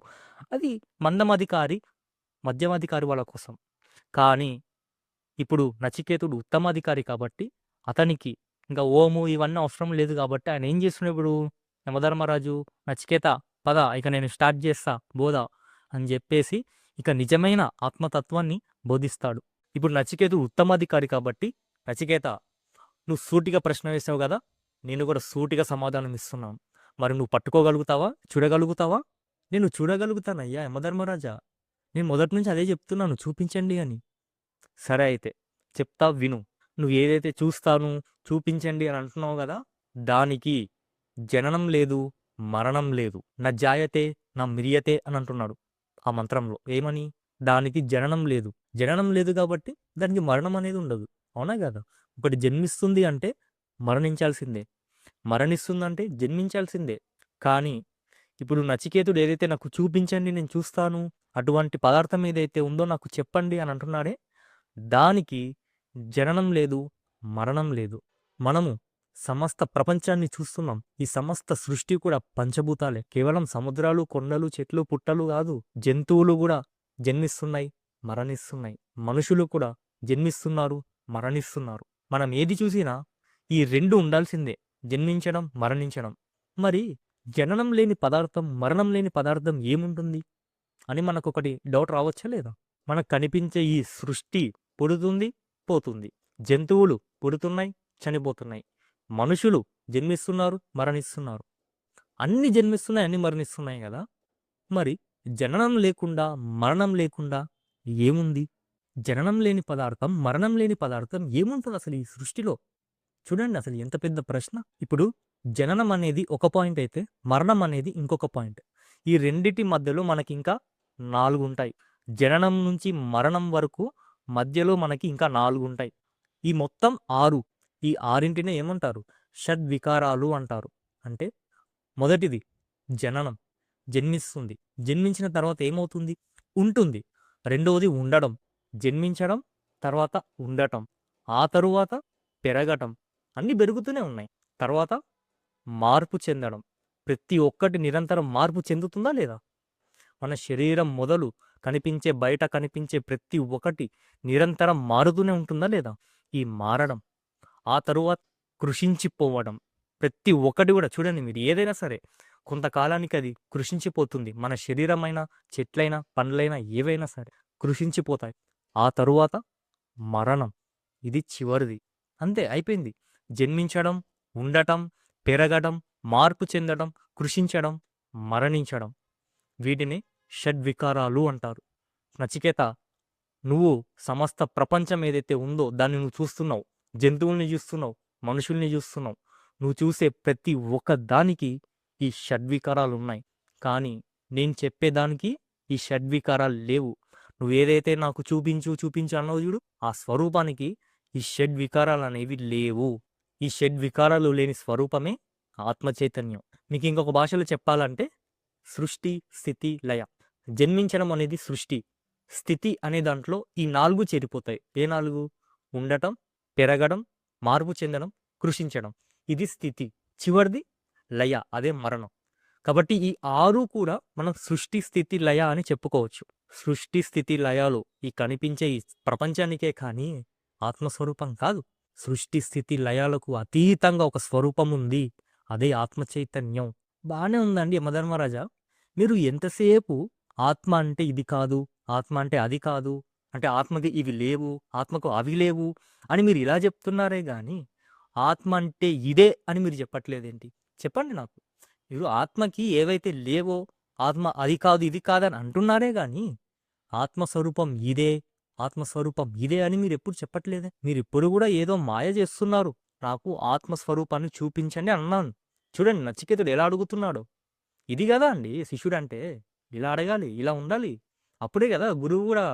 అది మందమాధికారి, మధ్యమాధికారి వాళ్ళ కోసం. కానీ ఇప్పుడు నచికేతుడు ఉత్తమాధికారి కాబట్టి అతనికి ఇంకా ఓము ఇవన్నీ అవసరం లేదు కాబట్టి ఆయన ఏం చేస్తున్నాడు ఇప్పుడు? యమధర్మరాజు, నచికేత పద ఇక నేను స్టార్ట్ చేస్తా బోధ అని చెప్పేసి ఇక నిజమైన ఆత్మతత్వాన్ని బోధిస్తాడు. ఇప్పుడు నచికేతుడు ఉత్తమాధికారి కాబట్టి, నచికేత నువ్వు సూటిగా ప్రశ్న వేసావు కదా, నేను కూడా సూటిగా సమాధానం ఇస్తున్నాను. మరి నువ్వు పట్టుకోగలుగుతావా? చూడగలుగుతావా? నేను చూడగలుగుతానయ్యా యమధర్మరాజా. నేను మొదటి నుంచి అదే చెప్తున్నాను, చూపించండి అని. సరే అయితే చెప్తా విను. నువ్వు ఏదైతే చూస్తాను, చూపించండి అని అంటున్నావు కదా, దానికి జననం లేదు, మరణం లేదు. న జాయతే న మ్రియతే అని అంటున్నాడు ఆ మంత్రంలో. ఏమని? దానికి జననం లేదు. జననం లేదు కాబట్టి దానికి మరణం అనేది ఉండదు. అవునా కదా? ఒకటి జన్మిస్తుంది అంటే మరణించాల్సిందే. మరణిస్తుందంటే జన్మించాల్సిందే. కానీ ఇప్పుడు నచికేతుడు ఏదైతే నాకు చూపించండి నేను చూస్తాను, అటువంటి పదార్థం ఏదైతే ఉందో నాకు చెప్పండి అని అంటున్నాడే, దానికి జననం లేదు, మరణం లేదు. మనము సమస్త ప్రపంచాన్ని చూస్తున్నాం. ఈ సమస్త సృష్టి కూడా పంచభూతాలే. కేవలం సముద్రాలు, కొండలు, చెట్లు, పుట్టలు కాదు. జంతువులు కూడా జన్మిస్తున్నాయి, మరణిస్తున్నాయి. మనుషులు కూడా జన్మిస్తున్నారు, మరణిస్తున్నారు. మనం ఏది చూసినా ఈ రెండు ఉండాల్సిందే. జన్మించడం, మరణించడం. మరి జననం లేని పదార్థం, మరణం లేని పదార్థం ఏముంటుంది అని మనకొకటి డౌట్ రావచ్చా లేదా? మనకు కనిపించే ఈ సృష్టి పుడుతుంది, పోతుంది. జంతువులు పుడుతున్నాయి, చనిపోతున్నాయి. మనుషులు జన్మిస్తున్నారు, మరణిస్తున్నారు. అన్ని జన్మిస్తున్నాయి, అన్ని మరణిస్తున్నాయి కదా. మరి జననం లేకుండా, మరణం లేకుండా ఏముంది? జననం లేని పదార్థం, మరణం లేని పదార్థం ఏముంటుంది అసలు ఈ సృష్టిలో? చూడండి అసలు ఎంత పెద్ద ప్రశ్న. ఇప్పుడు జననం అనేది ఒక పాయింట్ అయితే, మరణం అనేది ఇంకొక పాయింట్. ఈ రెండిటి మధ్యలో మనకి ఇంకా 4 ఉంటాయి. జననం నుంచి మరణం వరకు మధ్యలో మనకి ఇంకా 4 ఉంటాయి. ఈ మొత్తం 6. ఈ 6ంటినే ఏమంటారు? షడ్వికారాలు అంటారు. అంటే మొదటిది జననం, జన్మిస్తుంది. జన్మించిన తర్వాత ఏమవుతుంది? ఉంటుంది. రెండవది ఉండడం, జన్మించడం, తర్వాత ఉండటం, ఆ తరువాత పెరగటం. అన్నీ పెరుగుతూనే ఉన్నాయి. తర్వాత మార్పు చెందడం. ప్రతి ఒక్కటి నిరంతరం మార్పు చెందుతుందా లేదా? మన శరీరం మొదలు కనిపించే, బయట కనిపించే ప్రతి ఒక్కటి నిరంతరం మారుతూనే ఉంటుందా లేదా? ఈ మారడం, ఆ తరువాత కృషించిపోవడం. ప్రతి ఒక్కటి కూడా చూడండి, మీరు ఏదైనా సరే కొంతకాలానికి అది కృషించిపోతుంది. మన శరీరమైనా, చెట్లైనా, పండ్లైనా ఏవైనా సరే కృషించిపోతాయి. ఆ తరువాత మరణం. ఇది చివరిది. అంతే, అయిపోయింది. జన్మించడం, ఉండటం, పెరగడం, మార్పు చెందడం, కృషించడం, మరణించడం. వీటిని షడ్వికారాలు అంటారు. నచికేత, నువ్వు సమస్త ప్రపంచం ఏదైతే ఉందో దాన్ని నువ్వు చూస్తున్నావు. జంతువుల్ని చూస్తున్నావు, మనుషుల్ని చూస్తున్నావు. నువ్వు చూసే ప్రతి ఒక్క దానికి ఈ షడ్వికారాలు ఉన్నాయి. కానీ నేను చెప్పేదానికి ఈ షడ్వికారాలు లేవు. నువ్వు ఏదైతే నాకు చూపించు చూపించు అన్నావు చూడు, ఆ స్వరూపానికి ఈ షడ్వికారాలు అనేవి లేవు. ఈ షడ్వికారాలు లేని స్వరూపమే ఆత్మ చైతన్యం. మీకు ఇంకొక భాషలో చెప్పాలంటే సృష్టి, స్థితి, లయ. జన్మించడం అనేది సృష్టి. స్థితి అనే దాంట్లో ఈ 4 చేరిపోతాయి. ఏ 4? ఉండటం, పెరగడం, మార్పు చెందడం, కృషించడం. ఇది స్థితి. చివరిది లయ, అదే మరణం. కాబట్టి ఈ 6 కూడా మనం సృష్టి, స్థితి, లయ అని చెప్పుకోవచ్చు. సృష్టి, స్థితి, లయాలు ఈ కనిపించే ఈ ప్రపంచానికే కానీ ఆత్మస్వరూపం కాదు. సృష్టి, స్థితి, లయాలకు అతీతంగా ఒక స్వరూపం ఉంది. అదే ఆత్మ చైతన్యం. బాగానే ఉందండి యమధర్మరాజా. మీరు ఎంతసేపు ఆత్మ అంటే ఇది కాదు, ఆత్మ అంటే అది కాదు, అంటే ఆత్మకి ఇవి లేవు, ఆత్మకు అవి లేవు అని మీరు ఇలా చెప్తున్నారే గాని ఆత్మ అంటే ఇదే అని మీరు చెప్పట్లేదేంటి? చెప్పండి నాకు. మీరు ఆత్మకి ఏవైతే లేవో, ఆత్మ అది కాదు, ఇది కాదని అంటున్నారే గాని ఆత్మస్వరూపం ఇదే, ఆత్మస్వరూపం ఇదే అని మీరు ఎప్పుడు చెప్పట్లేదే. మీరు ఇప్పుడు కూడా ఏదో మాయ చేస్తున్నారు. నాకు ఆత్మస్వరూపాన్ని చూపించండి అన్నాను. చూడండి నచికేతుడు ఎలా అడుగుతున్నాడు. ఇది కదా అండి శిష్యుడంటే. ఇలా అడగాలి, ఇలా ఉండాలి. అప్పుడే కదా గురువు కూడా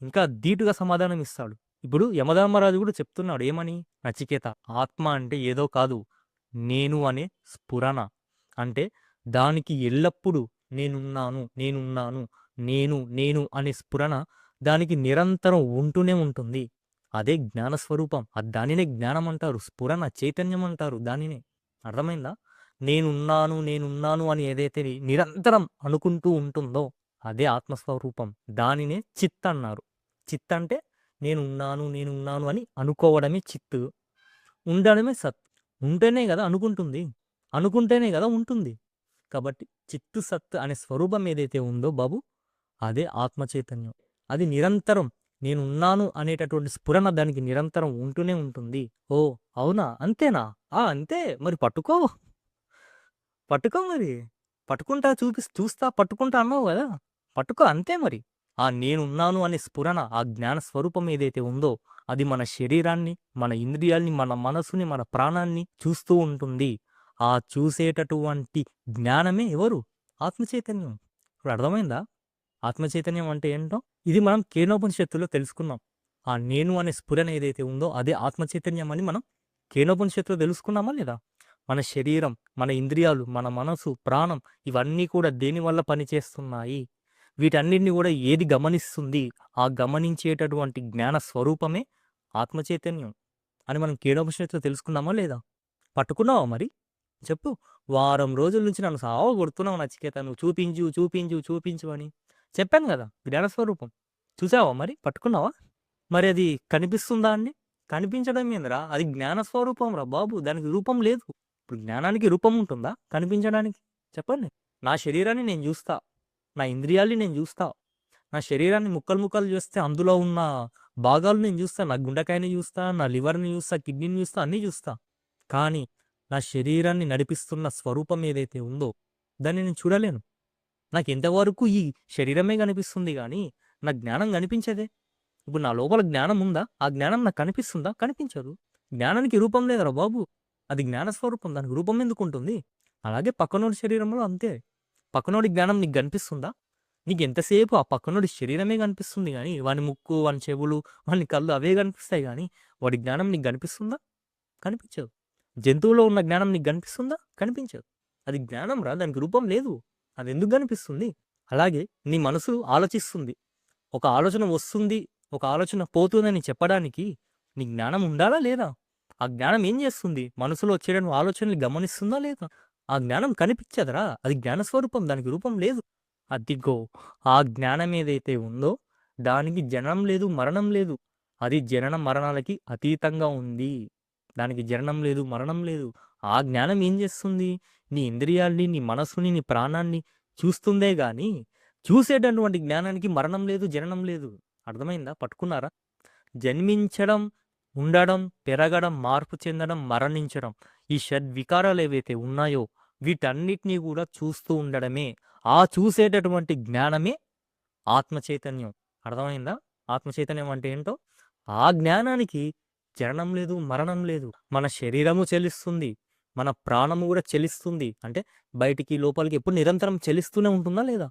ఇంకా ధీటుగా సమాధానం ఇస్తాడు. ఇప్పుడు యమధర్మరాజు కూడా చెప్తున్నాడు ఏమని? నచికేత, ఆత్మ అంటే ఏదో కాదు, నేను అనే స్ఫురణ. అంటే దానికి ఎల్లప్పుడూ నేనున్నాను, నేనున్నాను, నేను నేను అనే స్ఫురణ దానికి నిరంతరం ఉంటూనే ఉంటుంది. అదే జ్ఞానస్వరూపం. దానినే జ్ఞానం అంటారు, స్ఫురణ, చైతన్యం అంటారు దానినే. అర్థమైందా? నేనున్నాను, నేనున్నాను అని ఏదైతే నిరంతరం అనుకుంటూ ఉంటుందో అదే ఆత్మస్వరూపం. దానినే చిత్ అన్నారు. చిత్ అంటే నేనున్నాను, నేనున్నాను అని అనుకోవడమే చిత్తు. ఉండడమే సత్. ఉంటేనే కదా అనుకుంటుంది, అనుకుంటేనే కదా ఉంటుంది. కాబట్టి చిత్తు సత్ అనే స్వరూపం ఏదైతే ఉందో బాబు, అదే ఆత్మ చైతన్యం. అది నిరంతరం నేనున్నాను అనేటటువంటి స్ఫురణ దానికి నిరంతరం ఉంటూనే ఉంటుంది. ఓ అవునా, అంతేనా? అంతే. మరి పట్టుకో, పట్టుకో మరి. పట్టుకుంటా, చూస్తా, పట్టుకుంటా అన్నావు కదా, పట్టుకో అంతే మరి. నేనున్నాను అనే స్ఫురణ, ఆ జ్ఞాన స్వరూపం ఏదైతే ఉందో అది మన శరీరాన్ని, మన ఇంద్రియాల్ని, మన మనసుని, మన ప్రాణాన్ని చూస్తూ ఉంటుంది. ఆ చూసేటటువంటి జ్ఞానమే ఎవరు? ఆత్మ చైతన్యం. ఇప్పుడు అర్థమైందా? ఆత్మ చైతన్యం అంటే ఏంటో? ఇది మనం కేనోపనిషత్తులో తెలుసుకున్నాం. ఆ నేను అనే స్ఫురణ ఏదైతే ఉందో అదే ఆత్మ చైతన్యం అని మనం కేనోపనిషత్తులో తెలుసుకున్నామా లేదా? మన శరీరం, మన ఇంద్రియాలు, మన మనసు, ప్రాణం ఇవన్నీ కూడా దేనివల్ల పనిచేస్తున్నాయి? వీటన్నిటిని కూడా ఏది గమనిస్తుంది? ఆ గమనించేటటువంటి జ్ఞాన స్వరూపమే ఆత్మ చైతన్యం అని మనం కేనోపనిషత్తులో తెలుసుకున్నామా లేదా? పట్టుకున్నావా మరి? చెప్పు. వారం రోజుల నుంచి నన్ను సావగొడుతున్నావు నచికేత. నువ్వు చూపించు, చూపించు, చూపించు అని. చెప్పాను గదా! జ్ఞాన స్వరూపం. చూసావా మరి? పట్టుకున్నావా? మరి అది కనిపిస్తుందా అండి? కనిపించడం ఏందిరా? అది జ్ఞాన స్వరూపం రా బాబు. దానికి రూపం లేదు. ఇప్పుడు జ్ఞానానికి రూపం ఉంటుందా కనిపించడానికి? చెప్పండి. నా శరీరాన్ని నేను జూస్తా. నా ఇంద్రియాల్ని నేను జూస్తా. నా శరీరాన్ని ముక్కలు ముక్కలు చేస్తే అందులో ఉన్న భాగాలు నేను జూస్తా. నా గుండెకాయని జూస్తా, నా లివర్‌ని జూస్తా, కిడ్నీని జూస్తా, అన్నీ జూస్తా. కానీ నా శరీరాన్ని నడిపిస్తున్న స్వరూపం ఏదైతే ఉందో దాన్ని నేను చూడలేను. నాకు ఎంతవరకు ఈ శరీరమే కనిపిస్తుంది గానీ, నా జ్ఞానం కనిపించదే. ఇప్పుడు నా లోపల జ్ఞానం ఉందా? ఆ జ్ఞానం నాకు కనిపిస్తుందా? కనిపించదు. జ్ఞానానికి రూపం లేదురా బాబు. అది జ్ఞాన స్వరూపం. దానికి రూపం ఎందుకుంటుంది? అలాగే పక్కనోడి శరీరంలో అంతే. పక్కనోడి జ్ఞానం నీకు కనిపిస్తుందా? నీకు ఎంతసేపు ఆ పక్కనోడి శరీరమే కనిపిస్తుంది గానీ, వాని ముక్కు, వాని చెవులు, వాని కళ్ళు అవే కనిపిస్తాయి గానీ, వాడి జ్ఞానం నీకు కనిపిస్తుందా? కనిపించదు. జంతువులో ఉన్న జ్ఞానం నీకు కనిపిస్తుందా? కనిపించదు. అది జ్ఞానం రా. దానికి రూపం లేదు. అది ఎందుకు కనిపిస్తుంది? అలాగే నీ మనసు ఆలోచిస్తుంది. ఒక ఆలోచన వస్తుంది, ఒక ఆలోచన పోతుందని చెప్పడానికి నీ జ్ఞానం ఉండాలా లేదా? ఆ జ్ఞానం ఏం చేస్తుంది? మనసులో వచ్చేటువంటి ఆలోచనలు గమనిస్తుందా లేదా? ఆ జ్ఞానం కనిపించదురా. అది జ్ఞాన స్వరూపం. దానికి రూపం లేదు. అదిగో ఆ జ్ఞానం ఏదైతే ఉందో దానికి జననం లేదు, మరణం లేదు. అది జనన మరణాలకి అతీతంగా ఉంది. దానికి జననం లేదు, మరణం లేదు. ఆ జ్ఞానం ఏం చేస్తుంది? నీ ఇంద్రియాల్ని, నీ మనసుని, నీ ప్రాణాన్ని చూస్తుందే గాని, చూసేటటువంటి జ్ఞానానికి మరణం లేదు, జననం లేదు. అర్థమైందా? పట్టుకున్నారా? జన్మించడం, ఉండడం, పెరగడం, మార్పు చెందడం, మరణించడం. ఈ షడ్వికారాలు ఏవైతే ఉన్నాయో వీటన్నిటిని కూడా చూస్తూ ఉండడమే. ఆ చూసేటటువంటి జ్ఞానమే ఆత్మ చైతన్యం. అర్థమైందా? ఆత్మ చైతన్యం అంటే ఏంటో? ఆ జ్ఞానానికి జననం లేదు, మరణం లేదు. మన శరీరము చెలిస్తుంది. మన ప్రాణము కూడా చెలిస్తుంది. అంటే బయటికి, లోపలికి ఎప్పుడు నిరంతరం చెలిస్తూనే ఉంటుందా లేదా?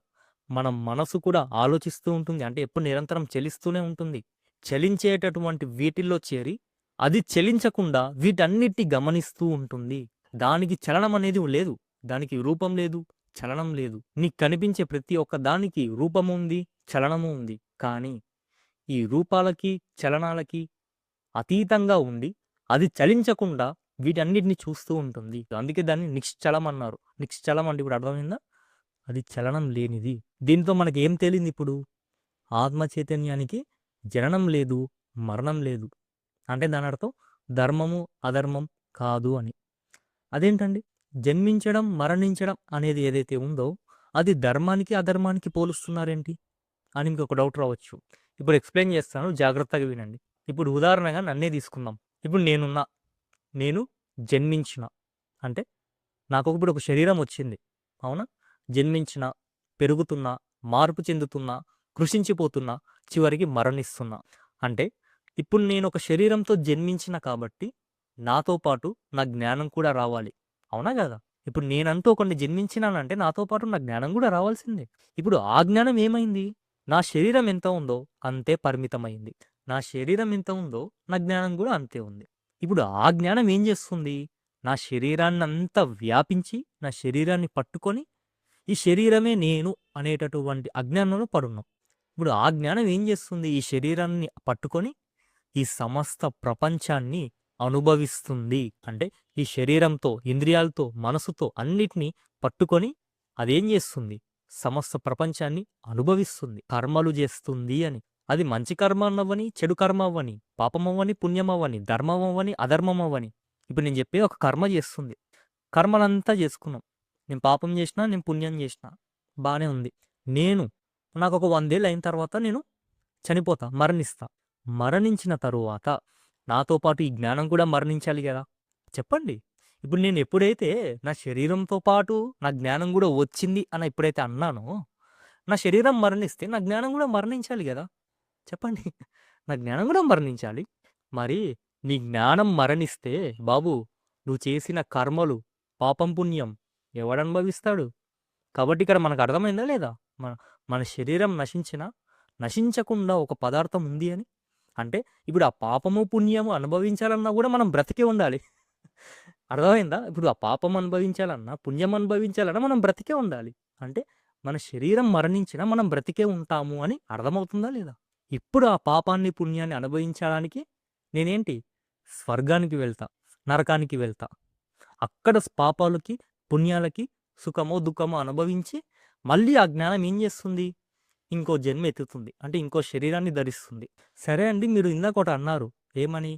మన మనసు కూడా ఆలోచిస్తూ ఉంటుంది. అంటే ఎప్పుడు నిరంతరం చెలిస్తూనే ఉంటుంది. చలించేటటువంటి వీటిల్లో చేరి, అది చలించకుండా వీటన్నిటిని గమనిస్తూ ఉంటుంది. దానికి చలనం అనేది లేదు. దానికి రూపం లేదు, చలనం లేదు. నీకు కనిపించే ప్రతి ఒక్క దానికి రూపము ఉంది, చలనము ఉంది. కానీ ఈ రూపాలకి, చలనాలకి అతీతంగా ఉండి, అది చలించకుండా వీటన్నిటిని చూస్తూ ఉంటుంది. అందుకే దాన్ని నిశ్చలం అన్నారు. నిశ్చలం అంటే ఇప్పుడు అర్థమైందా? అది చలనం లేనిది. దీంతో మనకేం తేలిందిప్పుడు? ఆత్మ చైతన్యానికి జననం లేదు, మరణం లేదు. అంటే దానర్థం ధర్మము, అధర్మం కాదు అని. అదేంటండి? జన్మించడం, మరణించడం అనేది ఏదైతే ఉందో అది ధర్మానికి, అధర్మానికి పోలుస్తున్నారేంటి? అని మీకొక డౌట్ రావచ్చు. ఇప్పుడు ఎక్స్‌ప్లెయిన్ చేస్తాను. జాగ్రత్తగా వినండి. ఇప్పుడు ఉదాహరణగా నన్నే తీసుకుందాం. ఇప్పుడు నేనున్నా. నేను జన్మించిన. అంటే ఇప్పుడు ఒక శరీరం వచ్చింది. అవునా? జన్మించిన, పెరుగుతున్నా, మార్పు చెందుతున్నా, కృషించిపోతున్నా, చివరికి మరణిస్తున్నా. అంటే ఇప్పుడు నేను ఒక శరీరంతో జన్మించిన కాబట్టి నాతో పాటు నా జ్ఞానం కూడా రావాలి. అవునా గదా? ఇప్పుడు నేనంటూ ఒకడిని జన్మించినానంటే నాతో పాటు నా జ్ఞానం కూడా రావాల్సిందే. ఇప్పుడు ఆ జ్ఞానం ఏమైంది? నా శరీరం ఎంత ఉందో అంతే పరిమితమైంది. నా శరీరం ఎంత ఉందో నా జ్ఞానం కూడా అంతే ఉంది. ఇప్పుడు ఆ జ్ఞానం ఏం చేస్తుంది? నా శరీరాన్నంతా వ్యాపించి, నా శరీరాన్ని పట్టుకొని, ఈ శరీరమే నేను అనేటటువంటి అజ్ఞానంలో పడున్నాం. ఇప్పుడు ఆ జ్ఞానం ఏం చేస్తుంది? ఈ శరీరాన్ని పట్టుకొని, ఈ సమస్త ప్రపంచాన్ని అనుభవిస్తుంది. అంటే ఈ శరీరంతో, ఇంద్రియాలతో, మనసుతో అన్నిటిని పట్టుకొని అదేం చేస్తుంది? సమస్త ప్రపంచాన్ని అనుభవిస్తుంది. కర్మలు చేస్తుంది అని. అది మంచి కర్మ అవ్వని, చెడు కర్మ అవ్వని, పాపమవ్వని, పుణ్యమవ్వని, ధర్మమవ్వని, అధర్మమవ్వని. ఇప్పుడు నేను చెప్పేది ఒక కర్మ చేస్తుంది. కర్మలంతా చేసుకున్నాం. నేను పాపం చేసినా, నేను పుణ్యం చేసినా బానే ఉంది. నాకొక 100 ఏళ్ళు అయిన తర్వాత నేను చనిపోతా, మరణిస్తా. మరణించిన తరువాత నాతో పాటు ఈ జ్ఞానం కూడా మరణించాలి గదా! చెప్పండి. ఇప్పుడు నేను ఎప్పుడైతే నా శరీరంతో పాటు నా జ్ఞానం గూడా వచ్చింది అని ఎప్పుడైతే అన్నానో, నా శరీరం మరణిస్తే నా జ్ఞానం గూడా మరణించాలి గదా! చెప్పండి. నా జ్ఞానం గూడా మరణించాలి. మరి నీ జ్ఞానం మరణిస్తే బాబు నువ్వు చేసిన కర్మలు పాపం పుణ్యం ఎవడు అనుభవిస్తాడు? కాబట్టి ఇక్కడ మనకు అర్థమైందా లేదా? మన మన శరీరం నశించకుండా ఒక పదార్థం ఉంది అని. అంటే ఇప్పుడు ఆ పాపము పుణ్యము అనుభవించాలన్నా కూడా మనం బ్రతికే ఉండాలి. అర్థమైందా? ఇప్పుడు ఆ పాపం అనుభవించాలన్నా పుణ్యం అనుభవించాలన్నా మనం బ్రతికే ఉండాలి. అంటే మన శరీరం మరణించినా మనం బ్రతికే ఉంటాము అని అర్థమవుతుందా లేదా? ఇప్పుడు ఆ పాపాన్ని పుణ్యాన్ని అనుభవించడానికి నేనేంటి స్వర్గానికి వెళ్తా, నరకానికి వెళ్తా. అక్కడ పాపాలకి పుణ్యాలకి సుఖమో దుఃఖమో అనుభవించి మళ్ళీ ఆ జ్ఞానం ఏం చేస్తుంది? ఇంకో జన్మ ఎత్తుతుంది. అంటే ఇంకో శరీరాన్ని ధరిస్తుంది. సరే అండి, మీరు ఇందాక ఒకటి అన్నారు. ఏమని?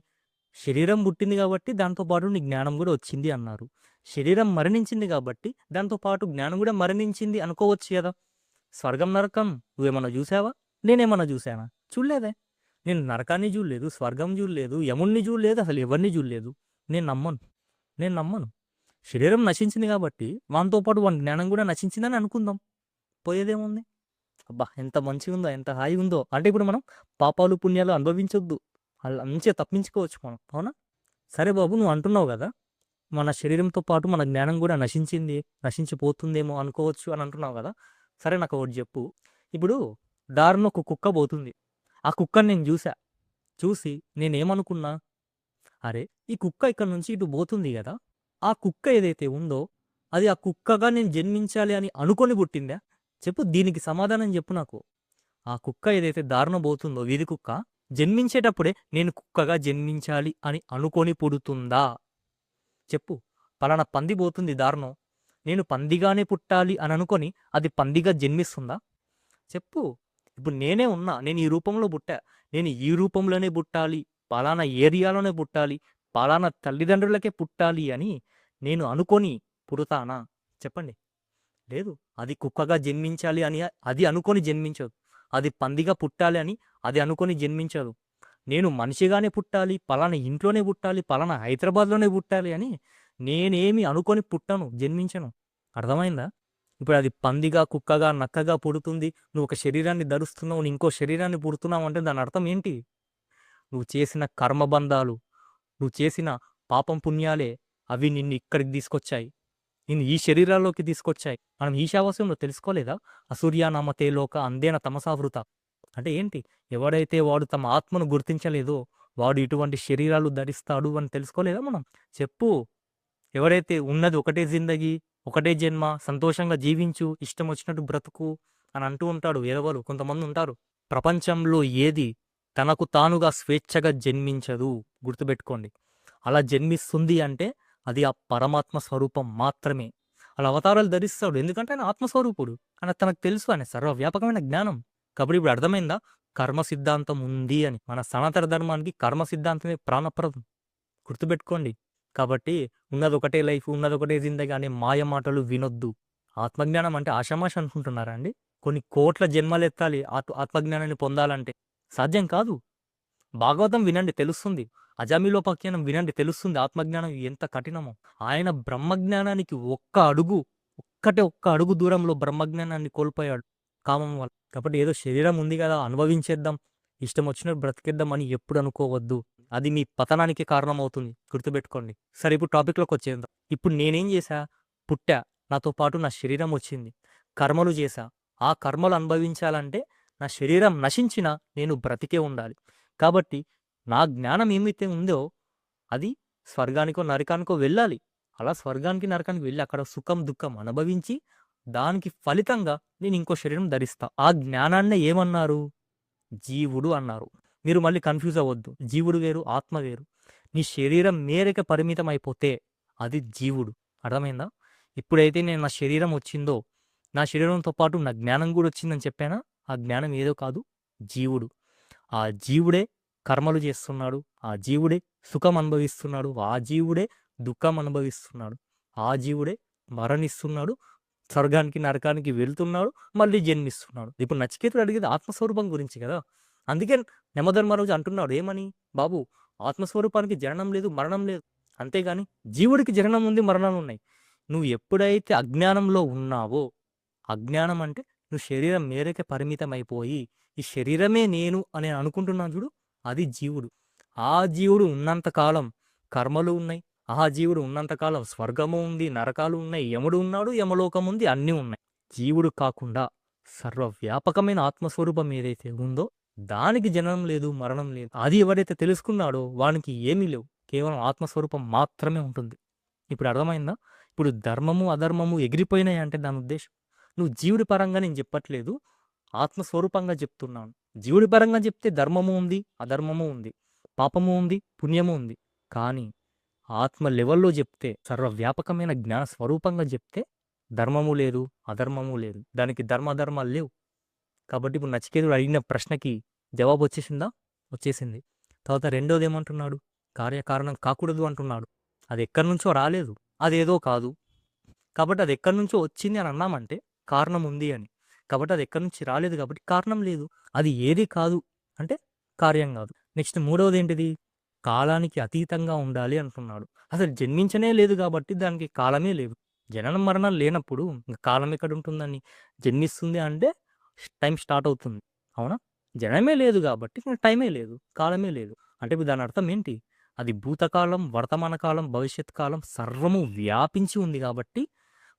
శరీరం పుట్టింది కాబట్టి దాంతో పాటు నీ జ్ఞానం కూడా వచ్చింది అన్నారు. శరీరం మరణించింది కాబట్టి దాంతో పాటు జ్ఞానం కూడా మరణించింది అనుకోవచ్చు కదా. స్వర్గం నరకం నువ్వేమన్నా చూసావా? నేనేమన్నా చూసానా? చూడలేదే. నేను నరకాన్ని చూడలేదు, స్వర్గం చూడలేదు, యముణ్ణి చూడలేదు, అసలు ఎవరిని చూడలేదు. నేను నమ్మను. శరీరం నశించింది కాబట్టి వానితో పాటు వాని జ్ఞానం కూడా నశించిందని అనుకుందాం. పోయేదేముంది? అబ్బా, ఎంత మంచిగా ఉందో, ఎంత హాయిగా ఉందో. అంటే ఇప్పుడు మనం పాపాలు పుణ్యాలు అనుభవించొద్దు, అలా మంచిగా తప్పించుకోవచ్చు మనం. అవునా? సరే బాబు, నువ్వు అంటున్నావు కదా మన శరీరంతో పాటు మన జ్ఞానం కూడా నశించిపోతుందేమో అనుకోవచ్చు అని అంటున్నావు కదా. సరే, నాకు ఒకటి చెప్పు. ఇప్పుడు దారిన ఒక కుక్క పోతుంది. ఆ కుక్కని నేను చూసి నేనేమనుకున్నా? అరే, ఈ కుక్క ఇక్కడ నుంచి ఇటు పోతుంది కదా, ఆ కుక్క ఏదైతే ఉందో అది ఆ కుక్కగా నేను జన్మించాలి అని అనుకొని పుట్టిందా? చెప్పు, దీనికి సమాధానం చెప్పు నాకు. ఆ కుక్క ఏదైతే దారిన పోతుందో, వీధి కుక్క, జన్మించేటప్పుడే నేను కుక్కగా జన్మించాలి అని అనుకొని పుడుతుందా? చెప్పు. పలానా పంది పోతుంది దారిలో, నేను పందిగానే పుట్టాలి అని అనుకొని అది పందిగా జన్మిస్తుందా? చెప్పు. ఇప్పుడు నేనే ఉన్నా, నేను ఈ రూపంలో పుట్టా, నేను ఈ రూపంలోనే పుట్టాలి, పలానా ఏరియాలోనే పుట్టాలి, పలానా తల్లిదండ్రులకే పుట్టాలి అని నేను అనుకొని పుడతానా? చెప్పండి. లేదు. అది కుక్కగా జన్మించాలి అని అది అనుకొని జన్మించదు. అది పందిగా పుట్టాలి అని అది అనుకొని జన్మించదు. నేను మనిషిగానే పుట్టాలి, పలానా ఇంట్లోనే పుట్టాలి, పలానా హైదరాబాద్లోనే పుట్టాలి అని నేనేమి అనుకొని జన్మించను. అర్థమైందా? ఇప్పుడు అది పందిగా, కుక్కగా, నక్కగా పుడుతుంది. నువ్వు ఒక శరీరాన్ని ధరుస్తున్నావు, నువ్వు ఇంకో శరీరాన్ని పుడుతున్నావు అంటే దాని అర్థం ఏంటి? నువ్వు చేసిన కర్మబంధాలు, నువ్వు చేసిన పాపం పుణ్యాలే అవి నిన్ను ఇక్కడికి తీసుకొచ్చాయి, నిన్ను ఈ శరీరాల్లోకి తీసుకొచ్చాయి. మనం ఈశావాస్యంలో తెలుసుకోలేదా? అసూర్యానామతే లోక అందేన తమసావృత. అంటే ఏంటి? ఎవడైతే వాడు తమ ఆత్మను గుర్తించలేదో వాడు ఇటువంటి శరీరాలు ధరిస్తాడు అని తెలుసుకోలేదా మనం? చెప్పు. ఎవడైతే ఉన్నది ఒకటే జిందగీ, ఒకటే జన్మ, సంతోషంగా జీవించు, ఇష్టం వచ్చినట్టు బ్రతుకు అని అంటూ ఉంటాడు వేరేవాళ్ళు. కొంతమంది ఉంటారు. ప్రపంచంలో ఏది తనకు తానుగా స్వేచ్ఛగా జన్మించదు, గుర్తుపెట్టుకోండి. అలా జన్మిస్తుంది అంటే అది ఆ పరమాత్మ స్వరూపం మాత్రమే. అలా అవతారాలు ధరిస్తాడు, ఎందుకంటే ఆయన ఆత్మస్వరూపుడు అని తనకు తెలుసు, ఆయన సర్వవ్యాపకమైన జ్ఞానం. కాబట్టి ఇప్పుడు అర్థమైందా? కర్మ సిద్ధాంతం ఉంది అని. మన సనాతన ధర్మానికి కర్మ సిద్ధాంతమే ప్రాణప్రదం, గుర్తుపెట్టుకోండి. కాబట్టి ఉన్నది ఒకటే లైఫ్, ఉన్నది ఒకటే జిందగీ అనే మాయ మాటలు వినొద్దు. ఆత్మజ్ఞానం అంటే ఆషామాష అనుకుంటున్నారా అండి? కొన్ని కోట్ల జన్మలెత్తాలి ఆత్మజ్ఞానాన్ని పొందాలంటే. సాధ్యం కాదు. భాగవతం వినండి, తెలుస్తుంది. అజామిలోపాఖ్యానం వినండి, తెలుస్తుంది ఆత్మజ్ఞానం ఎంత కఠినమో. ఆయన బ్రహ్మజ్ఞానానికి ఒక్క అడుగు దూరంలో బ్రహ్మజ్ఞానాన్ని కోల్పోయాడు కామం వల్ల. కాబట్టి ఏదో శరీరం ఉంది కదా, అనుభవించేద్దాం, ఇష్టం వచ్చినట్టు బ్రతికేద్దాం అని ఎప్పుడు అనుకోవద్దు. అది మీ పతనానికి కారణమవుతుంది, గుర్తుపెట్టుకోండి. సరే, ఇప్పుడు టాపిక్లోకి వచ్చేద్దాం. ఇప్పుడు నేనేం చేశా? పుట్టా, నాతో పాటు నా శరీరం వచ్చింది, కర్మలు చేశా. ఆ కర్మలు అనుభవించాలంటే నా శరీరం నశించినా నేను బ్రతికే ఉండాలి. కాబట్టి నా జ్ఞానం ఏమైతే ఉందో అది స్వర్గానికో నరకానికో వెళ్ళాలి. అలా స్వర్గానికి నరకానికి వెళ్ళి అక్కడ సుఖం దుఃఖం అనుభవించి దానికి ఫలితంగా నేను ఇంకో శరీరం ధరిస్తా. ఆ జ్ఞానాన్నే ఏమన్నారు? జీవుడు అన్నారు. మీరు మళ్ళీ కన్ఫ్యూజ్ అవ్వద్దు. జీవుడు వేరు, ఆత్మ వేరు. నీ శరీరం మేరకు పరిమితం అయిపోతే అది జీవుడు. అర్థమైందా? ఇప్పుడైతే నేను నా శరీరం వచ్చిందో, నా శరీరంతో పాటు నా జ్ఞానం కూడా వచ్చిందని చెప్పానా? ఆ జ్ఞానం ఏదో కాదు, జీవుడు. ఆ జీవుడే కర్మలు చేస్తున్నాడు, ఆ జీవుడే సుఖం అనుభవిస్తున్నాడు, ఆ జీవుడే దుఃఖం అనుభవిస్తున్నాడు, ఆ జీవుడే మరణిస్తున్నాడు, స్వర్గానికి నరకానికి వెళ్తున్నాడు, మళ్ళీ జన్మిస్తున్నాడు. ఇప్పుడు నచికేతుడు అడిగేది ఆత్మస్వరూపం గురించి కదా. అందుకే యమధర్మరాజు అంటున్నాడు ఏమని? బాబు, ఆత్మస్వరూపానికి జననం లేదు, మరణం లేదు. అంతేగాని జీవుడికి జననం ఉంది, మరణాలు ఉన్నాయి. నువ్వు ఎప్పుడైతే అజ్ఞానంలో ఉన్నావో, అజ్ఞానం అంటే నువ్వు శరీరం మేరకే పరిమితం అయిపోయి ఈ శరీరమే నేను అని అనుకుంటున్నాను చూడు, అది జీవుడు. ఆ జీవుడు ఉన్నంత కాలం కర్మలు ఉన్నాయి, ఆ జీవుడు ఉన్నంతకాలం స్వర్గము ఉంది, నరకాలు ఉన్నాయి, యముడు ఉన్నాడు, యమలోకం ఉంది, అన్నీ ఉన్నాయి. జీవుడు కాకుండా సర్వవ్యాపకమైన ఆత్మస్వరూపం ఏదైతే ఉందో దానికి జననం లేదు, మరణం లేదు. అది ఎవరైతే తెలుసుకున్నాడో వానికి ఏమీ లేవు. కేవలం ఆత్మస్వరూపం మాత్రమే ఉంటుంది. ఇప్పుడు అర్థమైందా? ఇప్పుడు ధర్మము, అధర్మము ఎగిరిపోయినాయి అంటే దాని ఉద్దేశం నువ్వు జీవుడి పరంగా నేను చెప్పట్లేదు, ఆత్మస్వరూపంగా చెప్తున్నాను. జీవుడి పరంగా చెప్తే ధర్మము ఉంది, అధర్మము ఉంది, పాపము ఉంది, పుణ్యము ఉంది. కానీ ఆత్మ లెవెల్‌లో జెప్తే, సర్వవ్యాపకమైన జ్ఞాన స్వరూపంగా జెప్తే, ధర్మము లేదు, అధర్మము లేదు. దానికి ధర్మాధర్మాలు లేవు. కాబట్టి ఇప్పుడు నచికేతుడు అడిగిన ప్రశ్నకి జవాబు వచ్చేసిందా? వచ్చేసింది. తర్వాత రెండోదేమంటున్నాడు? కార్యకారణం కాకూడదు అంటున్నాడు. అది ఎక్కడి నుంచో రాలేదు. అదేదో కాదు. కాబట్టి అది ఎక్కడి నుంచో వచ్చింది అని అన్నామంటే కారణం ఉంది అని. కాబట్టి అది ఎక్కడి నుంచి రాలేదు కాబట్టి కారణం లేదు. అది ఏది కాదు అంటే కార్యం కాదు. నెక్స్ట్ మూడవదేంటిది? కాలానికి అతీతంగా ఉండాలి అంటున్నాడు. అసలు జన్మించనే లేదు కాబట్టి దానికి కాలమే లేదు. జననం మరణాలు లేనప్పుడు ఇంక కాలం ఎక్కడుంటుందని? జన్మిస్తుంది అంటే టైం స్టార్ట్ అవుతుంది. అవునా? జనమే లేదు కాబట్టి ఇంక టైమే లేదు, కాలమే లేదు. అంటే ఇప్పుడు దాని అర్థం ఏంటి? అది భూతకాలం, వర్తమాన కాలం, భవిష్యత్ కాలం సర్వము వ్యాపించి ఉంది కాబట్టి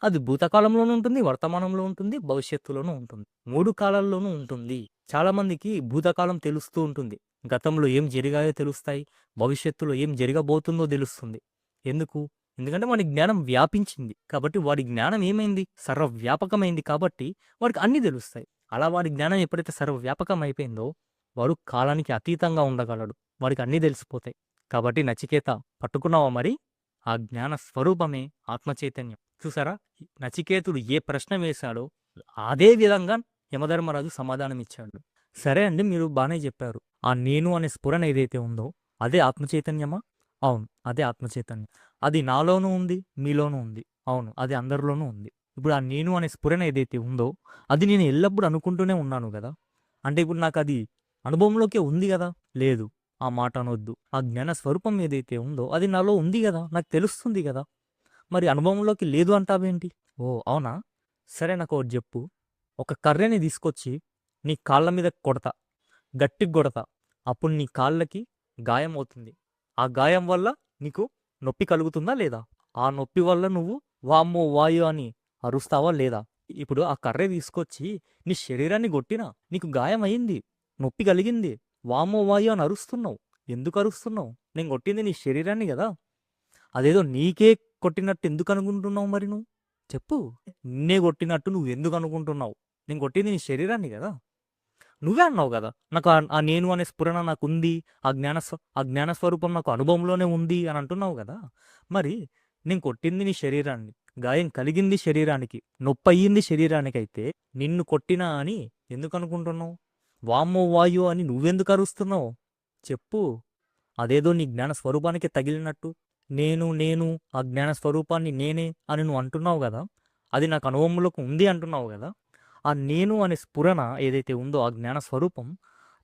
అది భూతకాలంలోనూ ఉంటుంది, వర్తమానంలో ఉంటుంది, భవిష్యత్తులోనూ ఉంటుంది. 3 కాలాల్లోనూ ఉంటుంది. చాలామందికి భూతకాలం తెలుస్తూ ఉంటుంది. గతంలో ఏం జరిగాయో తెలుస్తాయి. భవిష్యత్తులో ఏం జరగబోతుందో తెలుస్తుంది. ఎందుకు? ఎందుకంటే వాడి జ్ఞానం వ్యాపించింది. కాబట్టి వాడి జ్ఞానం ఏమైంది? సర్వవ్యాపకమైంది కాబట్టి వాడికి అన్నీ తెలుస్తాయి. అలా వాడి జ్ఞానం ఎప్పుడైతే సర్వవ్యాపకం అయిపోయిందో వాడు కాలానికి అతీతంగా ఉండగలడు. వాడికి అన్నీ తెలిసిపోతాయి. కాబట్టి నచికేత పట్టుకున్నావా మరి? ఆ జ్ఞాన స్వరూపమే ఆత్మ చైతన్యం. చూసారా? నచికేతుడు ఏ ప్రశ్న వేశాడో అదే విధంగా యమధర్మరాజు సమాధానం ఇచ్చాడు. సరే అండి, మీరు బానే చెప్పారు. ఆ నేను అనే స్ఫురణ ఏదైతే ఉందో అదే ఆత్మ చైతన్యమా? అవును, అదే ఆత్మ చైతన్యం. అది నాలోనూ ఉంది, మీలోనూ ఉంది. అవును, అది అందరిలోనూ ఉంది. ఇప్పుడు ఆ నేను అనే స్ఫురణ ఏదైతే ఉందో అది నేను ఎల్లప్పుడూ అనుకుంటూనే ఉన్నాను కదా. అంటే ఇప్పుడు నాకు అది అనుభవంలోకే ఉంది కదా? లేదు, ఆ మాట అనొద్దు. ఆ జ్ఞాన స్వరూపం ఏదైతే ఉందో అది నాలో ఉంది కదా, నాకు తెలుస్తుంది కదా. మరి అనుభవంలోకి లేదు అంటావేంటి? ఓ అవునా? సరే, నాకు ఒకటి చెప్పు. ఒక కర్రని తీసుకొచ్చి నీ కాళ్ళ మీద కొడతా, గట్టిగా కొడతా. అప్పుడు నీ కాళ్ళకి గాయం అవుతుంది. ఆ గాయం వల్ల నీకు నొప్పి కలుగుతుందా లేదా? ఆ నొప్పి వల్ల నువ్వు వామ్మో వాయు అని అరుస్తావా లేదా? ఇప్పుడు ఆ కర్ర తీసుకొచ్చి నీ శరీరాన్ని కొట్టినా నీకు గాయం అయింది, నొప్పి కలిగింది, వామ్మో వాయు అని అరుస్తున్నావు. ఎందుకు అరుస్తున్నావు? నేను కొట్టింది నీ శరీరాన్ని కదా. అదేదో నీకే కొట్టినట్టు ఎందుకు అనుకుంటున్నావు మరి నువ్వు? చెప్పు. నిన్నే కొట్టినట్టు నువ్వు ఎందుకు అనుకుంటున్నావు? నేను కొట్టింది నీ శరీరాన్ని కదా. నువ్వే అన్నావు కదా, నాకు ఆ నేను అనే స్ఫురణ నాకుంది, ఆ జ్ఞాన స్వరూపం నాకు అనుభవంలోనే ఉంది అని అంటున్నావు కదా. మరి నేను కొట్టింది నీ శరీరాన్ని, గాయం కలిగింది శరీరానికి, నొప్పి అయ్యింది శరీరానికైతే నిన్ను కొట్టినా అని ఎందుకు అనుకుంటున్నావు? వామ్మో వాయు అని నువ్వెందుకు అరుస్తున్నావు? చెప్పు. అదేదో నీ జ్ఞాన స్వరూపానికి తగిలినట్టు నేను నేను ఆ జ్ఞాన స్వరూపాన్ని నేనే అని నువ్వు అంటున్నావు కదా. అది నాకు అనుభవంలోకి ఉంది అంటున్నావు కదా. ఆ నేను అనే స్ఫురణ ఏదైతే ఉందో ఆ జ్ఞాన స్వరూపం,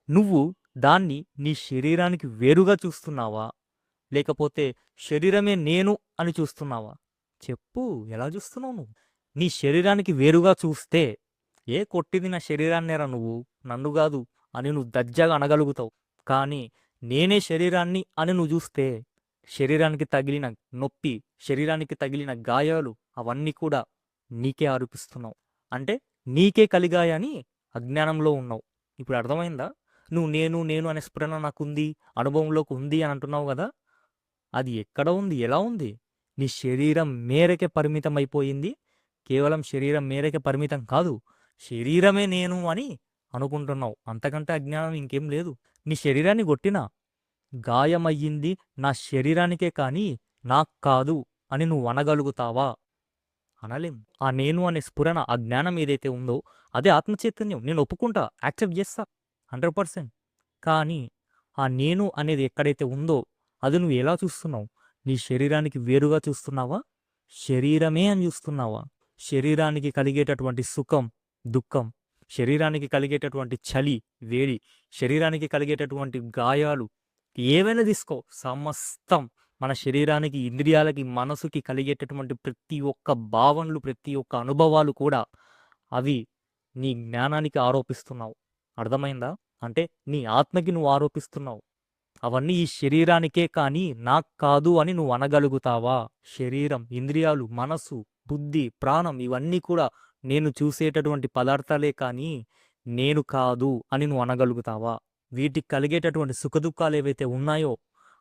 నువ్వు దాన్ని నీ శరీరానికి వేరుగా చూస్తున్నావా? లేకపోతే శరీరమే నేను అని చూస్తున్నావా? చెప్పు, ఎలా చూస్తున్నావు నువ్వు? నీ శరీరానికి వేరుగా చూస్తే కొట్టింది నా శరీరాన్నేరా నువ్వు, నన్ను కాదు అని నువ్వు దర్జాగా అనగలుగుతావు. కానీ నేనే శరీరాన్ని అని నువ్వు చూస్తే శరీరానికి తగిలిన నొప్పి, శరీరానికి తగిలిన గాయాలు అవన్నీ కూడా నీకే ఆరోపిస్తున్నావు. అంటే నీకే కలిగాయని అజ్ఞానంలో ఉన్నావు. ఇప్పుడు అర్థమైందా? నువ్వు నేను నేను అనే స్ఫురణ నాకుంది, అనుభవంలోకి ఉంది అని అంటున్నావు కదా. అది ఎక్కడ ఉంది, ఎలా ఉంది? నీ శరీరం మేరకే పరిమితం అయిపోయింది. కేవలం శరీరం మేరకే పరిమితం కాదు, శరీరమే నేను అని అనుకుంటున్నావు. అంతకంటే అజ్ఞానం ఇంకేం లేదు. నీ శరీరాన్ని కొట్టినా గాయమయ్యింది నా శరీరానికే కానీ నాకు కాదు అని నువ్వు అనగలుగుతావా? అనలేం. ఆ నేను అనే స్ఫురణ, ఆ జ్ఞానం ఏదైతే ఉందో అదే ఆత్మచైతన్యం. నేను ఒప్పుకుంటా, యాక్సెప్ట్ చేస్తా 100%. కానీ ఆ నేను అనేది ఎక్కడైతే ఉందో అది నువ్వు ఎలా చూస్తున్నావు? నీ శరీరానికి వేరుగా చూస్తున్నావా? శరీరమే అని చూస్తున్నావా? శరీరానికి కలిగేటటువంటి సుఖం, దుఃఖం, శరీరానికి కలిగేటటువంటి చలి, వేడి, శరీరానికి కలిగేటటువంటి గాయాలు ఏవైనా తీసుకో, సమస్తం మన శరీరానికి, ఇంద్రియాలకి, మనసుకి కలిగేటటువంటి ప్రతి ఒక్క భావనలు, ప్రతి ఒక్క అనుభవాలు కూడా అవి నీ జ్ఞానానికి ఆరోపిస్తున్నావు. అర్థమైందా? అంటే నీ ఆత్మకి నువ్వు ఆరోపిస్తున్నావు. అవన్నీ ఈ శరీరానికే కానీ నాకు కాదు అని నువ్వు అనగలుగుతావా? శరీరం, ఇంద్రియాలు, మనసు, బుద్ధి, ప్రాణం ఇవన్నీ కూడా నేను చూసేటటువంటి పదార్థాలే కానీ నేను కాదు అని నువ్వు అనగలుగుతావా? వీటికి కలిగేటటువంటి సుఖదుఖాలు ఏవైతే ఉన్నాయో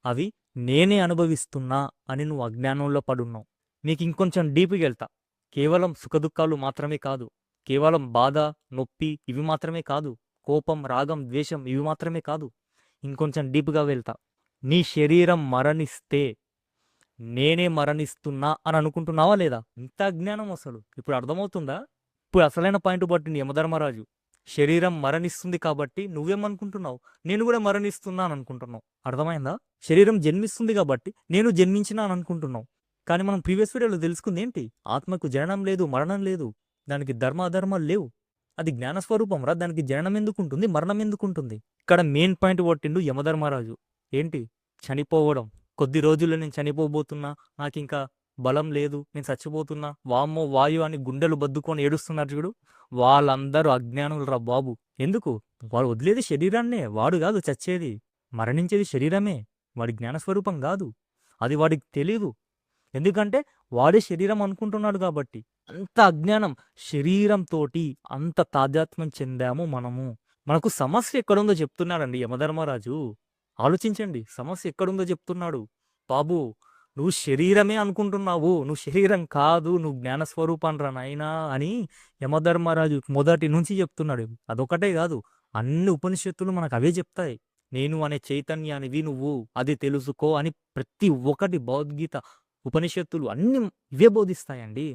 అవి నేనే అనుభవిస్తున్నా అని నువ్వు అజ్ఞానంలో పడున్నావు. నీకు ఇంకొంచెం డీప్గా వెళ్తా. కేవలం సుఖదుఖాలు మాత్రమే కాదు, కేవలం బాధ, నొప్పి ఇవి మాత్రమే కాదు, కోపం, రాగం, ద్వేషం ఇవి మాత్రమే కాదు, ఇంకొంచెం డీప్గా వెళ్తా. నీ శరీరం మరణిస్తే నేనే మరణిస్తున్నా అని అనుకుంటున్నావా లేదా? ఇంత అజ్ఞానం అసలు ఇప్పుడు అర్థమవుతుందా? ఇప్పుడు అసలైన పాయింట్ పట్టింది యమధర్మరాజు. శరీరం మరణిస్తుంది కాబట్టి నువ్వేమనుకుంటున్నావు? నేను కూడా మరణిస్తున్నా అని అనుకుంటున్నావు. అర్థమైందా? శరీరం జన్మిస్తుంది కాబట్టి నేను జన్మించినా అని అనుకుంటున్నావు. కానీ మనం ప్రీవియస్ వీడియోలో తెలుసుకుంది ఏంటి? ఆత్మకు జననం లేదు, మరణం లేదు, దానికి ధర్మ అధర్మాలు లేవు, అది జ్ఞానస్వరూపం రా, దానికి జననం ఎందుకుంటుంది, మరణం ఎందుకుంటుంది? ఇక్కడ మెయిన్ పాయింట్ కొట్టిండు యమధర్మరాజు. ఏంటి? చనిపోవడం. కొద్ది రోజుల్లో నేను చనిపోబోతున్నా, నాకు ఇంకా బలం లేదు, నేను చచ్చిపోతున్నా, వామ్మో వాయు అని గుండెలు బద్దుకొని ఏడుస్తున్నారు చూడు, వాళ్ళందరూ అజ్ఞానులు రా బాబు. ఎందుకు? వాడు వదిలేది శరీరాన్నే, వాడు కాదు చచ్చేది, మరణించేది శరీరమే, వాడి జ్ఞానస్వరూపం కాదు. అది వాడికి తెలీదు, ఎందుకంటే వాడే శరీరం అనుకుంటున్నాడు కాబట్టి. అంత అజ్ఞానం, శరీరంతోటి అంత తాదాత్మ్యం చెందాము మనము. మనకు సమస్య ఎక్కడుందో చెప్తున్నాడండి యమధర్మరాజు. ఆలోచించండి, సమస్య ఎక్కడుందో చెప్తున్నాడు. బాబు, నువ్వు శరీరమే అనుకుంటున్నావు, నువ్వు శరీరం కాదు, నువ్వు జ్ఞానస్వరూపాన్ రా నాయనా అని యమధర్మరాజు మొదటి నుంచి చెప్తున్నాడు. అదొకటే కాదు, అన్ని ఉపనిషత్తులు మనకు అవే చెప్తాయి. నేను అనే చైతన్యానివి నువ్వు, అది తెలుసుకో అని ప్రతి ఒక్కటి భగవద్గీత, ఉపనిషత్తులు అన్ని ఇవే బోధిస్తాయండి.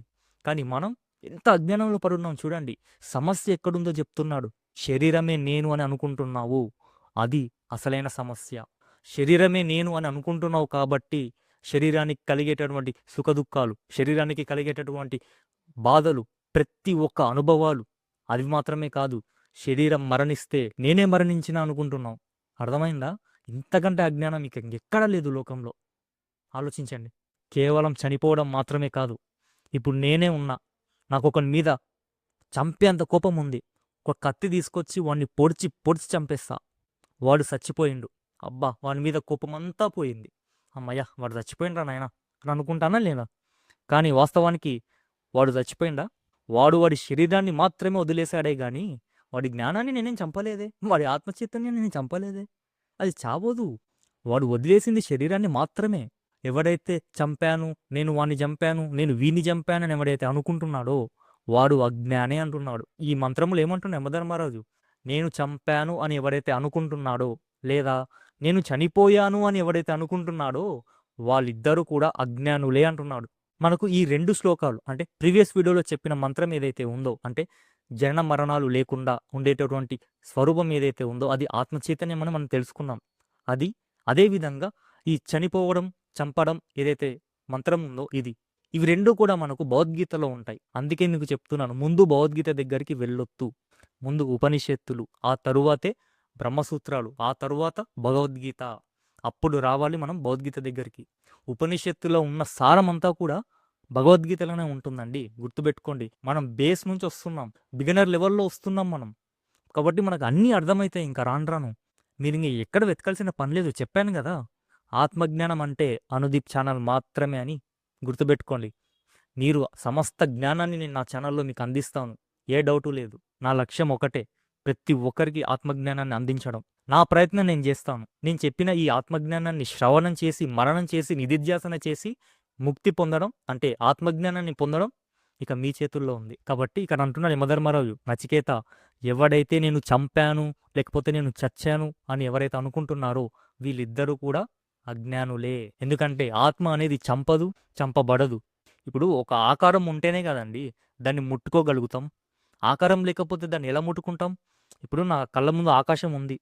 కానీ మనం ఎంత అజ్ఞానంలో పడున్నాం చూడండి. సమస్య ఎక్కడుందో చెప్తున్నాడు. శరీరమే నేను అని అనుకుంటున్నావు, అది అసలైన సమస్య. శరీరమే నేను అని అనుకుంటున్నావు కాబట్టి శరీరానికి కలిగేటటువంటి సుఖదుఖాలు, శరీరానికి కలిగేటటువంటి బాధలు, ప్రతి ఒక్క అనుభవాలు అవి మాత్రమే కాదు, శరీరం మరణిస్తే నేనే మరణించినా అనుకుంటున్నావు. అర్థమైందా? ఇంతకంటే అజ్ఞానం ఇక ఎక్కడా లేదు లోకంలో. ఆలోచించండి. కేవలం చనిపోవడం మాత్రమే కాదు, ఇప్పుడు నేనే ఉన్నా, నాకు ఒకని మీద చంపేంత కోపం ఉంది, ఒక కత్తి తీసుకొచ్చి వాడిని పొడిచి పొడిచి చంపేస్తా, వాడు చచ్చిపోయిండు, అబ్బా వాడి మీద కోపం అంతా పోయింది, అమ్మయ్య వాడు చచ్చిపోయిండ్రా నాయన అని అనుకుంటానా లేదా? కానీ వాస్తవానికి వాడు చచ్చిపోయిందా? వాడి శరీరాన్ని మాత్రమే వదిలేశాడే గాని వాడి జ్ఞానాన్ని నేనేం చంపలేదే, వాడి ఆత్మచైతన్యాన్ని నేను చంపలేదే, అది చావోదు. వాడు వదిలేసింది శరీరాన్ని మాత్రమే. ఎవడైతే చంపాను, నేను వాణ్ణి చంపాను, నేను వీణ్ణి చంపాను అని ఎవడైతే అనుకుంటున్నాడో వాడు అజ్ఞానే అంటున్నాడు. ఈ మంత్రములు ఏమంటున్నాడు యమధర్మరాజు? నేను చంపాను అని ఎవడైతే అనుకుంటున్నాడో, లేదా నేను చనిపోయాను అని ఎవడైతే అనుకుంటున్నాడో వాళ్ళిద్దరూ కూడా అజ్ఞానులే అంటున్నాడు. మనకు ఈ 2 శ్లోకాలు అంటే ప్రీవియస్ వీడియోలో చెప్పిన మంత్రం ఏదైతే ఉందో, అంటే జనన మరణాలు లేకుండా ఉండేటటువంటి స్వరూపం ఏదైతే ఉందో అది ఆత్మచైతన్యం అని మనం తెలుసుకున్నాం. అది అదేవిధంగా ఈ చనిపోవడం, చంపడం ఏదైతే మంత్రం ఉందో ఇది, ఇవి 2 కూడా మనకు భగవద్గీతలో ఉంటాయి. అందుకే మీకు చెప్తున్నాను, ముందు భగవద్గీత దగ్గరికి వెళ్ళొద్దు, ముందు ఉపనిషత్తులు, ఆ తరువాతే బ్రహ్మసూత్రాలు, ఆ తరువాత భగవద్గీత, అప్పుడు రావాలి మనం భగవద్గీత దగ్గరికి. ఉపనిషత్తులో ఉన్న సారమంతా కూడా భగవద్గీతలోనే ఉంటుందండి, గుర్తుపెట్టుకోండి. మనం బేస్ నుంచి వస్తున్నాం, బిగినర్ లెవెల్లో వస్తున్నాం మనం, కాబట్టి మనకు అన్నీ అర్థమవుతాయి. ఇంకా రాను మీరు ఇంక ఎక్కడ వెతకాల్సిన పని లేదు, చెప్పాను కదా. ఆత్మజ్ఞానం అంటే అనుదీప్ ఛానల్ మాత్రమే అని గుర్తుపెట్టుకోండి. మీరు సమస్త జ్ఞానాన్ని నేను నా ఛానల్లో మీకు అందిస్తాను, ఏ డౌటు లేదు. నా లక్ష్యం ఒకటే, ప్రతి ఒక్కరికి ఆత్మజ్ఞానాన్ని అందించడం. నా ప్రయత్నం నేను చేస్తాను. నేను చెప్పిన ఈ ఆత్మజ్ఞానాన్ని శ్రవణం చేసి, మననం చేసి, నిధిధ్యాసన చేసి ముక్తి పొందడం, అంటే ఆత్మజ్ఞానాన్ని పొందడం ఇక మీ చేతుల్లో ఉంది. కాబట్టి ఇక్కడ అంటున్నాడు యమధర్మరాజు, నచికేత, ఎవడైతే నేను చంపాను లేకపోతే నేను చచ్చాను అని ఎవరైతే అనుకుంటున్నారో వీళ్ళిద్దరూ కూడా అజ్ఞానులే. ఎందుకంటే ఆత్మ అనేది చంపదు, చంపబడదు. ఇప్పుడు ఒక ఆకారం ఉంటేనే కదండి దాన్ని ముట్టుకోగలుగుతాం. ఆకారం లేకపోతే దాన్ని ఎలా ముట్టుకుంటాం? ఇప్పుడు నా కళ్ళ ముందు ఆకాశం ఉంది,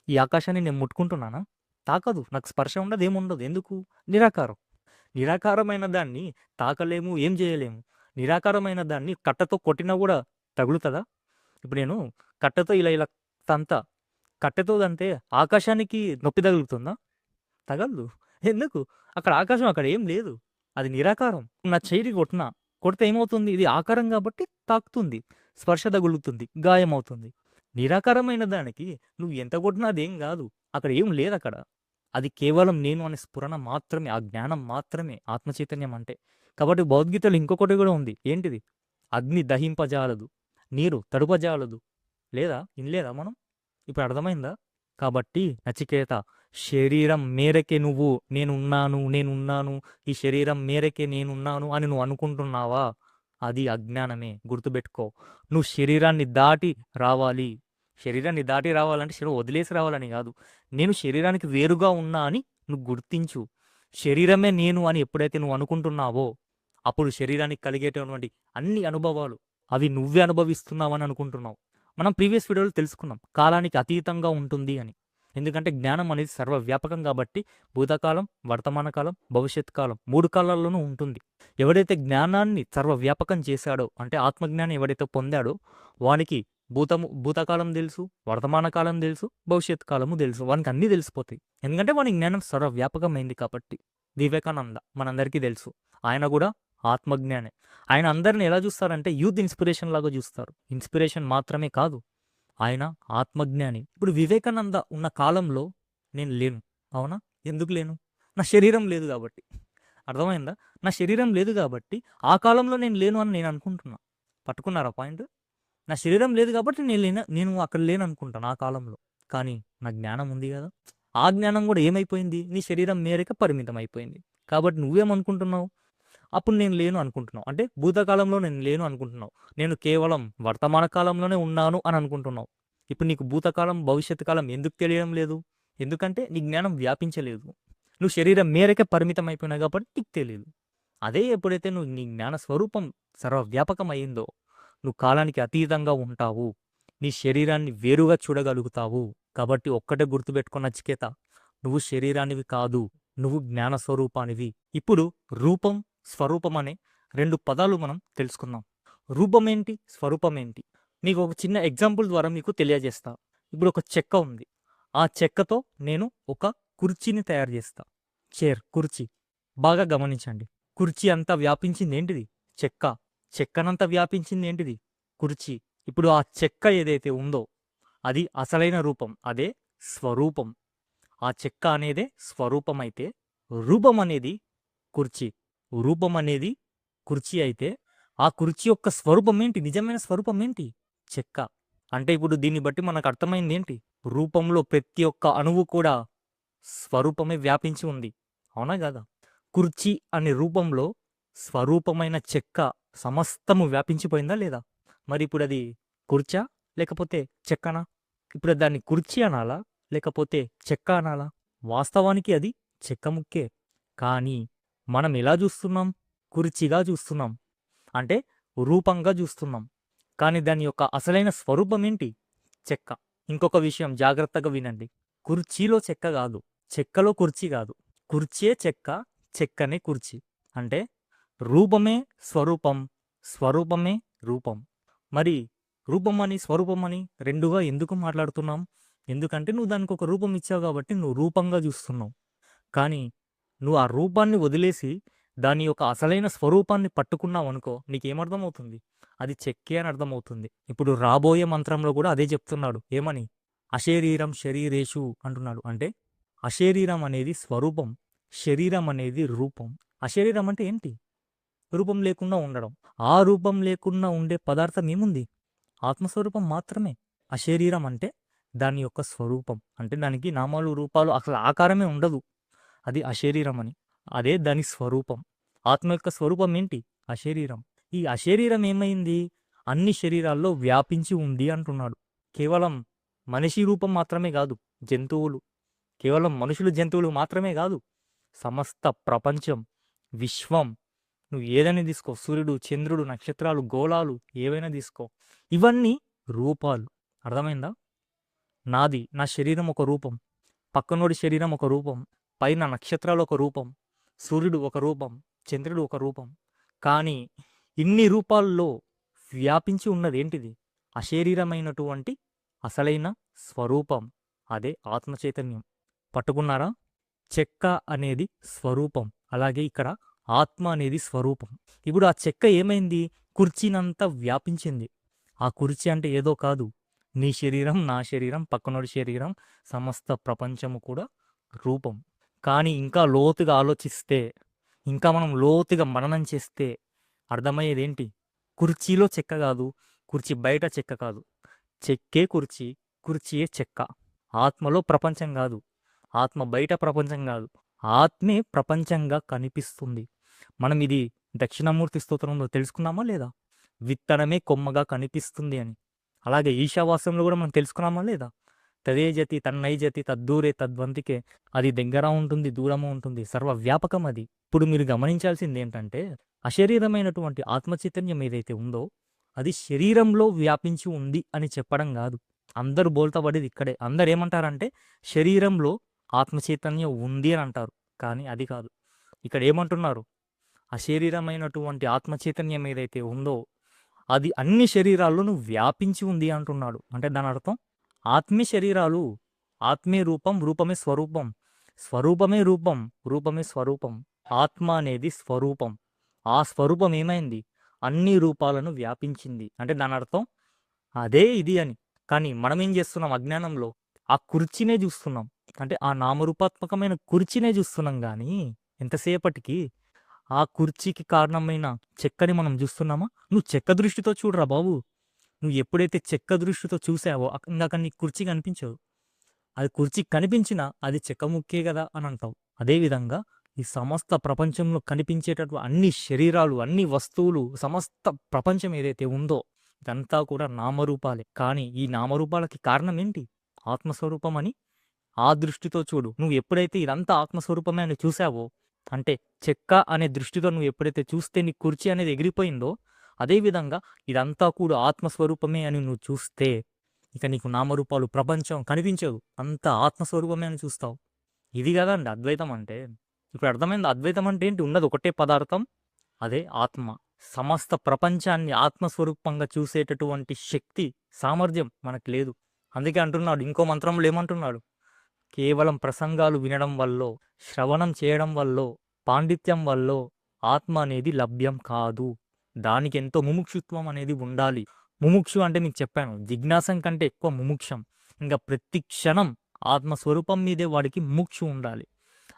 ఈ ఆకాశాన్ని నేను ముట్టుకుంటున్నానా? తాకదు, నాకు స్పర్శ ఉండదు, ఏముండదు. ఎందుకు? నిరాకారం. నిరాకారమైన దాన్ని తాకలేము, ఏం చేయలేము. నిరాకారమైన దాన్ని కట్టతో కొట్టినా కూడా తగులుతుందా? ఇప్పుడు నేను కట్టెతో ఇలా ఇలా తంతా, కట్టెతో తంతే ఆకాశానికి నొప్పి తగులుతుందా? తగలదు. ఎందుకు? అక్కడ ఆకాశం, అక్కడ ఏం లేదు, అది నిరాకారం. నా చెయ్యి కొడితే ఏమవుతుంది? ఇది ఆకారం కాబట్టి తాకుతుంది, స్పర్శ తగులుతుంది, గాయమవుతుంది. నిరాకారమైన దానికి నువ్వు ఎంత కొట్టినా అదేం కాదు, అక్కడ ఏం లేదు. అక్కడ అది కేవలం నేను అనే స్ఫురణ మాత్రమే, ఆ జ్ఞానం మాత్రమే ఆత్మ చైతన్యం అంటే. కాబట్టి భగవద్గీతలో ఇంకొకటి కూడా ఉంది. ఏంటిది? అగ్ని దహింపజాలదు, నీరు తడుపజాలదు. లేదా? ఇనలేదా మనం? ఇప్పుడు అర్థమైందా? కాబట్టి నచికేత, శరీరం మేరకే నువ్వు నేనున్నాను, ఈ శరీరం మేరకే నేనున్నాను అని నువ్వు అనుకుంటున్నావా? అది అజ్ఞానమే. గుర్తుపెట్టుకో. నువ్వు శరీరాన్ని దాటి రావాలి. శరీరాన్ని దాటి రావాలంటే శరీరం వదిలేసి రావాలని కాదు. నేను శరీరానికి వేరుగా ఉన్నా అని నువ్వు గుర్తించు. శరీరమే నేను అని ఎప్పుడైతే నువ్వు అనుకుంటున్నావో అప్పుడు శరీరానికి కలిగేటటువంటి అన్ని అనుభవాలు అవి నువ్వే అనుభవిస్తున్నావని అనుకుంటున్నావు. మనం ప్రీవియస్ వీడియోలో తెలుసుకున్నాం కాలానికి అతీతంగా ఉంటుంది అని. ఎందుకంటే జ్ఞానం అనేది సర్వవ్యాపకం కాబట్టి భూతకాలం, వర్తమాన కాలం, భవిష్యత్ కాలం 3 కాలాల్లోనూ ఉంటుంది. ఎవడైతే జ్ఞానాన్ని సర్వవ్యాపకం చేశాడో అంటే ఆత్మజ్ఞానం ఎవడైతే పొందాడో వానికి భూతకాలం తెలుసు, వర్తమాన కాలం తెలుసు, భవిష్యత్ కాలము తెలుసు. వానికి అన్నీ తెలిసిపోతాయి. ఎందుకంటే వాని జ్ఞానం సర్వవ్యాపకమైంది కాబట్టి. వివేకానంద మనందరికీ తెలుసు. ఆయన కూడా ఆత్మజ్ఞానే. ఆయన అందరిని ఎలా చూస్తారంటే యూత్ ఇన్స్పిరేషన్ లాగా చూస్తారు. ఇన్స్పిరేషన్ మాత్రమే కాదు, ఆయన ఆత్మజ్ఞాని. ఇప్పుడు వివేకానంద ఉన్న కాలంలో నేను లేను. అవునా? ఎందుకు లేను? నా శరీరం లేదు కాబట్టి. అర్థమైందా? నా శరీరం లేదు కాబట్టి ఆ కాలంలో నేను లేను అని నేను అనుకుంటున్నా. పట్టుకున్నారా పాయింట్? నా శరీరం లేదు కాబట్టి నేను అక్కడ లేను అనుకుంటాను ఆ కాలంలో. కానీ నా జ్ఞానం ఉంది కదా. ఆ జ్ఞానం కూడా ఏమైపోయింది? నీ శరీరం మేరకు పరిమితం అయిపోయింది. కాబట్టి నువ్వేమనుకుంటున్నావు? అప్పుడు నేను లేను అనుకుంటున్నావు. అంటే భూతకాలంలో నేను లేను అనుకుంటున్నావు. నేను కేవలం వర్తమాన కాలంలోనే ఉన్నాను అని అనుకుంటున్నావు. ఇప్పుడు నీకు భూతకాలం, భవిష్యత్ కాలం ఎందుకు తెలియడం లేదు? ఎందుకంటే నీ జ్ఞానం వ్యాపించలేదు. నువ్వు శరీరం మేరకే పరిమితం అయిపోయినావు కాబట్టి నీకు తెలియదు. అదే ఎప్పుడైతే నువ్వు నీ జ్ఞాన స్వరూపం సర్వవ్యాపకం అయ్యిందో నువ్వు కాలానికి అతీతంగా ఉంటావు. నీ శరీరాన్ని వేరుగా చూడగలుగుతావు. కాబట్టి ఒక్కటే గుర్తుపెట్టుకున్న నచికేత, నువ్వు శరీరానివి కాదు, నువ్వు జ్ఞాన స్వరూపానివి. ఇప్పుడు రూపం, స్వరూపం అనే 2 పదాలు మనం తెలుసుకుందాం. రూపం ఏంటి? స్వరూపం ఏంటి? నీకు ఒక చిన్న ఎగ్జాంపుల్ ద్వారా మీకు తెలియజేస్తా. ఇప్పుడు ఒక చెక్క ఉంది. ఆ చెక్కతో నేను ఒక కుర్చీని తయారు చేస్తా. చైర్, కుర్చీ. బాగా గమనించండి. కుర్చీ అంతా వ్యాపించింది ఏంటిది? చెక్క. చెక్కనంతా వ్యాపించింది ఏంటిది? కుర్చీ. ఇప్పుడు ఆ చెక్క ఏదైతే ఉందో అది అసలైన రూపం, అదే స్వరూపం. ఆ చెక్క అనేదే స్వరూపం అయితే రూపం అనేది కుర్చీ. రూపం అనేది కుర్చీ అయితే ఆ కుర్చీ యొక్క స్వరూపం ఏంటి? నిజమైన స్వరూపం ఏంటి? చెక్క. అంటే ఇప్పుడు దీన్ని బట్టి మనకు అర్థమైంది ఏంటి? రూపంలో ప్రతి ఒక్క అణువు కూడా స్వరూపమే వ్యాపించి ఉంది. అవునా కదా? కుర్చీ అనే రూపంలో స్వరూపమైన చెక్క సమస్తము వ్యాపించిపోయిందా లేదా? మరి ఇప్పుడు అది కుర్చా లేకపోతే చెక్కనా? ఇప్పుడు దాన్ని కుర్చీ అనాలా లేకపోతే చెక్క అనాలా? వాస్తవానికి అది చెక్క ముక్కే. కానీ మనం ఎలా చూస్తున్నాం? కుర్చీగా చూస్తున్నాం. అంటే రూపంగా చూస్తున్నాం. కానీ దాని యొక్క అసలైన స్వరూపం ఏంటి? చెక్క. ఇంకొక విషయం జాగ్రత్తగా వినండి. కుర్చీలో చెక్క కాదు, చెక్కలో కుర్చీ కాదు. కుర్చీయే చెక్క, చెక్కనే కుర్చీ. అంటే రూపమే స్వరూపం, స్వరూపమే రూపం. మరి రూపమని స్వరూపమని రెండుగా ఎందుకు మాట్లాడుతున్నాం? ఎందుకంటే నువ్వు దానికి ఒక రూపం ఇచ్చావు కాబట్టి నువ్వు రూపంగా చూస్తున్నావు. కానీ నువ్వు ఆ రూపాన్ని వదిలేసి దాని యొక్క అసలైన స్వరూపాన్ని పట్టుకున్నావు అనుకో, నీకేమర్థమవుతుంది? అది చెక్కే అని అర్థమవుతుంది. ఇప్పుడు రాబోయే మంత్రంలో కూడా అదే చెప్తున్నాడు. ఏమని? అశరీరం శరీరేషు అంటున్నాడు. అంటే అశరీరం అనేది స్వరూపం, శరీరం అనేది రూపం. అశరీరం అంటే ఏంటి? రూపం లేకుండా ఉండడం. ఆ రూపం లేకుండా ఉండే పదార్థం ఏముంది? ఆత్మస్వరూపం మాత్రమే. అశరీరం అంటే దాని యొక్క స్వరూపం. అంటే దానికి నామాలు, రూపాలు, అసలు ఆకారమే ఉండదు. అది అశరీరం అని. అదే దాని స్వరూపం. ఆత్మ యొక్క స్వరూపం ఏంటి? అశరీరం. ఈ అశరీరం ఏమైంది? అన్ని శరీరాల్లో వ్యాపించి ఉంది అంటున్నాడు. కేవలం మనిషి రూపం మాత్రమే కాదు, జంతువులు, కేవలం మనుషులు జంతువులు మాత్రమే కాదు, సమస్త ప్రపంచం, విశ్వం, నువ్వు ఏదైనా తీసుకో, సూర్యుడు, చంద్రుడు, నక్షత్రాలు, గోళాలు ఏవైనా తీసుకో, ఇవన్నీ రూపాలు. అర్థమైందా? నా శరీరం ఒక రూపం, పక్కనోడి శరీరం ఒక రూపం, పైన నక్షత్రాలు ఒక రూపం, సూర్యుడు ఒక రూపం, చంద్రుడు ఒక రూపం. కానీ ఇన్ని రూపాల్లో వ్యాపించి ఉన్నది ఏంటిది? అశరీరమైనటువంటి అసలైన స్వరూపం. అదే ఆత్మ చైతన్యం. పట్టుకున్నారా? చెక్క అనేది స్వరూపం, అలాగే ఇక్కడ ఆత్మ అనేది స్వరూపం. ఇప్పుడు ఆ చెక్క ఏమైంది? కుర్చీనంతా వ్యాపించింది. ఆ కుర్చీ అంటే ఏదో కాదు, నీ శరీరం, నా శరీరం, పక్కనోడి శరీరం, సమస్త ప్రపంచము కూడా రూపం. కానీ ఇంకా లోతుగా ఆలోచిస్తే, ఇంకా మనం లోతుగా మననం చేస్తే అర్థమయ్యేదేంటి? కుర్చీలో చెక్క కాదు, కుర్చీ బయట చెక్క కాదు. చెక్కే కుర్చీ, కుర్చీయే చెక్క. ఆత్మలో ప్రపంచం కాదు, ఆత్మ బయట ప్రపంచం కాదు, ఆత్మే ప్రపంచంగా కనిపిస్తుంది. మనం ఇది దక్షిణామూర్తి స్తోత్రంలో తెలుసుకున్నామా లేదా? విత్తనమే కొమ్మగా కనిపిస్తుంది అని. అలాగే ఈశావాస్యంలో కూడా మనం తెలుసుకున్నామా లేదా? తదేజతి తన్నైజతి తద్దూరే తద్వంతికే. అది దగ్గర ఉంటుంది, దూరము ఉంటుంది, సర్వవ్యాపకం అది. ఇప్పుడు మీరు గమనించాల్సింది ఏంటంటే, అశరీరమైనటువంటి ఆత్మ చైతన్యం ఏదైతే ఉందో అది శరీరంలో వ్యాపించి ఉంది అని చెప్పడం కాదు. అందరూ బోల్తా పడేది ఇక్కడే. అందరు ఏమంటారంటే శరీరంలో ఆత్మ చైతన్యం ఉంది అని అంటారు, కానీ అది కాదు. ఇక్కడ ఏమంటున్నారు? అశరీరమైనటువంటి ఆత్మ చైతన్యం ఏదైతే ఉందో అది అన్ని శరీరాల్లోనూ వ్యాపించి ఉంది అంటున్నాడు. అంటే దాని అర్థం ఆత్మే శరీరాలు, ఆత్మే రూపం, రూపమే స్వరూపం, స్వరూపమే రూపం, రూపమే స్వరూపం. ఆత్మ అనేది స్వరూపం. ఆ స్వరూపం ఏమైంది? అన్ని రూపాలను వ్యాపించింది. అంటే దాని అర్థం అదే ఇది అని. కానీ మనం ఏం చేస్తున్నాం? అజ్ఞానంలో ఆ కుర్చీనే చూస్తున్నాం. అంటే ఆ నామరూపాత్మకమైన కుర్చీనే చూస్తున్నాం, కానీ ఎంతసేపటికి ఆ కుర్చీకి కారణమైన చెక్కని మనం చూస్తున్నామా? నువ్వు చెక్క దృష్టితో చూడరా బాబు. నువ్వు ఎప్పుడైతే చెక్క దృష్టితో చూసావో ఇందాక నీకు కుర్చీ కనిపించదు. అది కుర్చీ కనిపించినా అది చెక్క ముక్కే కదా అని అంటావు. అదేవిధంగా ఈ సమస్త ప్రపంచంలో కనిపించేటటువంటి అన్ని శరీరాలు, అన్ని వస్తువులు, సమస్త ప్రపంచం ఏదైతే ఉందో ఇదంతా కూడా నామరూపాలే. కానీ ఈ నామరూపాలకి కారణం ఏంటి? ఆత్మస్వరూపం అని ఆ దృష్టితో చూడు. నువ్వు ఎప్పుడైతే ఇదంతా ఆత్మస్వరూపమే అని చూసావో, అంటే చెక్క అనే దృష్టితో నువ్వు ఎప్పుడైతే చూస్తే నీ కుర్చీ అనేది ఎగిరిపోయిందో, అదేవిధంగా ఇదంతా కూడా ఆత్మస్వరూపమే అని నువ్వు చూస్తే ఇక నీకు నామరూపాలు, ప్రపంచం కనిపించదు. అంతా ఆత్మస్వరూపమే అని చూస్తావు. ఇది కదండి అద్వైతం అంటే. ఇప్పుడు అర్థమైంది అద్వైతం అంటే ఏంటి? ఉన్నది ఒకటే పదార్థం, అదే ఆత్మ. సమస్త ప్రపంచాన్ని ఆత్మస్వరూపంగా చూసేటటువంటి శక్తి, సామర్థ్యం మనకు లేదు. అందుకే అంటున్నాడు ఇంకో మంత్రంలో ఏమంటున్నాడు? కేవలం ప్రసంగాలు వినడం వల్లో, శ్రవణం చేయడం వల్లో, పాండిత్యం వల్లో ఆత్మ అనేది లభ్యం కాదు. దానికి ఎంతో ముముక్షుత్వం అనేది ఉండాలి. ముముక్షు అంటే మీకు చెప్పాను, జిజ్ఞాసం కంటే ఎక్కువ ముముక్షం. ఇంకా ప్రతి క్షణం ఆత్మస్వరూపం మీదే వాడికి ముముక్షు ఉండాలి.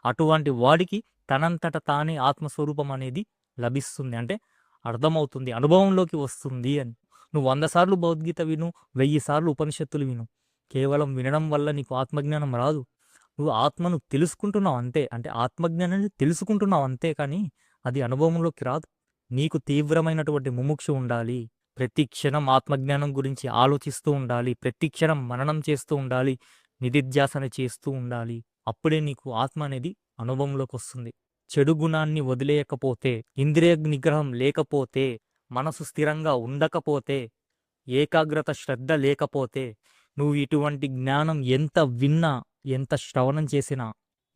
అటువంటి వాడికి తనంతట తానే ఆత్మస్వరూపం అనేది లభిస్తుంది. అంటే అర్థమవుతుంది, అనుభవంలోకి వస్తుంది అని. నువ్వు 100 సార్లు భగవద్గీత విను, 1000 సార్లు ఉపనిషత్తులు విను, కేవలం వినడం వల్ల నీకు ఆత్మజ్ఞానం రాదు. నువ్వు ఆత్మను తెలుసుకుంటున్నావు అంతే. అంటే ఆత్మజ్ఞానాన్ని తెలుసుకుంటున్నావు అంతే, కానీ అది అనుభవంలోకి రాదు. నీకు తీవ్రమైనటువంటి ముముక్షు ఉండాలి. ప్రతి క్షణం ఆత్మజ్ఞానం గురించి ఆలోచిస్తూ ఉండాలి. ప్రతి క్షణం మననం చేస్తూ ఉండాలి. నిధిధ్యాసన చేస్తూ ఉండాలి. అప్పుడే నీకు ఆత్మ అనేది అనుభవంలోకి వస్తుంది. చెడు గుణాన్ని వదిలేయకపోతే, ఇంద్రియ నిగ్రహం లేకపోతే, మనసు స్థిరంగా ఉండకపోతే, ఏకాగ్రత శ్రద్ధ లేకపోతే, నువ్వు ఇటువంటి జ్ఞానం ఎంత విన్నా, ఎంత శ్రవణం చేసినా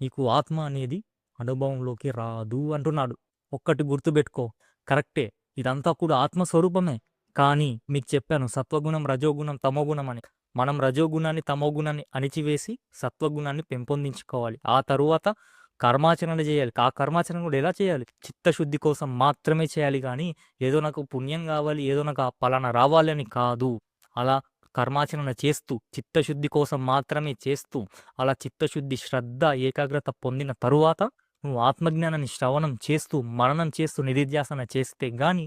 నీకు ఆత్మ అనేది అనుభవంలోకి రాదు అంటున్నాడు. ఒక్కటి గుర్తుపెట్టుకో, కరెక్టే, ఇదంతా కూడా ఆత్మస్వరూపమే. కానీ మీకు చెప్పాను సత్వగుణం, రజోగుణం, తమోగుణం అని. మనం రజోగుణాన్ని, తమోగుణాన్ని అణిచివేసి సత్వగుణాన్ని పెంపొందించుకోవాలి. ఆ తరువాత కర్మాచరణ చేయాలి. ఆ కర్మాచరణ కూడా ఎలా చేయాలి? చిత్తశుద్ధి కోసం మాత్రమే చేయాలి, కానీ ఏదో నాకు పుణ్యం కావాలి, ఏదో నాకు ఆ పలానా రావాలి అని కాదు. అలా కర్మాచరణ చేస్తూ, చిత్తశుద్ధి కోసం మాత్రమే చేస్తూ, అలా చిత్తశుద్ధి, శ్రద్ధ, ఏకాగ్రత పొందిన తరువాత నువ్వు ఆత్మజ్ఞానాన్ని శ్రవణం చేస్తూ, మననం చేస్తూ, నిధిధ్యాసన చేస్తే గాని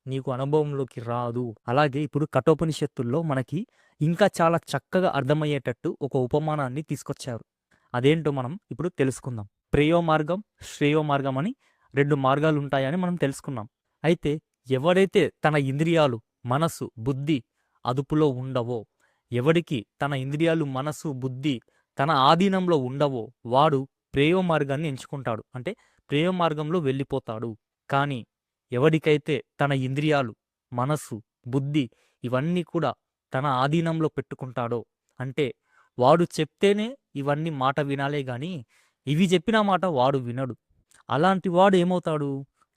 నీకు అనుభవంలోకి రాదు. అలాగే ఇప్పుడు కఠోపనిషత్తుల్లో మనకి ఇంకా చాలా చక్కగా అర్థమయ్యేటట్టు ఒక ఉపమానాన్ని తీసుకొచ్చారు. అదేంటో మనం ఇప్పుడు తెలుసుకుందాం. ప్రేయో మార్గం, శ్రేయో మార్గం అని 2 మార్గాలు ఉంటాయని మనం తెలుసుకున్నాం. అయితే ఎవడైతే తన ఇంద్రియాలు, మనసు, బుద్ధి అదుపులో ఉండవో, ఎవడికి తన ఇంద్రియాలు, మనసు, బుద్ధి తన ఆధీనంలో ఉండవో, వాడు ప్రేయో మార్గాన్ని ఎంచుకుంటాడు. అంటే ప్రేయో మార్గంలో వెళ్ళిపోతాడు. కానీ ఎవడికైతే తన ఇంద్రియాలు, మనస్సు, బుద్ధి ఇవన్నీ కూడా తన ఆధీనంలో పెట్టుకుంటాడో, అంటే వాడు చెప్తేనే ఇవన్నీ మాట వినాలే గాని ఇవి చెప్పిన మాట వాడు వినడు. అలాంటి వాడు ఏమవుతాడు?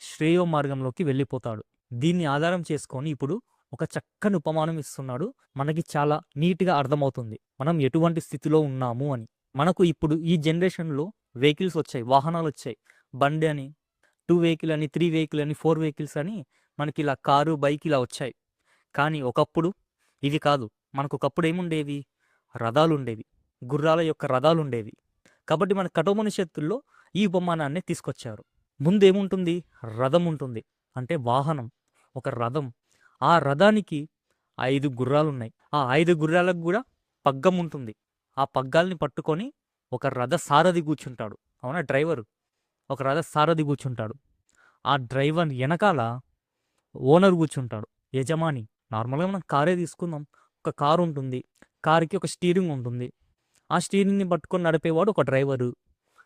శ్రేయో మార్గంలోకి వెళ్ళిపోతాడు. దీన్ని ఆధారం చేసుకొని ఇప్పుడు ఒక చక్కని ఉపమానం ఇస్తున్నాడు. మనకి చాలా నీట్గా అర్థమవుతుంది మనం ఎటువంటి స్థితిలో ఉన్నాము అని. మనకు ఇప్పుడు ఈ జనరేషన్లో వెహికల్స్ వచ్చాయి, వాహనాలు వచ్చాయి. బండి అని, 2 వెహికల్ అని, 3 వెహికల్ అని, 4 వెహికల్స్ అని మనకి ఇలా కారు, బైక్ ఇలా వచ్చాయి. కానీ ఒకప్పుడు ఇవి కాదు. మనకు ఒకప్పుడు ఏముండేవి? రథాలు ఉండేవి, గుర్రాల యొక్క రథాలు ఉండేవి. కాబట్టి మన కఠోపనిషత్తుల్లో ఈ ఉపమానాన్ని తీసుకొచ్చారు. ముందేముంటుంది? రథం ఉంటుంది, అంటే వాహనం, ఒక రథం. ఆ రథానికి 5 గుర్రాలున్నాయి. ఆ 5 గుర్రాలకు కూడా పగ్గం ఉంటుంది. ఆ పగ్గాల్ని పట్టుకొని ఒక రథ సారథి కూర్చుంటాడు. అవునా? డ్రైవరు. ఒక రథ సారథి కూర్చుంటాడు. ఆ డ్రైవర్ వెనకాల ఓనర్ కూర్చుంటాడు, యజమాని. నార్మల్గా మనం కారే తీసుకుందాం. ఒక కారు ఉంటుంది, కారుకి ఒక స్టీరింగ్ ఉంటుంది. ఆ స్టీరింగ్ని పట్టుకొని నడిపేవాడు ఒక డ్రైవరు.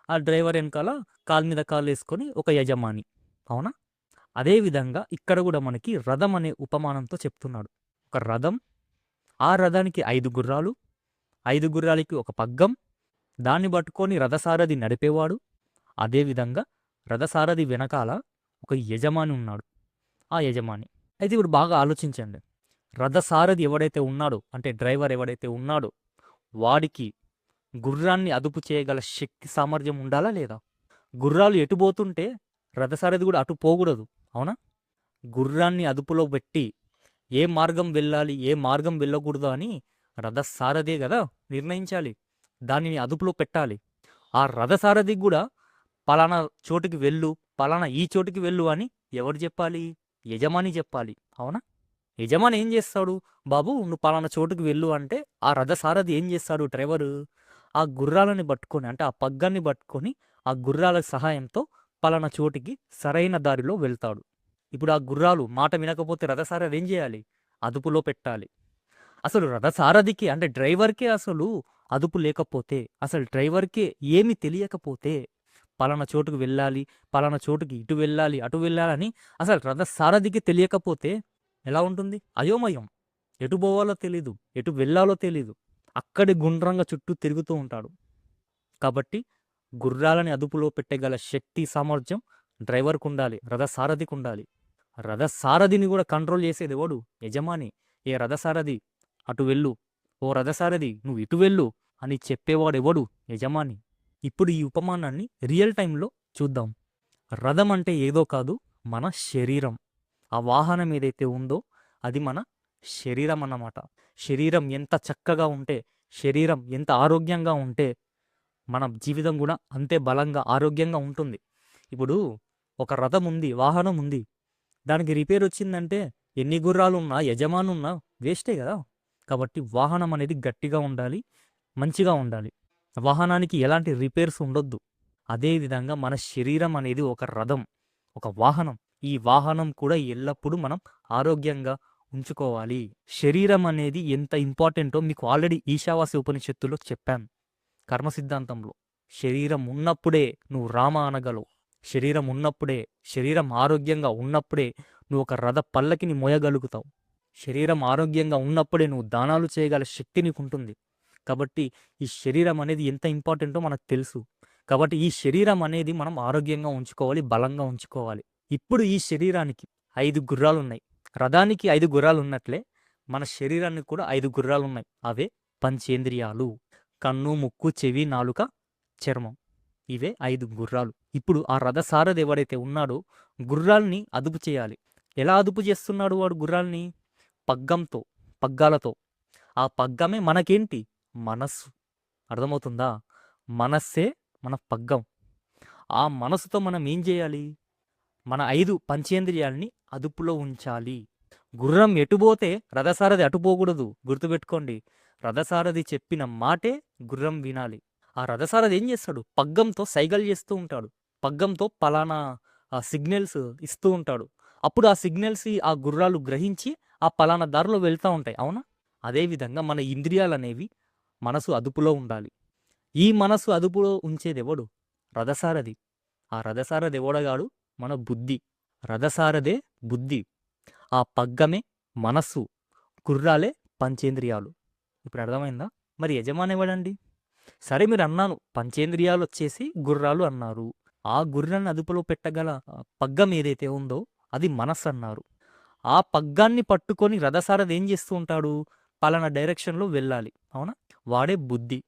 ఆ డ్రైవర్ వెనకాల కాలు మీద కాలు వేసుకొని ఒక యజమాని. అవునా? అదేవిధంగా ఇక్కడ కూడా మనకి రథం అనే ఉపమానంతో చెప్తున్నాడు. ఒక రథం, ఆ రథానికి 5 గుర్రాలు, 5 గుర్రాలకి ఒక పగ్గం, దాన్ని పట్టుకొని రథసారథి నడిపేవాడు. అదేవిధంగా రథసారథి వెనకాల ఒక యజమాని ఉన్నాడు, ఆ యజమాని. అయితే ఇప్పుడు బాగా ఆలోచించండి. రథసారథి ఎవడైతే ఉన్నాడో, అంటే డ్రైవర్ ఎవడైతే ఉన్నాడో, వాడికి గుర్రాన్ని అదుపు చేయగల శక్తి సామర్థ్యం ఉండాలా లేదా? గుర్రాలు ఎటు పోతుంటే రథసారథి కూడా అటు పోకూడదు. అవునా? గుర్రాన్ని అదుపులో పెట్టి ఏ మార్గం వెళ్ళాలి, ఏ మార్గం వెళ్ళకూడదు అని రథసారథే కదా నిర్ణయించాలి. దానిని అదుపులో పెట్టాలి. ఆ రథసారథికి కూడా పలానా చోటుకి వెళ్ళు, పలానా ఈ చోటుకి వెళ్ళు అని ఎవరు చెప్పాలి? యజమాని చెప్పాలి. అవునా? యజమాని ఏం చేస్తాడు? బాబు నువ్వు పలానా చోటుకి వెళ్ళు అంటే ఆ రథసారథి ఏం చేస్తాడు? డ్రైవరు ఆ గుర్రాలని పట్టుకొని, అంటే ఆ పగ్గాన్ని పట్టుకొని ఆ గుర్రాల సహాయంతో పలానా చోటికి సరైన దారిలో వెళ్తాడు. ఇప్పుడు ఆ గుర్రాలు మాట వినకపోతే రథసారథి ఏం చేయాలి? అదుపులో పెట్టాలి. అసలు రథసారథికి, అంటే డ్రైవర్కే అసలు అదుపు లేకపోతే, అసలు డ్రైవర్కే ఏమి తెలియకపోతే, పలానా చోటుకు వెళ్ళాలి, పలానా చోటుకి ఇటు వెళ్ళాలి, అటు వెళ్ళాలని అసలు రథసారథికి తెలియకపోతే ఎలా ఉంటుంది? అయోమయం. ఎటు పోవాలో తెలీదు, ఎటు వెళ్ళాలో తెలీదు. అక్కడి గుండ్రంగా చుట్టూ తిరుగుతూ ఉంటాడు. కాబట్టి గుర్రాలని అదుపులో పెట్టగల శక్తి సామర్థ్యం డ్రైవర్కు ఉండాలి, రథసారథికి ఉండాలి. రథసారథిని కూడా కంట్రోల్ చేసేది ఎవడు? యజమాని. ఏ రథసారథి అటు వెళ్ళు, ఓ రథసారథి నువ్వు ఇటు వెళ్ళు అని చెప్పేవాడు ఎవడు? యజమాని. ఇప్పుడు ఈ ఉపమానాన్ని రియల్ టైంలో చూద్దాం. రథం అంటే ఏదో కాదు, మన శరీరం. ఆ వాహనం ఏదైతే ఉందో అది మన శరీరం అన్నమాట. శరీరం ఎంత చక్కగా ఉంటే, శరీరం ఎంత ఆరోగ్యంగా ఉంటే మన జీవితం కూడా అంతే బలంగా ఆరోగ్యంగా ఉంటుంది. ఇప్పుడు ఒక రథం ఉంది, వాహనం ఉంది, దానికి రిపేర్ వచ్చిందంటే ఎన్ని గుర్రాలు ఉన్నా, యజమాని ఉన్నా వేస్టే కదా. కాబట్టి వాహనం అనేది గట్టిగా ఉండాలి, మంచిగా ఉండాలి. వాహనానికి ఎలాంటి రిపేర్స్ ఉండొద్దు. అదేవిధంగా మన శరీరం అనేది ఒక రథం, ఒక వాహనం. ఈ వాహనం కూడా ఎల్లప్పుడూ మనం ఆరోగ్యంగా ఉంచుకోవాలి. శరీరం అనేది ఎంత ఇంపార్టెంటో మీకు ఆల్రెడీ ఈశావాస్య ఉపనిషత్తులో చెప్పాను. కర్మ సిద్ధాంతంలో శరీరం ఉన్నప్పుడే నువ్వు రామ అనగలవు. శరీరం ఉన్నప్పుడే, శరీరం ఆరోగ్యంగా ఉన్నప్పుడే నువ్వు ఒక రథ పల్లకిని మోయగలుగుతావు. శరీరం ఆరోగ్యంగా ఉన్నప్పుడే నువ్వు దానాలు చేయగల శక్తి నీకు ఉంటుంది. కాబట్టి ఈ శరీరం అనేది ఎంత ఇంపార్టెంటో మనకు తెలుసు. కాబట్టి ఈ శరీరం అనేది మనం ఆరోగ్యంగా ఉంచుకోవాలి, బలంగా ఉంచుకోవాలి. ఇప్పుడు ఈ శరీరానికి 5 గుర్రాలు ఉన్నాయి. రథానికి 5 గుర్రాలు ఉన్నట్లే మన శరీరానికి కూడా 5 గుర్రాలు ఉన్నాయి. అవే పంచేంద్రియాలు: కన్ను, ముక్కు, చెవి, నాలుక, చర్మం. ఇవే 5 గుర్రాలు. ఇప్పుడు ఆ రథసారథి ఎవడైతే ఉన్నాడో గుర్రాల్ని అదుపు చేయాలి. ఎలా అదుపు చేస్తున్నాడు వాడు గుర్రాల్ని? పగ్గంతో, పగ్గాలతో. ఆ పగ్గమే మనకేంటి? మనస్సు. అర్థమవుతుందా? మనస్సే మన పగ్గం. ఆ మనసుతో మనం ఏం చేయాలి? మన 5 పంచేంద్రియాల్ని అదుపులో ఉంచాలి. గుర్రం ఎటుపోతే రథసారథి అటుపోకూడదు. గుర్తుపెట్టుకోండి. రథసారథి చెప్పిన మాటే గుర్రం వినాలి. ఆ రథసారథి ఏం చేస్తాడు? పగ్గంతో సైగలు చేస్తూ ఉంటాడు. పగ్గంతో పలానా సిగ్నల్స్ ఇస్తూ ఉంటాడు. అప్పుడు ఆ సిగ్నల్స్ ఆ గుర్రాలు గ్రహించి ఆ పలానా దారిలో వెళ్తూ ఉంటాయి. అవునా? అదేవిధంగా మన ఇంద్రియాలు అనేవి, మనసు అదుపులో ఉండాలి. ఈ మనసు అదుపులో ఉంచేది ఎవడు? రథసారథి. ఆ రథసారథి ఎవడగాడు? మన బుద్ధి. రథసారథే బుద్ధి. ఆ పగ్గమే మనస్సు. గుర్రాలే పంచేంద్రియాలు. ఇప్పుడు అర్థమైందా? మరి యజమాని ఎవడండి? సరే మీరు అన్నాను, పంచేంద్రియాలు వచ్చేసి గుర్రాలు అన్నారు. ఆ గుర్రాన్ని అదుపులో పెట్టగల పగ్గం ఏదైతే ఉందో అది మనస్సు అన్నారు. ఆ పగ్గాన్ని పట్టుకొని రథసారథి ఏం చేస్తూ ఉంటాడు? పలానా డైరెక్షన్లో వెళ్ళాలి. అవునా? వాడే బుద్ధి.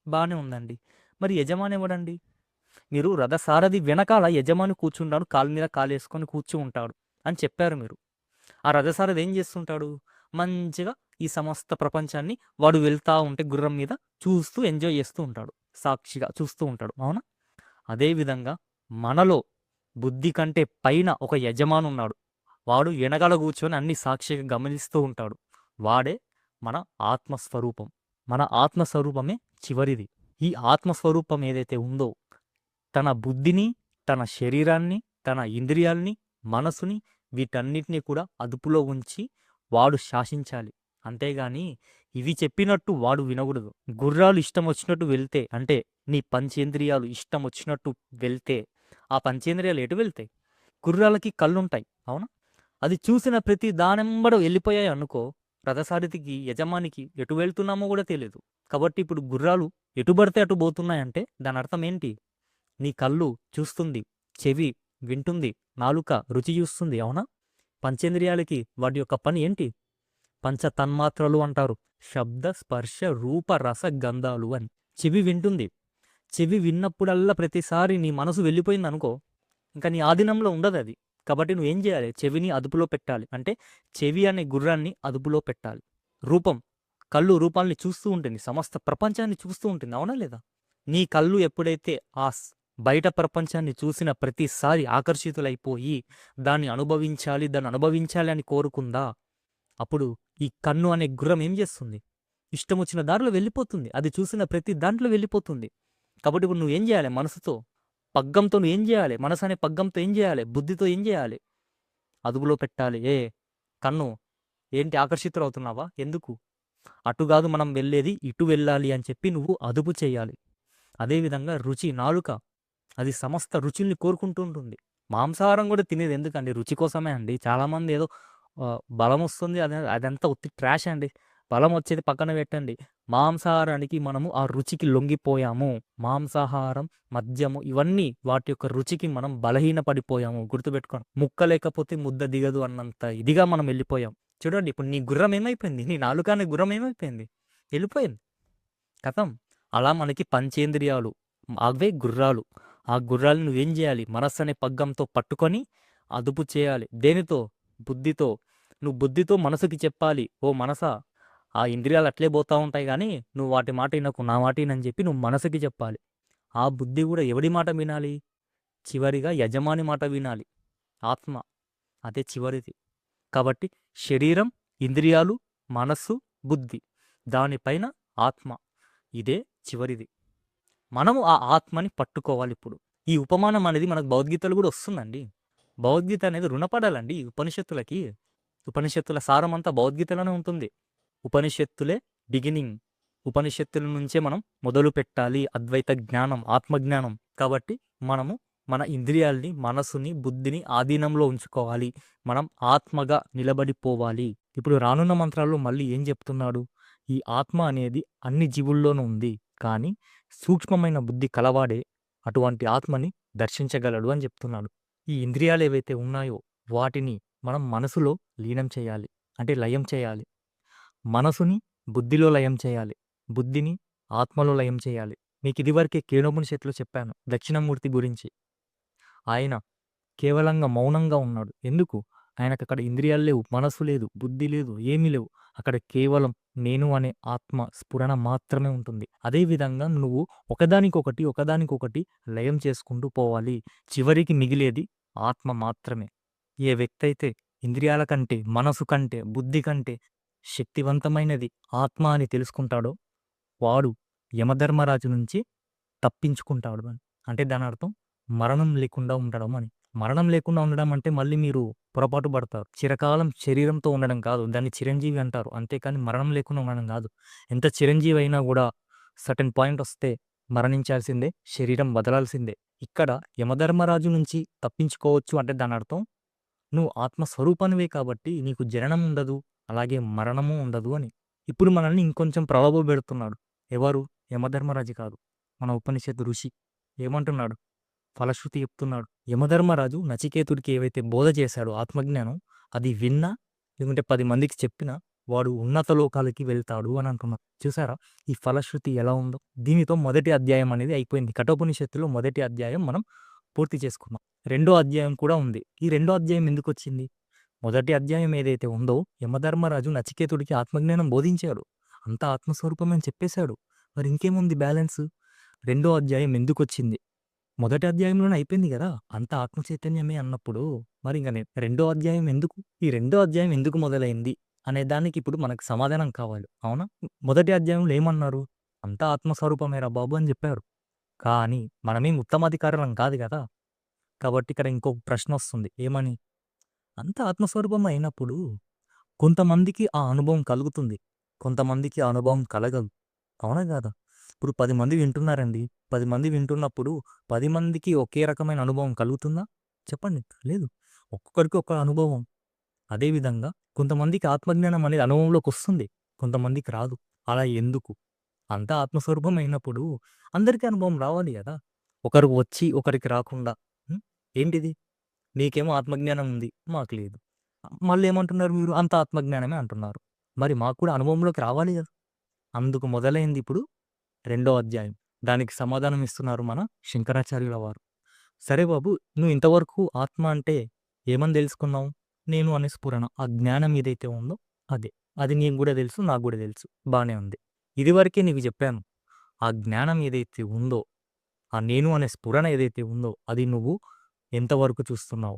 బాగానే ఉందండి. మరి యజమాని ఎవడండి? మీరు రథసారథి వెనకాల యజమాని కూర్చుంటాడు, కాలు మీద కాలు వేసుకొని ఉంటాడు అని చెప్పారు మీరు. ఆ రథసారథి ఏం చేస్తుంటాడు? మంచిగా ఈ సమస్త ప్రపంచాన్ని వాడు వెళ్తా ఉంటే గుర్రం మీద చూస్తూ ఎంజాయ్ చేస్తూ ఉంటాడు. సాక్షిగా చూస్తూ ఉంటాడు. అవునా? అదేవిధంగా మనలో బుద్ధి కంటే పైన ఒక యజమాని ఉన్నాడు. వాడు వెనకాల కూర్చొని అన్ని సాక్షిగా గమనిస్తూ ఉంటాడు. వాడే మన ఆత్మస్వరూపం. మన ఆత్మస్వరూపమే చివరిది. ఈ ఆత్మస్వరూపం ఏదైతే ఉందో తన బుద్ధిని, తన శరీరాన్ని, తన ఇంద్రియాల్ని, మనసుని వీటన్నిటిని కూడా అదుపులో ఉంచి వాడు శాసించాలి. అంతేగాని ఇవి చెప్పినట్టు వాడు వినకూడదు. గుర్రాలు ఇష్టం వచ్చినట్టు వెళ్తే అంటే నీ పంచేంద్రియాలు ఇష్టం వచ్చినట్టు వెళ్తే ఆ పంచేంద్రియాలు ఎటు వెళ్తాయి? గుర్రాలకి కళ్ళుంటాయి. అవునా? అది చూసిన ప్రతి దానెంబడ వెళ్ళిపోయాయి అనుకో, రథసారథికి యజమానికి ఎటు వెళ్తున్నామో కూడా తెలియదు. కాబట్టి ఇప్పుడు గుర్రాలు ఎటు పడితే అటు పోతున్నాయంటే దాని అర్థం ఏంటి? నీ కళ్ళు చూస్తుంది, చెవి వింటుంది, నాలుక రుచి చూస్తుంది. అవునా? పంచేంద్రియాలకి వాటి యొక్క పని ఏంటి? పంచ తన్మాత్రలు అంటారు. శబ్ద స్పర్శ రూప రస గంధాలు అని. చెవి వింటుంది. చెవి విన్నప్పుడల్లా ప్రతిసారి నీ మనసు వెళ్ళిపోయింది అనుకో, ఇంకా నీ ఆధీనంలో ఉండదు అది. కాబట్టి నువ్వేం చేయాలి? చెవిని అదుపులో పెట్టాలి. అంటే చెవి అనే గుర్రాన్ని అదుపులో పెట్టాలి. రూపం, కళ్ళు రూపాల్ని చూస్తూ ఉంటుంది, సమస్త ప్రపంచాన్ని చూస్తూ ఉంటుంది. అవునా లేదా? నీ కళ్ళు ఎప్పుడైతే బయట ప్రపంచాన్ని చూసిన ప్రతిసారి ఆకర్షితులైపోయి దాన్ని అనుభవించాలి అని కోరుకుందా, అప్పుడు ఈ కన్ను అనే గుర్రం ఏం చేస్తుంది? ఇష్టం వచ్చిన దారిలో వెళ్ళిపోతుంది. అది చూసిన ప్రతి దాంట్లో వెళ్ళిపోతుంది. కాబట్టి ఇప్పుడు నువ్వేం చేయాలి? మనసుతో పగ్గంతో నువ్వేం చేయాలి? మనసు అనే పగ్గంతో ఏం చేయాలి? బుద్ధితో ఏం చేయాలి? అదుపులో పెట్టాలి. కన్ను ఏంటి ఆకర్షితులవుతున్నావా? ఎందుకు? అటు కాదు మనం వెళ్ళేది, ఇటు వెళ్ళాలి అని చెప్పి నువ్వు అదుపు చేయాలి. అదేవిధంగా రుచి, నాలుక అది సమస్త రుచుల్ని కోరుకుంటూ ఉంటుంది. మాంసాహారం కూడా తినేది ఎందుకండి? రుచి కోసమే అండి. చాలామంది ఏదో బలం వస్తుంది అదంతా ఉత్తి ట్రాష్ అండి. బలం వచ్చేది పక్కన పెట్టండి. మాంసాహారానికి మనము ఆ రుచికి లొంగిపోయాము. మాంసాహారం, మద్యము ఇవన్నీ వాటి యొక్క రుచికి మనం బలహీనపడిపోయాము. గుర్తుపెట్టుకోండి. ముక్క లేకపోతే ముద్ద దిగదు అన్నంత ఇదిగా మనం వెళ్ళిపోయాం. చూడండి ఇప్పుడు నీ గుర్రం ఏమైపోయింది? నీ నాలుక అనే గుర్రం ఏమైపోయింది? వెళ్ళిపోయింది. కథం. అలా మనకి పంచేంద్రియాలు అవే గుర్రాలు. ఆ గుర్రాలను నువ్వేం చేయాలి? మనస్సు అనే పగ్గంతో పట్టుకొని అదుపు చేయాలి. దేనితో? బుద్ధితో. నువ్వు బుద్ధితో మనసుకి చెప్పాలి, ఓ మనసా ఆ ఇంద్రియాలు అట్లే పోతా ఉంటాయి కానీ నువ్వు వాటి మాట వినకు, నా మాట వినని చెప్పి నువ్వు మనసుకి చెప్పాలి. ఆ బుద్ధి కూడా ఎవడి మాట వినాలి? చివరిగా యజమాని మాట వినాలి. ఆత్మ అదే చివరిది. కాబట్టి శరీరం, ఇంద్రియాలు, మనస్సు, బుద్ధి, దానిపైన ఆత్మ, ఇదే చివరిది. మనము ఆ ఆత్మని పట్టుకోవాలి. ఇప్పుడు ఈ ఉపమానం అనేది మనకు భగవద్గీతలు కూడా వస్తుందండి. భగవద్గీత అనేది రుణపడాలండి ఉపనిషత్తులకి. ఉపనిషత్తుల సారం అంతా భగవద్గీతలోనే ఉంటుంది. ఉపనిషత్తులే బిగినింగ్. ఉపనిషత్తుల నుంచే మనం మొదలు పెట్టాలి అద్వైత జ్ఞానం, ఆత్మజ్ఞానం. కాబట్టి మనము మన ఇంద్రియాల్ని, మనసుని, బుద్ధిని ఆధీనంలో ఉంచుకోవాలి. మనం ఆత్మగా నిలబడిపోవాలి. ఇప్పుడు రానున్న మంత్రాల్లో మళ్ళీ ఏం చెప్తున్నాడు? ఈ ఆత్మ అనేది అన్ని జీవుల్లోనూ ఉంది, కానీ సూక్ష్మమైన బుద్ధి కలవాడే అటువంటి ఆత్మని దర్శించగలడు అని చెప్తున్నాడు. ఈ ఇంద్రియాలు ఏవైతే ఉన్నాయో వాటిని మనం మనసులో లీనం చేయాలి, అంటే లయం చేయాలి. మనసుని బుద్ధిలో లయం చేయాలి, బుద్ధిని ఆత్మలో లయం చేయాలి. మీకు ఇదివరకే కేనోపనిషత్తులో చెప్పాను దక్షిణామూర్తి గురించి. ఆయన కేవలంగా మౌనంగా ఉన్నాడు. ఎందుకు? ఆయనకు అక్కడ ఇంద్రియాలు లేవు, మనసు లేదు, బుద్ధి లేదు, ఏమీ లేవు. అక్కడ కేవలం నేను అనే ఆత్మ స్ఫురణ మాత్రమే ఉంటుంది. అదేవిధంగా నువ్వు ఒకదానికొకటి లయం చేసుకుంటూ పోవాలి. చివరికి మిగిలేది ఆత్మ మాత్రమే. ఏ వ్యక్తి అయితే ఇంద్రియాల కంటే, మనసు కంటే, బుద్ధి కంటే శక్తివంతమైనది ఆత్మ అని తెలుసుకుంటాడో వాడు యమధర్మరాజు నుంచి తప్పించుకుంటాడు అని. అంటే దాని అర్థం మరణం లేకుండా ఉండడం అని. మరణం లేకుండా ఉండడం అంటే మళ్ళీ మీరు పొరపాటు పడతారు. చిరకాలం శరీరంతో ఉండడం కాదు, దాన్ని చిరంజీవి అంటారు. అంతేకాని మరణం లేకుండా ఉండడం కాదు. ఎంత చిరంజీవి అయినా కూడా సర్టెన్ పాయింట్ వస్తే మరణించాల్సిందే, శరీరం వదలాల్సిందే. ఇక్కడ యమధర్మరాజు నుంచి తప్పించుకోవచ్చు అంటే దాని అర్థం నువ్వు ఆత్మస్వరూపానివే కాబట్టి నీకు జననం ఉండదు, అలాగే మరణము ఉండదు అని. ఇప్పుడు మనల్ని ఇంకొంచెం ప్రలోభపెడుతున్నాడు. ఎవరు? యమధర్మరాజు కాదు, మన ఉపనిషత్తు ఋషి. ఏమంటున్నాడు? ఫలశ్రుతి చెప్తున్నాడు. యమధర్మరాజు నచికేతుడికి ఏవైతే బోధ చేశాడో ఆత్మజ్ఞానం, అది విన్నా లేకుంటే 10 మందికి చెప్పినా వాడు ఉన్నత లోకాలకి వెళ్తాడు అని అంటున్నాడు. చూసారా ఈ ఫలశ్రుతి ఎలా ఉందో? దీనితో మొదటి అధ్యాయం అనేది అయిపోయింది. కఠోపనిషత్తులో మొదటి అధ్యాయం మనం పూర్తి చేసుకున్నాం. రెండో అధ్యాయం కూడా ఉంది. ఈ రెండో అధ్యాయం ఎందుకు వచ్చింది? మొదటి అధ్యాయం ఏదైతే ఉందో యమధర్మరాజు నచికేతుడికి ఆత్మజ్ఞానం బోధించాడు, అంతా ఆత్మస్వరూపం అని చెప్పేశాడు. మరి ఇంకేముంది బ్యాలెన్స్? రెండో అధ్యాయం ఎందుకొచ్చింది? మొదటి అధ్యాయంలోనే అయిపోయింది గదా! అంతా ఆత్మ చైతన్యమే అన్నప్పుడు మరి ఇంక రెండో అధ్యాయం ఎందుకు? ఈ రెండో అధ్యాయం ఎందుకు మొదలైంది? అనే దానికి ఇప్పుడు మనకు సమాధానం కావాలి. అవునా? మొదటి అధ్యాయంలో ఏమన్నారు? అంతా ఆత్మస్వరూపమేరా బాబు అని జెప్పారు. కానీ మనమేం ఉత్తమాధికారులం కాదు గదా! కాబట్టి ఇక్కడ ఇంకొక ప్రశ్నొస్తుంది. ఏమని? అంతా ఆత్మస్వరూపం అయినప్పుడు కొంతమందికి ఆ అనుభవం కలుగుతుంది. కొంతమందికి ఆ అనుభవం కలగదు. అవునా గాదా? ఇప్పుడు 10 మంది వింటున్నారండి. 10 మంది వింటున్నప్పుడు 10 మందికి ఒకే రకమైన అనుభవం కలుగుతుందా? చెప్పండి. లేదు. ఒక్కొక్కరికి ఒక అనుభవం. అదే విధంగా కొంతమందికి ఆత్మజ్ఞానం అనేది అనుభవంలోకొస్తుంది. కొంతమందికి రాదు. అలా ఎందుకు? అంతా ఆత్మస్వరూపం అయినప్పుడు అందరికీ అనుభవం రావాలి గదా! ఒకరికి వచ్చి ఒకరికి రాకుండా. హ్మ్. ఏంటిది? నీకేమో ఆత్మజ్ఞానం ఉంది. మాకు లేదు. మళ్ళేమంటున్నారు మీరు? అంతా ఆత్మజ్ఞానమే అంటున్నారు. మరి మాకు కూడా అనుభవంలోకి రావాలి గదా! అందుకు మొదలైంది ఇప్పుడు రెండో అధ్యాయం. దానికి సమాధానం ఇస్తున్నారు మన శంకరాచార్యుల వారు. సరే బాబు, నువ్వు ఇంతవరకు ఆత్మ అంటే ఏమని తెలుసుకున్నావు? నేను అనే స్ఫురణ. ఆ జ్ఞానం ఏదైతే ఉందో అదే. అది నీకు గూడా తెలుసు, నాకు గూడా తెలుసు. బానే ఉంది. ఇదివరకే నీకు చెప్పాను. ఆ జ్ఞానం ఏదైతే ఉందో, ఆ నేను అనే స్ఫురణ ఏదైతే ఉందో, అది నువ్వు ఎంతవరకు చూస్తున్నావు?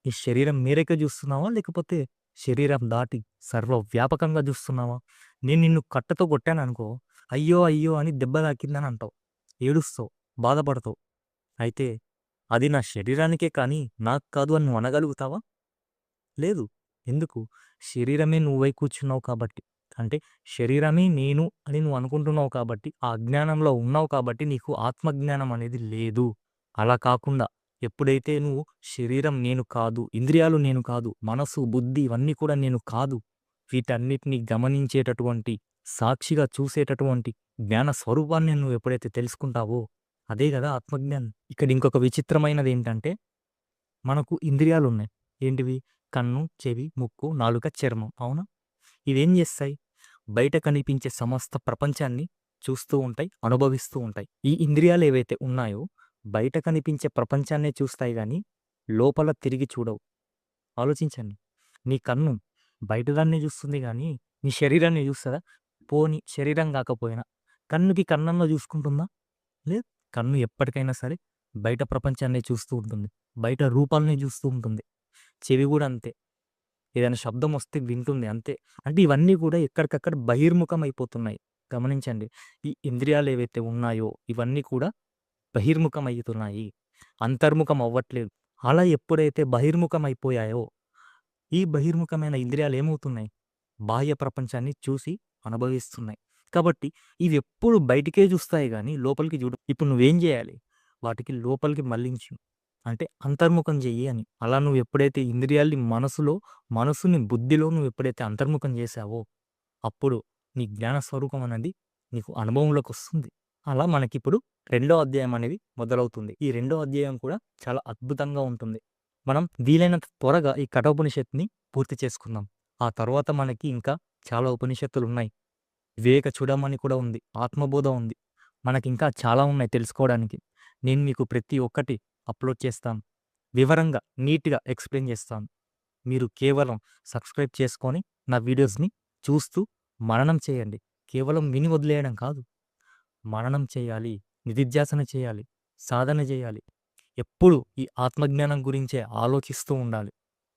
ఈ శరీరం మేరకే చూస్తున్నావా? లేకపోతే శరీరం దాటి సర్వవ్యాపకంగా చూస్తున్నావా? నేను నిన్ను కట్టెతో కొట్టాననుకో, అయ్యో! అయ్యో! అని దెబ్బ తాకిందని అంటావు. ఏడుస్తావు, బాధపడతావు. అయితే అది నా శరీరానికే కానీ నాకు కాదు అని నువ్వు అనగలుగుతావా? లేదు. ఎందుకు? శరీరమే నువ్వై కూర్చున్నావు కాబట్టి. అంటే శరీరమే నేను అని నువ్వు అనుకుంటున్నావు కాబట్టి, ఆ అజ్ఞానంలో ఉన్నావు కాబట్టి నీకు ఆత్మజ్ఞానం అనేది లేదు. అలా కాకుండా ఎప్పుడైతే నువ్వు శరీరం నేను కాదు, ఇంద్రియాలు నేను కాదు, మనసు, బుద్ధి ఇవన్నీ కూడా నేను కాదు, వీటన్నిటిని గమనించేటటువంటి, సాక్షిగా చూసేటటువంటి జ్ఞాన స్వరూపాన్ని నువ్వు ఎప్పుడైతే తెలుసుకుంటావో అదే గదా ఆత్మజ్ఞానం. ఇక్కడ ఇంకొక విచిత్రమైనదేంటంటే మనకు ఇంద్రియాలున్నాయి. ఏంటివి? కన్ను, చెవి, ముక్కు, నాలుక, చర్మం. అవునా? ఇవేం జేస్తాయి? బయట కనిపించే సమస్త ప్రపంచాన్ని చూస్తూ ఉంటాయి, అనుభవిస్తూ ఉంటాయి. ఈ ఇంద్రియాలేవైతే ఉన్నాయో బయట కనిపించే ప్రపంచాన్నే చూస్తాయి గానీ, లోపల తిరిగి చూడవు. ఆలోచించండి. నీ కన్ను బయట దాన్నే జూస్తుంది గానీ, నీ శరీరాన్ని జూస్తదా? పోనీ శరీరం గాకపోయినా కన్నుకి కన్నన్నా జూసుకుంటుందా? లేదు. కన్ను ఎప్పటికైనా సరే బయట ప్రపంచాన్నే చూస్తూ ఉంటుంది. బయట రూపాల్ని జూస్తూ ఉంటుంది. చెవి గూడా అంతే. ఏదైనా శబ్దం వస్తే వింటుంది అంతే. అంటే ఇవన్నీ కూడా ఎక్కడికక్కడ బహిర్ముఖం అయిపోతున్నాయి. గమనించండి. ఈ ఇంద్రియాలేవైతే ఉన్నాయో ఇవన్నీ కూడా బహిర్ముఖం అయితున్నాయి. అంతర్ముఖం అవ్వట్లేదు. అలా ఎప్పుడైతే బహిర్ముఖం అయిపోయాయో, ఈ బహిర్ముఖమైన ఇంద్రియాలు ఏమవుతున్నాయి? బాహ్య ప్రపంచాన్ని చూసి అనుభవిస్తున్నాయి. కాబట్టి ఇవెప్పుడు బయటికే చూస్తాయి గానీ లోపలికి చూడవు. ఇప్పుడు నువ్వేం జేయాలి? వాటికి లోపలికి మళ్లించు. అంటే అంతర్ముఖం చెయ్యి అని. అలా నువ్వు ఎప్పుడైతే ఇంద్రియాల్ని మనసుని బుద్ధిలో నువ్వు ఎప్పుడైతే అంతర్ముఖం చేశావో, అప్పుడు నీ జ్ఞాన స్వరూపం అనేది నీకు అనుభవంలోకొస్తుంది. అలా మనకిప్పుడు రెండో అధ్యాయం అనేది మొదలవుతుంది. ఈ రెండో అధ్యాయం కూడా చాలా అద్భుతంగా ఉంటుంది. మనం వీలైనంత త్వరగా ఈ కఠోపనిషత్తుని పూర్తి చేసుకుందాం. ఆ తర్వాత మనకి ఇంకా చాలా ఉపనిషత్తులున్నాయి. వివేక చూడమని కూడా ఉంది. ఆత్మబోధ ఉంది. మనకింకా చాలా ఉన్నాయి తెలుసుకోవడానికి. నేను మీకు ప్రతి ఒక్కటి అప్లోడ్ చేస్తాను. వివరంగా, నీట్‌గా ఎక్స్‌ప్లెయిన్ చేస్తాను. మీరు కేవలం సబ్స్క్రైబ్ చేసుకొని నా వీడియోస్‌ని చూస్తూ మననం చేయండి. కేవలం విని వదిలేయడం కాదు. మననం చేయాలి. నిధిధ్యాసన చేయాలి. సాధన చేయాలి. ఎప్పుడు ఈ ఆత్మజ్ఞానం గురించే ఆలోచిస్తూ ఉండాలి.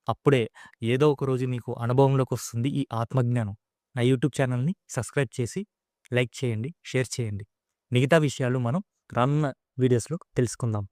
అప్పుడే ఏదో ఒక రోజు మీకు అనుభవంలోకొస్తుంది ఈ ఆత్మజ్ఞానం. నా యూట్యూబ్ ఛానల్‌ని సబ్స్క్రైబ్ చేసి లైక్ చేయండి, షేర్ చేయండి. మిగతా విషయాలు మనం రానున్న వీడియోస్‌లో తెలుసుకుందాం.